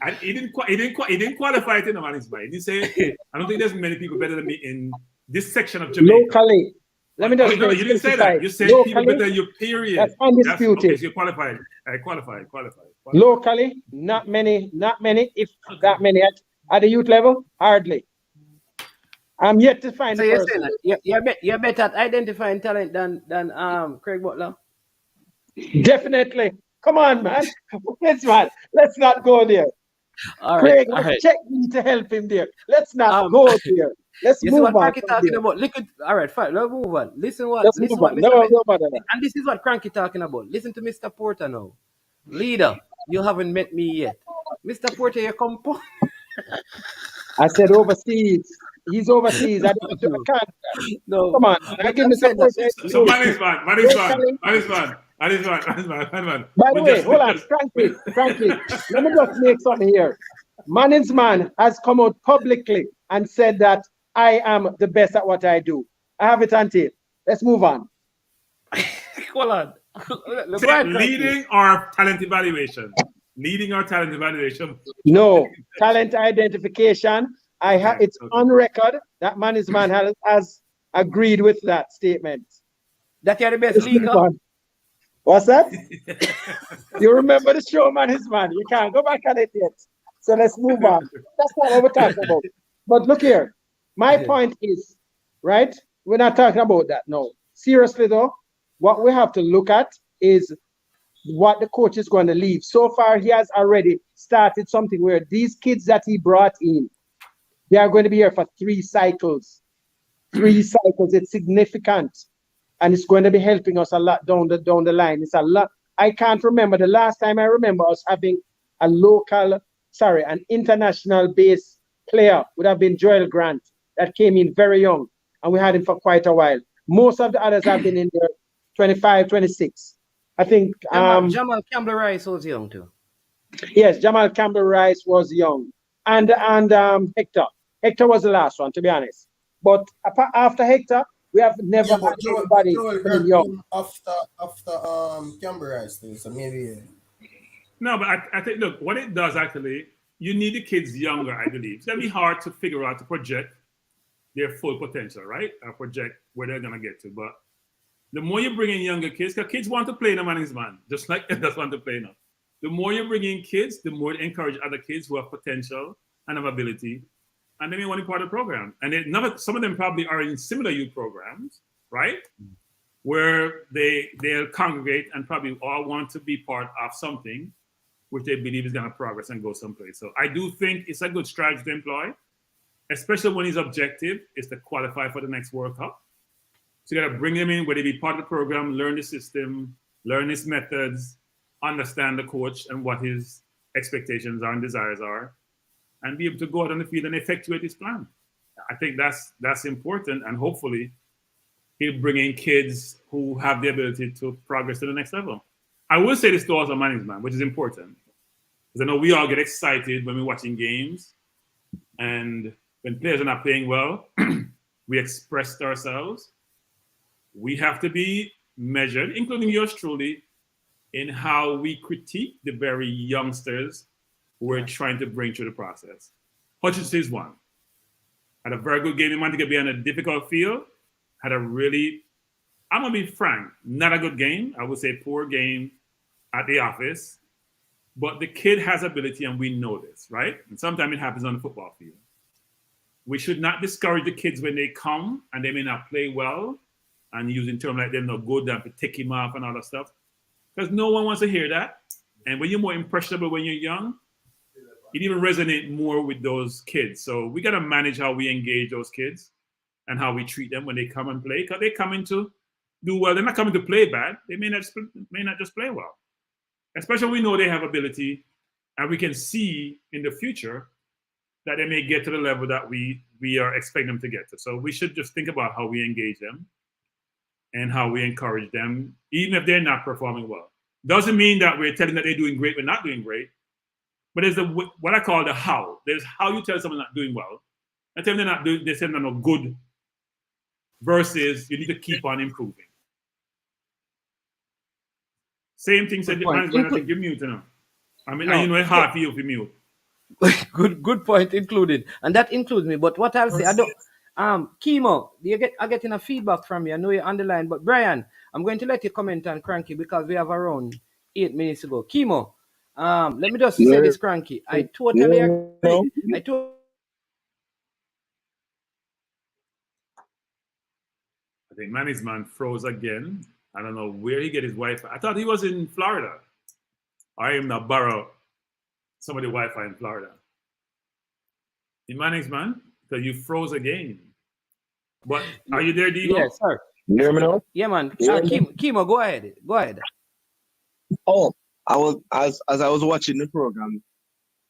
and he didn't qualify it in the man's mind. He didn't say, I don't think there's many people better than me in this section of Jamaica. Locally, let me just no, you didn't say specify. that. You said Locally, people better than you, period. that's undisputed. Okay, so you're qualified. Qualified. Locally, not many, if that many at the youth level, hardly. I'm yet to find So the you're person. saying that you're better at identifying talent than Craig Butler? Definitely. Come on, man. Let's not go there. All Craig, right. check me to help him there. Let's not go there. Let's You see move what on. Cranky talking about? Look at, all right, fine. Let's move on. Listen what No, Mr. And this is what Cranky talking about. Listen to Mr. Porter now. Leader, you haven't met me yet. Mr. Porter, you come. I said overseas. He's overseas. I can't. No. Come on. I give Mr. Porter. So man is man. By the way, hold on, Cranky. Let me just make something here. Manning's man has come out publicly and said that I am the best at what I do. I have it on tape. Let's move on. Hold on. Leading our talent evaluation. No, talent identification. It's on record that Manning's man has agreed with that statement. That you're the best leaker. What's that? You remember the show, Manning's man? You can't go back on it yet. So let's move on. That's not what we're talking about. But look here. My point is, right? We're not talking about that. No. Seriously, though, what we have to look at is what the coach is going to leave. So far, he has already started something where these kids that he brought in, they are going to be here for 3 cycles. 3 cycles. It's significant. And it's going to be helping us a lot down the line. It's a lot. I can't remember the last time I remember us having an international base player would have been Joel Grant that came in very young, and we had him for quite a while. Most of the others have been in there 25, 26. I think Jamal Campbell-Rice was young too. Yes, Jamal Campbell-Rice was young. And Hector. Hector was the last one, to be honest. But after Hector, we have never had anybody young. After Campbell-Rice, so maybe. No, but I think, look, what it does actually, you need the kids younger, I believe. It's going to be hard to figure out, to project their full potential, right? Or project where they're going to get to. But the more you bring in younger kids, because kids want to play in a man's man, just like adults want to play now. The more you bring in kids, the more you encourage other kids who have potential and have ability, and they may want to be part of the program. And some of them probably are in similar youth programs, right? Where they'll congregate and probably all want to be part of something which they believe is going to progress and go someplace. So I do think it's a good strategy to employ, especially when his objective is to qualify for the next World Cup. So you got to bring them in where they be part of the program, learn the system, learn his methods, understand the coach and what his expectations are and desires are, and be able to go out on the field and effectuate his plan. I think that's important, and hopefully he'll bring in kids who have the ability to progress to the next level. I will say this to also management, which is important, because I know we all get excited when we're watching games, and when players are not playing well, we express ourselves. we have to be measured, including yours truly, in how we critique the very youngsters who we're trying to bring through the process. Hutchinson is one. Had a very good game. He wanted to be on a difficult field. Had a really, I'm going to be frank, not a good game. I would say poor game at the office. But the kid has ability, and we know this, right? And sometimes it happens on the football field. We should not discourage the kids when they come and they may not play well, and using terms like they're not good and to take him off and all that stuff. Because no one wants to hear that. And when you're more impressionable when you're young, it even resonates more with those kids. So we got to manage how we engage those kids and how we treat them when they come and play. Because they coming to do well. They're not coming to play bad. They may not just play well. Especially when we know they have ability, and we can see in the future that they may get to the level that we are expecting them to get to. So we should just think about how we engage them and how we encourage them, even if they're not performing well. Doesn't mean that we're telling that they're doing great, we're not doing great. But there's what I call the how. There's how you tell someone not doing well, and tell them they're not doing, they say they're not good, versus you need to keep on improving. Same thing said, I think you're mute now. I mean, no, you know it's hard for you to mute. Good point included. And that includes me. But what I'll say, I don't Chemo, I'm getting a feedback from you. I know you're on the line, but Brian, I'm going to let you comment on Cranky because we have around 8 minutes to go. Chemo, let me just say this, Cranky. I totally agree. I think management froze again. I don't know where he get his Wi-Fi. I thought he was in Florida. I am not borrow some of the Wi-Fi in Florida. The management, because you froze again. But are you there, Divo? Yes, sir. You hear me now? Yeah, man. Chemo, go ahead. Go ahead. Oh, I was as I was watching the program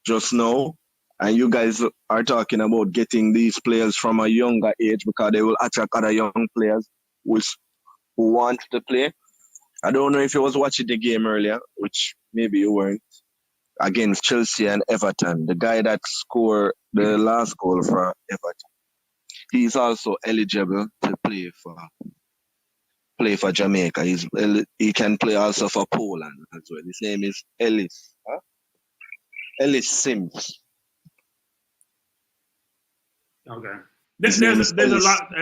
just now, and you guys are talking about getting these players from a younger age because they will attract other young players who want to play. I don't know if you was watching the game earlier, which maybe you weren't, against Chelsea and Everton. The guy that scored the last goal for Everton, he's also eligible to play for Jamaica. He can play also for Poland as well. His name is Ellis. Ellis Sims. Okay. There's a lot.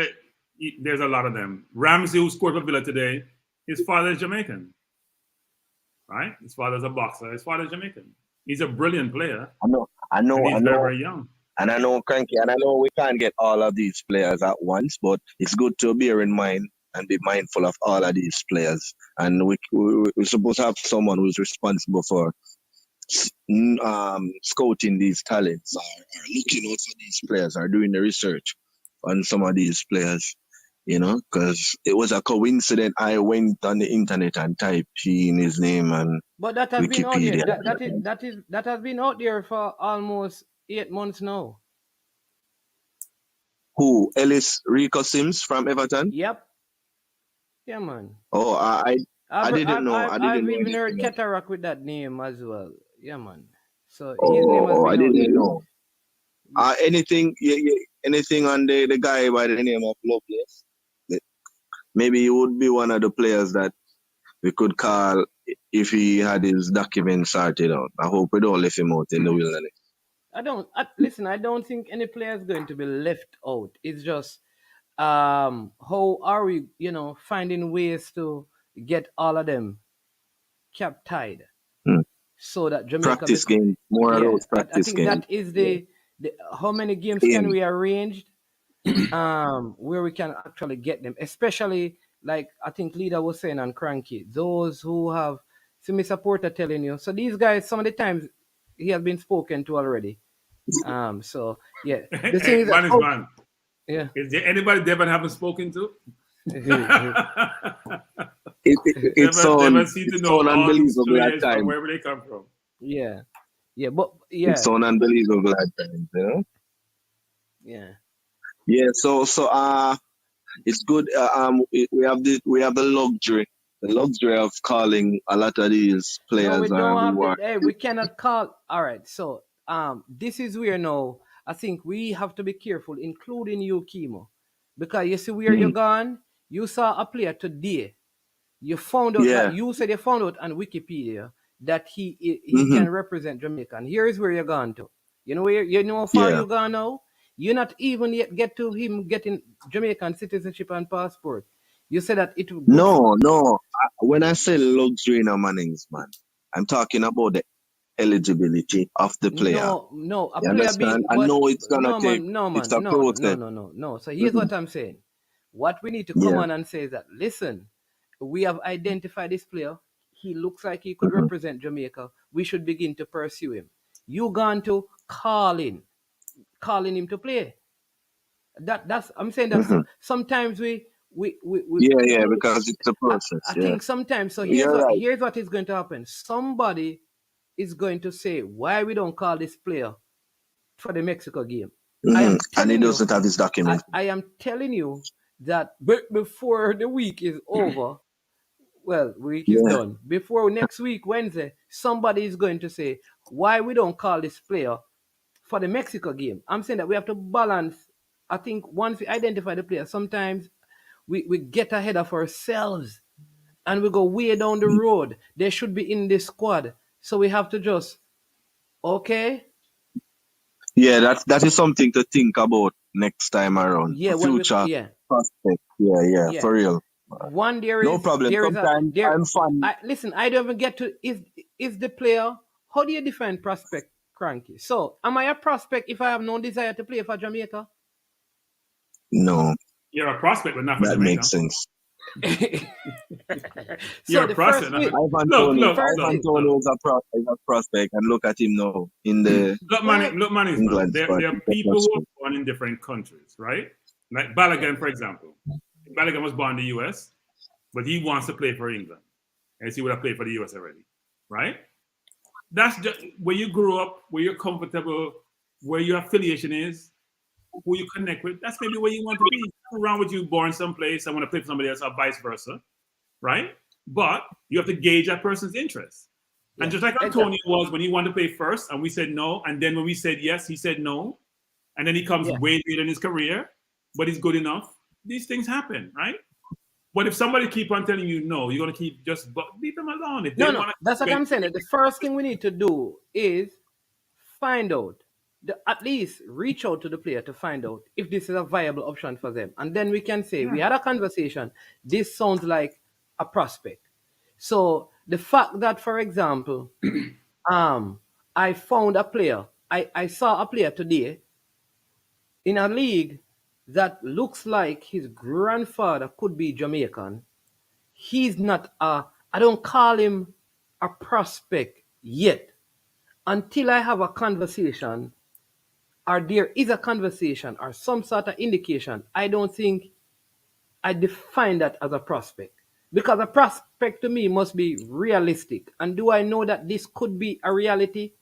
There's a lot of them. Ramsey, who scored for Villa today, his father is Jamaican. Right? His father's a boxer. His father's Jamaican. He's a brilliant player. I know. He's very, very young. And I know, Cranky, and I know we can't get all of these players at once, but it's good to bear in mind and be mindful of all of these players. And we're supposed to have someone who's responsible for scouting these talents, or looking out for these players, or doing the research on some of these players, because it was a coincidence. I went on the internet and typed in his name and but that has Wikipedia. been out there. That has been out there for almost 8 months now. Who? Ellis Rico Sims from Everton? Yep. Yeah, man. Oh, I didn't know. I've even heard Cataract with that name as well. Yeah, man. So his name has been I didn't know. Anything on the guy by the name of Lovelace? Maybe he would be one of the players that we could call if he had his documents sorted out. I hope we don't leave him out in the wilderness. I don't think any player is going to be left out. It's just how are we, finding ways to get all of them kept tied so that Jamaica practice game, more or less practice game. I think that is the how many games can we arrange where we can actually get them, especially like I think Leader was saying on Cranky, those who have Mr. Porter telling you. So these guys, some of the times he has been spoken to already. So yeah, the thing is man. Yeah. Is there anybody Devon haven't spoken to? It's unbelievable at times. Wherever they come from. Yeah. Yeah, but yeah. It's unbelievable at times, Yeah. Yeah, so it's good. We have the luxury of calling a lot of these players. We cannot call. All right, so this is where now I think we have to be careful, including you, Chemo, because you see where you're gone. You saw a player today. You found out, Yeah. like you said, you found out on Wikipedia that he Mhm. can represent Jamaica. And here is where you're going to. You know where how far Yeah. you gone now? You're not even yet get to him getting Jamaican citizenship and passport. You said that it would good. No. When I say luxury in a Mannings, man, I'm talking about the eligibility of the player. No, a You player be, understand? I but know it's gonna no take. man, no It's man, a process. no. So here's what I'm saying. What we need to come Yeah. on and say is that, listen, we have identified this player. He looks like he could represent Jamaica. We should begin to pursue him. You gone to calling him to play. That's I'm saying that sometimes we Yeah, because it's a process. I Yeah. think sometimes. So You're right. here's what is going to happen. Somebody is going to say why we don't call this player for the Mexico game. I am And he telling you, doesn't have his documents. I am telling you that before the week is over, well, week is Yeah. done. Before next week, Wednesday, somebody is going to say why we don't call this player for the Mexico game. I'm saying that we have to balance. I think once we identify the player, sometimes we get ahead of ourselves and we go way down the road. They should be in this squad. So we have to just, okay, Yeah, that is something to think about next time around. yeah, when we, Future yeah, prospect. Yeah, yeah. for real. One No problem. Sometimes I'm fun. listen, I don't even get to is the player. How do you define prospect, Cranky? So am I a prospect if I have no desire to play for Jamaica? No, You're a prospect, but not for that Jamaica. makes sense. So You're the a prospect. first Not week, for... Ivan Look. Toney is a prospect, and look at him now in the Look, man, England there squad. are people who are born in different countries, right? Like Balogun, for example. Balogun was born in the US, but he wants to play for England. And he would have played for the US already, right? That's just where you grew up, where you're comfortable, where your affiliation is, who you connect with. That's maybe where you want to be. Nothing wrong with you born someplace, I want to play for somebody else, or vice versa, right? But you have to gauge that person's interest. Yeah, and just like Antonio was when he wanted to play first, and we said no, and then when we said yes, he said no, and then he comes way later in his career, but he's good enough. These things happen, right? But if somebody keep on telling you no, you're gonna keep just leave them alone. If they No, wanna that's what I'm saying. The first thing we need to do is find out, at least reach out to the player to find out if this is a viable option for them. And then we can say, we had a conversation. This sounds like a prospect. So the fact that, for example, I found a player, I saw a player today in a league that looks like his grandfather could be Jamaican. He's not I don't call him a prospect yet until I have a conversation, or there is a conversation or some sort of indication. I don't think I define that as a prospect, because a prospect to me must be realistic. And do I know that this could be a reality?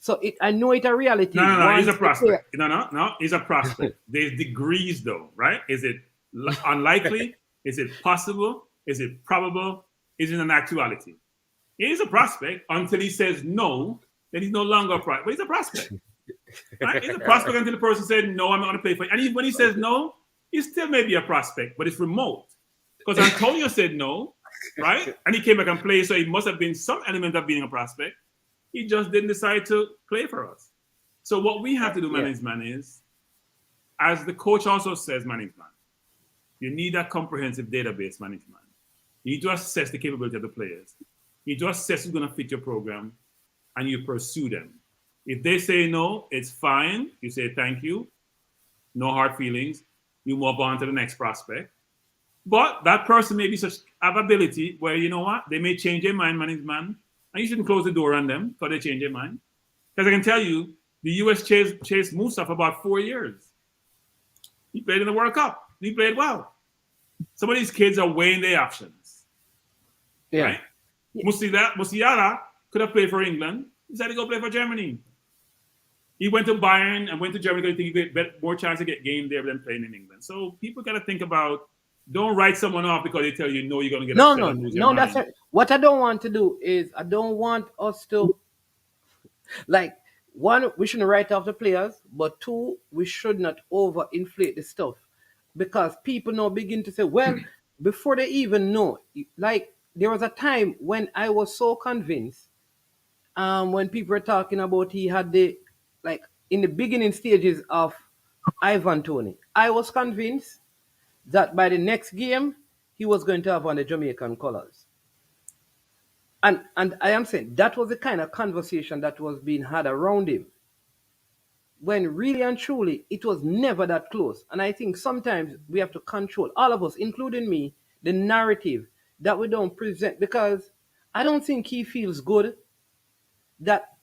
So I know it's a reality. No, he's a prospect. No, he's a prospect. There's degrees though, right? Is it unlikely? Is it possible? Is it probable? Is it an actuality? He's a prospect until he says no, then he's no longer a prospect. But he's a prospect. Right? He's a prospect until the person said, no, I'm not going to play for you. And when he says no, he still may be a prospect, but it's remote. Because Antonio said no, right? And he came back and played, so he must have been some element of being a prospect. He just didn't decide to play for us. So what we have to do, management, is, as the coach also says, management, you need a comprehensive database management. You need to assess the capability of the players. You need to assess who's going to fit your program, and you pursue them. If they say no, it's fine. You say thank you. No hard feelings. You move on to the next prospect. But that person may be such have ability where, you know what, they may change their mind, management, and you shouldn't close the door on them because they change their mind. Because I can tell you, the U.S. chased Musa for about 4 years. He played in the World Cup. He played well. Some of these kids are weighing their options. Yeah. Right? Musiala could have played for England. He decided to go play for Germany. He went to Bayern and went to Germany because he think he get more chance to get game there than playing in England. So people got to think about, don't write someone off because they tell you no, you're going to get upset and lose your mind. What I don't want to do is I don't want us to, like, one, we shouldn't write off the players, but two, we should not overinflate the stuff, because people now begin to say, well, before they even know, like there was a time when I was so convinced, when people were talking about he had the, like in the beginning stages of Ivan Toney, I was convinced that by the next game he was going to have on the Jamaican colors. And I am saying that was the kind of conversation that was being had around him. When really and truly it was never that close. And I think sometimes we have to control, all of us, including me, the narrative that we don't present, because I don't think he feels good that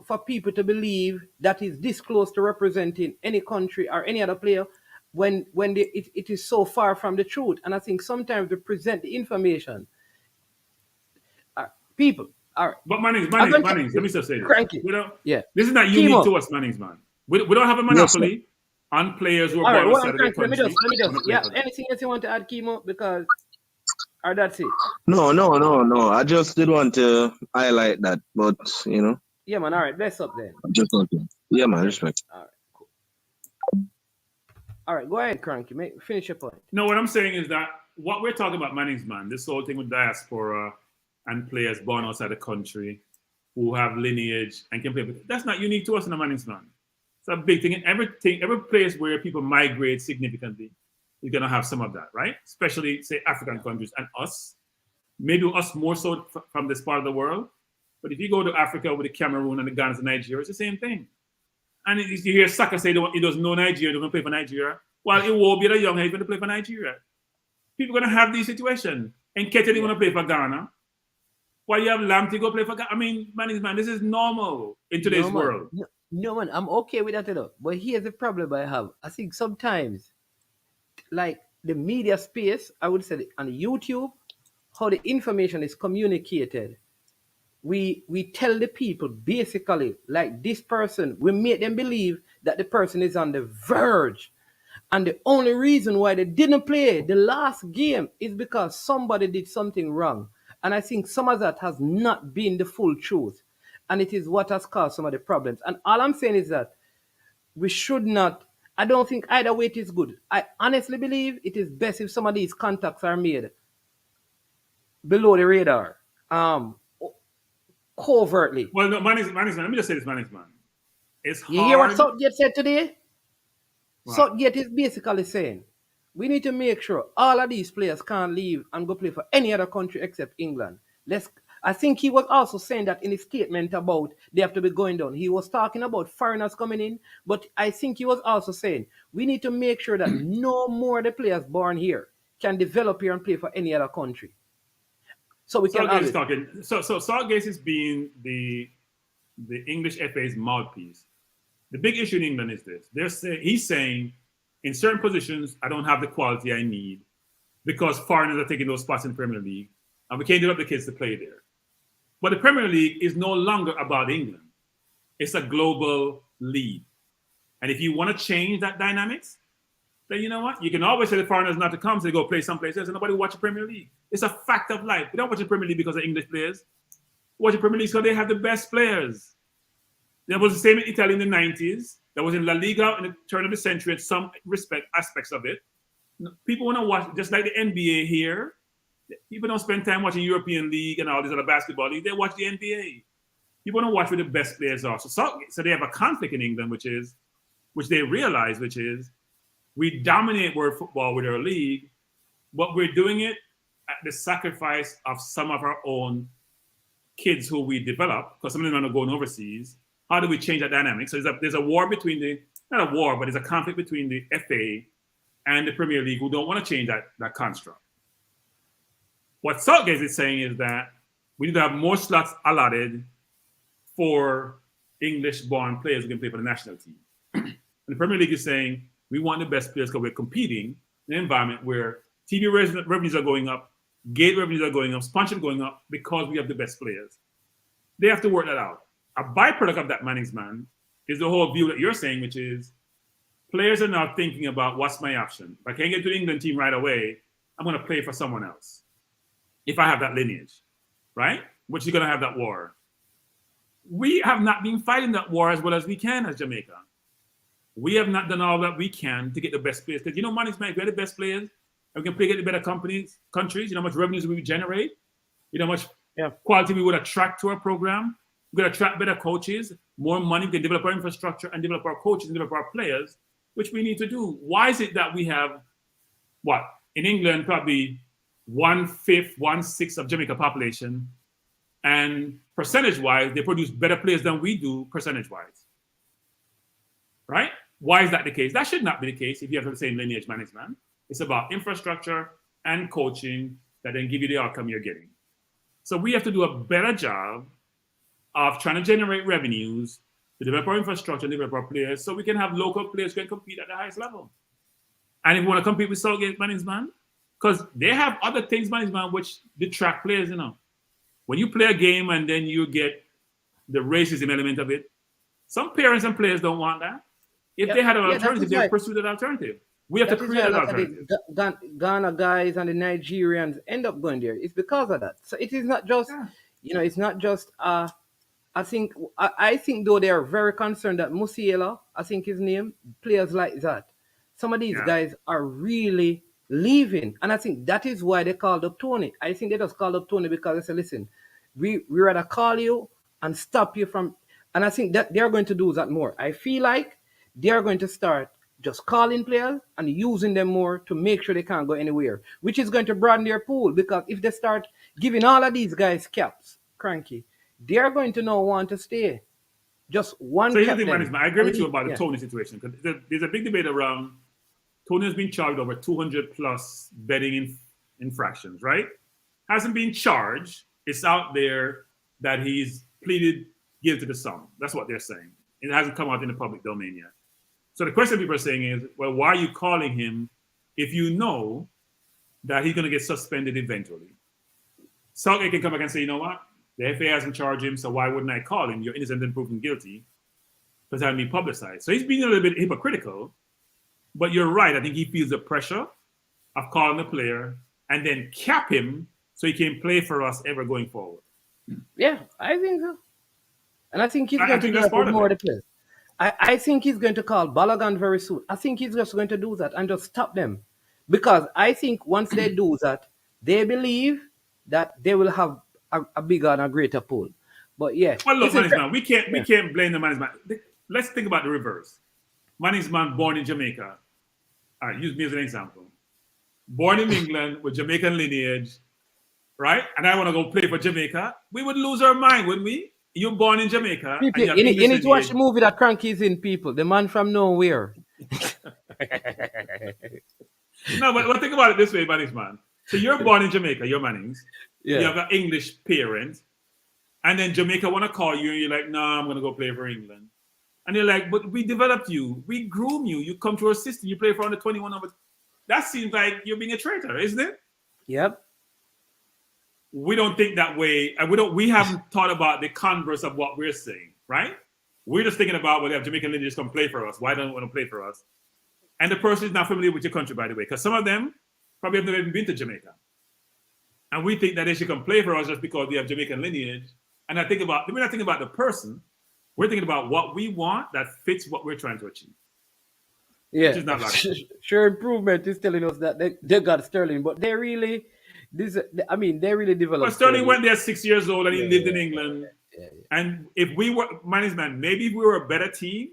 for people to believe that he's this close to representing any country or any other player when it is so far from the truth. And I think sometimes we present the information. People are. But Mannings, let me just say this. Cranky. This is not unique to us, Mannings, man. We don't have a monopoly on players who are born outside of the country. Let me just. Yeah, anything else you want to add, Chemo? Because, or that's it. No. I just did want to highlight that, but you know. Yeah, man. All right, bless up then. Just okay. Yeah, man. Respect. All right, cool. All right, go ahead, Cranky. Finish your point. No, what I'm saying is that what we're talking about, Mannings, man, this whole thing with diaspora and players born outside the country who have lineage and can play, that's not unique to us in the Mannings, man. It's a big thing. Every place where people migrate significantly, you're gonna have some of that, right? Especially say African countries and us, maybe us more so from this part of the world. But if you go to Africa with the Cameroon and the Ghana and Nigeria, it's the same thing. And you hear Saka say he doesn't know Nigeria, they're gonna play for Nigeria, while it will be a young age going to play for Nigeria. People are gonna have these situations. And Ketty gonna play for Ghana. While you have Lamptey go play for Ghana. I mean, man, this is normal in today's world. No, man, I'm okay with that, you know. But here's the problem I have. I think sometimes, like the media space, I would say on YouTube, how the information is communicated. We tell the people basically, like this person, we make them believe that the person is on the verge. And the only reason why they didn't play the last game is because somebody did something wrong. And I think some of that has not been the full truth. And it is what has caused some of the problems. And all I'm saying is that we should not, I don't think either way it is good. I honestly believe it is best if some of these contacts are made below the radar, covertly. Well, no, Mannings, let me just say this, Mannings, man. It's hard. You hear what Southgate said today? Wow. Southgate is basically saying, we need to make sure all of these players can't leave and go play for any other country except England. I think he was also saying that in his statement about they have to be going down. He was talking about foreigners coming in, but I think he was also saying we need to make sure that no more of the players born here can develop here and play for any other country. So we can. Southgate is talking. So Southgate is being the English FA's mouthpiece. The big issue in England is this: he's saying in certain positions I don't have the quality I need because foreigners are taking those spots in the Premier League, and we can't develop the kids to play there. But the Premier League is no longer about England. It's a global league. And if you want to change that dynamics, then you know what? You can always say the foreigners not to come, so they go play someplace else, and nobody watch the Premier League. It's a fact of life. We don't watch the Premier League because of English players. We watch the Premier League because they have the best players. There was the same in Italy in the 90s. There was in La Liga in the turn of the century in some aspects of it. People want to watch, just like the NBA here. People don't spend time watching European League and all these other basketball leagues. They watch the NBA. People want to watch where the best players are. So they have a conflict in England, which they realize, which is we dominate world football with our league, but we're doing it at the sacrifice of some of our own kids who we develop, because some of them are going overseas. How do we change that dynamic? So there's a war between not a war, but there's a conflict between the FA and the Premier League who don't want to change that construct. What Southgate is saying is that we need to have more slots allotted for English-born players who can play for the national team. And the Premier League is saying we want the best players because we're competing in an environment where TV revenues are going up, gate revenues are going up, sponsorship going up because we have the best players. They have to work that out. A byproduct of that, Mannings, man, is the whole view that you're saying, which is players are now thinking about what's my option. If I can't get to the England team right away, I'm going to play for someone else. If I have that lineage, right? Which is going to have that war. We have not been fighting that war as well as we can as Jamaica. We have not done all that we can to get the best players. Because, you know, Mannings, man, if we had the best players, and we can play against better countries, you know how much revenues we generate, you know how much quality we would attract to our program. We're going to attract better coaches, more money, we can develop our infrastructure and develop our coaches and develop our players, which we need to do. Why is it that we have, in England, probably 1/5, 1/6 of Jamaica population, and percentage-wise, they produce better players than we do percentage-wise, right? Why is that the case? That should not be the case if you have the same lineage management. It's about infrastructure and coaching that then give you the outcome you're getting. So we have to do a better job of trying to generate revenues, to develop our infrastructure, and develop our players, so we can have local players who can compete at the highest level. And if we want to compete with Southgate management, because they have other things management which detract players, you know. When you play a game and then you get the racism element of it, some parents and players don't want that. If they had an alternative, they would pursue that alternative. We have to create an alternative. Ghana guys and the Nigerians end up going there. It's because of that. So it is not just, it's not just, I think though they are very concerned that Musiala, I think his name, players like that, some of these guys are really leaving. And I think that is why they called up Tony. I think they just called up Tony because they said, listen, we rather call you and stop you from, and I think that they're going to do that more. I feel like they're going to start just calling players and using them more to make sure they can't go anywhere, which is going to broaden their pool, because if they start giving all of these guys caps, cranky, they're going to now want to stay. Just one. So here's the thing, management. I agree with you about the Tony situation, because there's a big debate around Tony has been charged over 200 plus betting infractions, right? Hasn't been charged. It's out there that he's pleaded guilty to some. That's what they're saying. It hasn't come out in the public domain yet. So the question people are saying is, well, why are you calling him if you know that he's going to get suspended eventually? Southgate can come back and say, you know what? The FA hasn't charged him, so why wouldn't I call him? You're innocent and proven guilty, because it hasn't been publicized. So he's being a little bit hypocritical, but you're right. I think he feels the pressure of calling the player and then cap him so he can play for us ever going forward. Yeah, I think so. And I think he's going to do that with more of the players. I think he's going to call Balogun very soon. I think he's just going to do that and just stop them. Because I think once they do that, they believe that they will have a bigger and a greater pool. But yeah. Well, look, management, we can't blame the management. Let's think about the reverse. Management born in Jamaica. All right, use me as an example. Born in England with Jamaican lineage, right? And I want to go play for Jamaica. We would lose our mind, wouldn't we? You're born in Jamaica. People, you need to watch the movie that Cranky's in, people. The Man from Nowhere. No, but think about it this way, management. So you're born in Jamaica, you're Mannings. Yeah. You have an English parent. And then Jamaica want to call you and you're like, no, I'm going to go play for England. And they're like, but we developed you. We groom you. You come to our system. You play for under 21 of it. That seems like you're being a traitor, isn't it? Yep. We don't think that way. And we haven't thought about the converse of what we're saying, right? We're just thinking about, well, they have Jamaican lineage come play for us. Why don't they want to play for us? And the person is not familiar with your country, by the way, because some of them probably have never even been to Jamaica. And we think that they should come play for us just because they have Jamaican lineage. And we're not thinking about the person. We're thinking about what we want that fits what we're trying to achieve. Yeah. Which is not logical. Sure, Improvement is telling us that they got Sterling, but they really developed. But Sterling went there 6 years old and he lived in England. Yeah. And if we were management, maybe if we were a better team,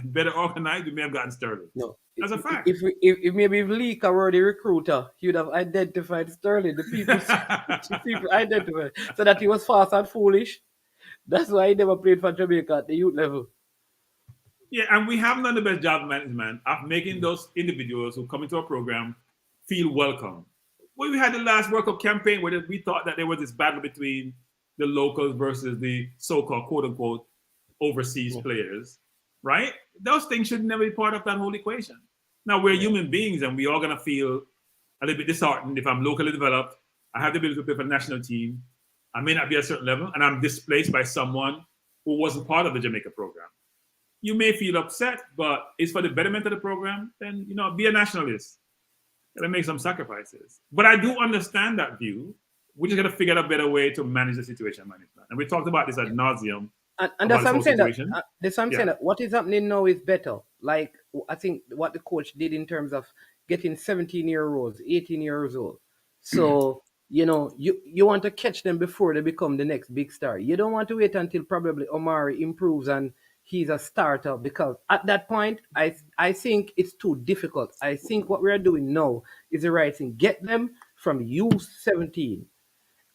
better organized, we may have gotten Sterling. No. That's a fact. If Leaker were the recruiter, he would have identified Sterling. The people identified so that he was fast and foolish. That's why he never played for Jamaica at the youth level. Yeah, and we haven't done the best job, management, of making those individuals who come into our program feel welcome. Well, we had the last World Cup campaign where we thought that there was this battle between the locals versus the so-called quote-unquote overseas players, right? Those things should never be part of that whole equation. Now, we're human beings and we're all going to feel a little bit disheartened if I'm locally developed. I have the ability to play for the national team. I may not be at a certain level and I'm displaced by someone who wasn't part of the Jamaica program. You may feel upset, but it's for the betterment of the program. Then, be a nationalist. Gotta make some sacrifices. But I do understand that view. We just got to figure out a better way to manage the situation management. And we talked about this ad nauseum. And that's what I'm saying. That what is happening now is better. Like, I think what the coach did in terms of getting 17-year-olds, 18 years old. So, you want to catch them before they become the next big star. You don't want to wait until probably Amari improves and he's a starter, because at that point, I think it's too difficult. I think what we're doing now is the right thing. Get them from U17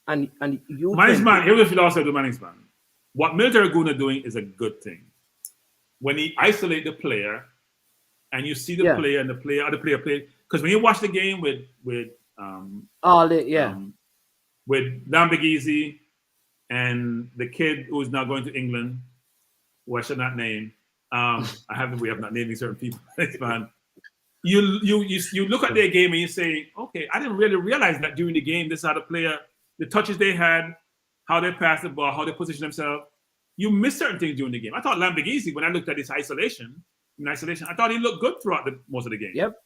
and U20. Management, here's the philosophy of the management. What Military Goon are doing is a good thing. When he isolate the player, and you see the player and the player play, because when you watch the game with Lamborghese and the kid who's now going to England, who I should not name. We have not naming certain people. Man. You look at their game and you say, okay, I didn't really realize that during the game, this is how the player, the touches they had, how they passed the ball, how they position themselves. You miss certain things during the game. I thought Lamborghese, when I looked at his isolation, I thought he looked good throughout most of the game. Yep.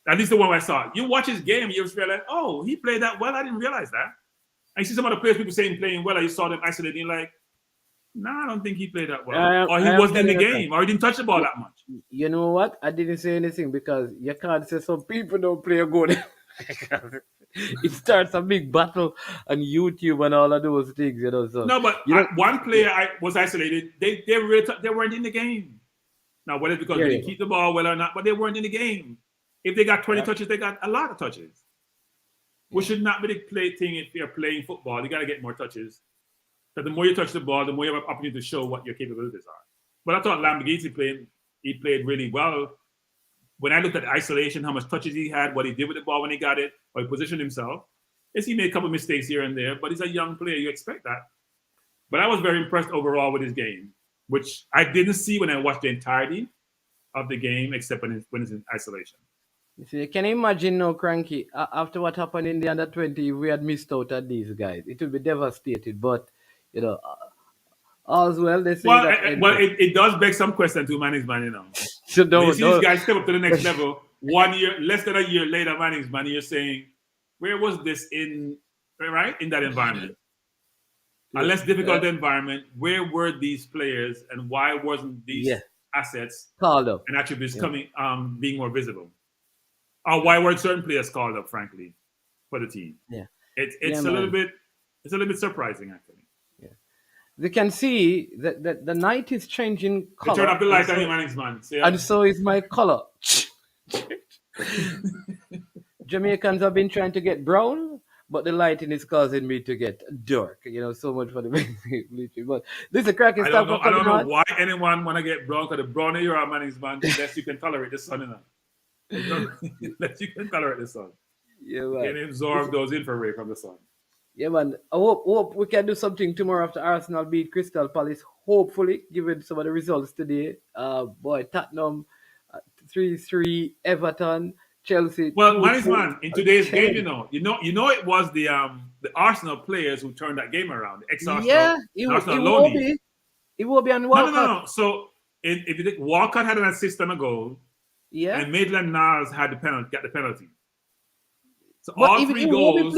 At least the one I saw. You watch his game, you just realize, oh, he played that well. I didn't realize that. I see some of the players people saying playing well, and you saw them isolating, like, I don't think he played that well. Or he wasn't in the game, or he didn't touch the ball that much. You know what? I didn't say anything because you can't say some people don't play good. It starts a big battle on YouTube and all of those things, So. No, but one player was isolated. They weren't in the game. Now, whether it's because they didn't keep the ball well or not, but they weren't in the game. If they got 20 touches, they got a lot of touches. We should not be the play thing if you're playing football. You got to get more touches. Because the more you touch the ball, the more you have an opportunity to show what your capabilities are. But I thought Lamborghini played really well. When I looked at isolation, how much touches he had, what he did with the ball when he got it, or he positioned himself. Yes, he made a couple of mistakes here and there, but he's a young player. You expect that. But I was very impressed overall with his game, which I didn't see when I watched the entirety of the game, except when it's in isolation. You see, can you imagine now, Cranky, after what happened in the under-20, if we had missed out at these guys, it would be devastated. But, all's well, they say it does beg some question to management, So these guys step up to the next level. 1 year, less than a year later, management, you're saying, where was this in that environment? A less difficult environment, where were these players and why wasn't these assets called up and attributes coming being more visible? Or why weren't certain players called up, frankly, for the team? Yeah. It's a little bit surprising, actually. They can see that the night is changing color. Turn up the light on your management. And so is my color. Jamaicans have been trying to get brown, but the lighting is causing me to get dark. So much for the bleaching. But this is a cracking stuff. I don't know why anyone want to get brown, because the browner you are, management, unless you can tolerate the sun, Unless you can tolerate the sun. Yeah, man. You can absorb those infrared from the sun. Yeah, man. I hope we can do something tomorrow after Arsenal beat Crystal Palace. Hopefully, given some of the results today. Tottenham 3-3, Everton, Chelsea. Well, management in today's game, it was the Arsenal players who turned that game around. The ex-Arsenal, it will be on Walcott. No. So if you think Walcott had an assist and a goal, and Maitland-Niles got the penalty. So but all three goals.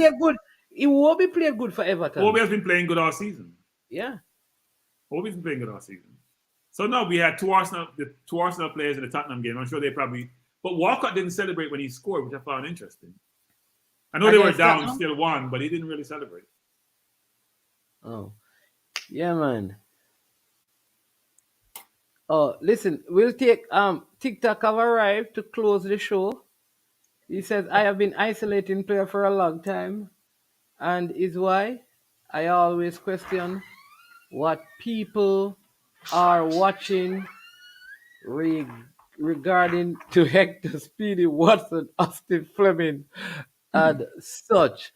He will be playing good for Everton. Obi has been playing good all season. Yeah. Obi's been playing good all season. So no, we had two Arsenal players in the Tottenham game. I'm sure but Walcott didn't celebrate when he scored, which I found interesting. I know they were down, still won, but he didn't really celebrate. Oh. Yeah, man. Oh, listen, we'll take TikTok have arrived to close the show. He says, I have been isolating player for a long time, and is why I always question what people are watching regarding to Hector, Speedy, Watson, Austin Fleming, and such.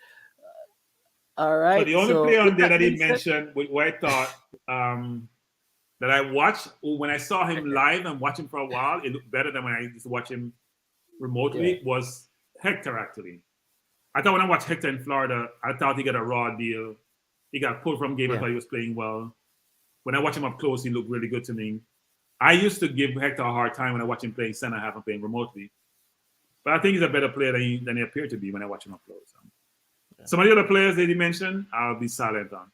All right. So the only player on there that he mentioned, what I thought that I watched, when I saw him live and watch him for a while, it looked better than when I used to watch him remotely, was Hector, actually. I thought when I watched Hector in Florida, I thought he got a raw deal. He got pulled from game. I thought he was playing well. When I watched him up close, he looked really good to me. I used to give Hector a hard time when I watch him playing center half and playing remotely. But I think he's a better player than he appeared to be when I watch him up close. Some of the other players that he mentioned, I'll be silent on.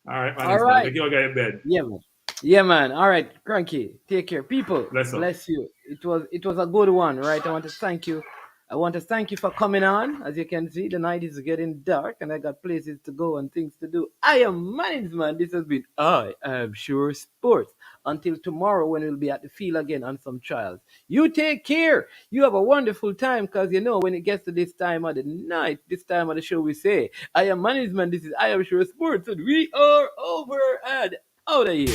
All right, man. All right. You'll get in bed. Yeah, man. Yeah, man. All right, Cranky. Take care, people. Bless up. Bless you. It was a good one, right? I want to thank you. I want to thank you for coming on. As you can see, the night is getting dark, and I got places to go and things to do. I am management. This has been I am Sure Sports. Until tomorrow, when we'll be at the field again on some trials. You take care. You have a wonderful time, because you know when it gets to this time of the night, this time of the show, we say I am management. This is I am Sure Sports, and we are over and out of here.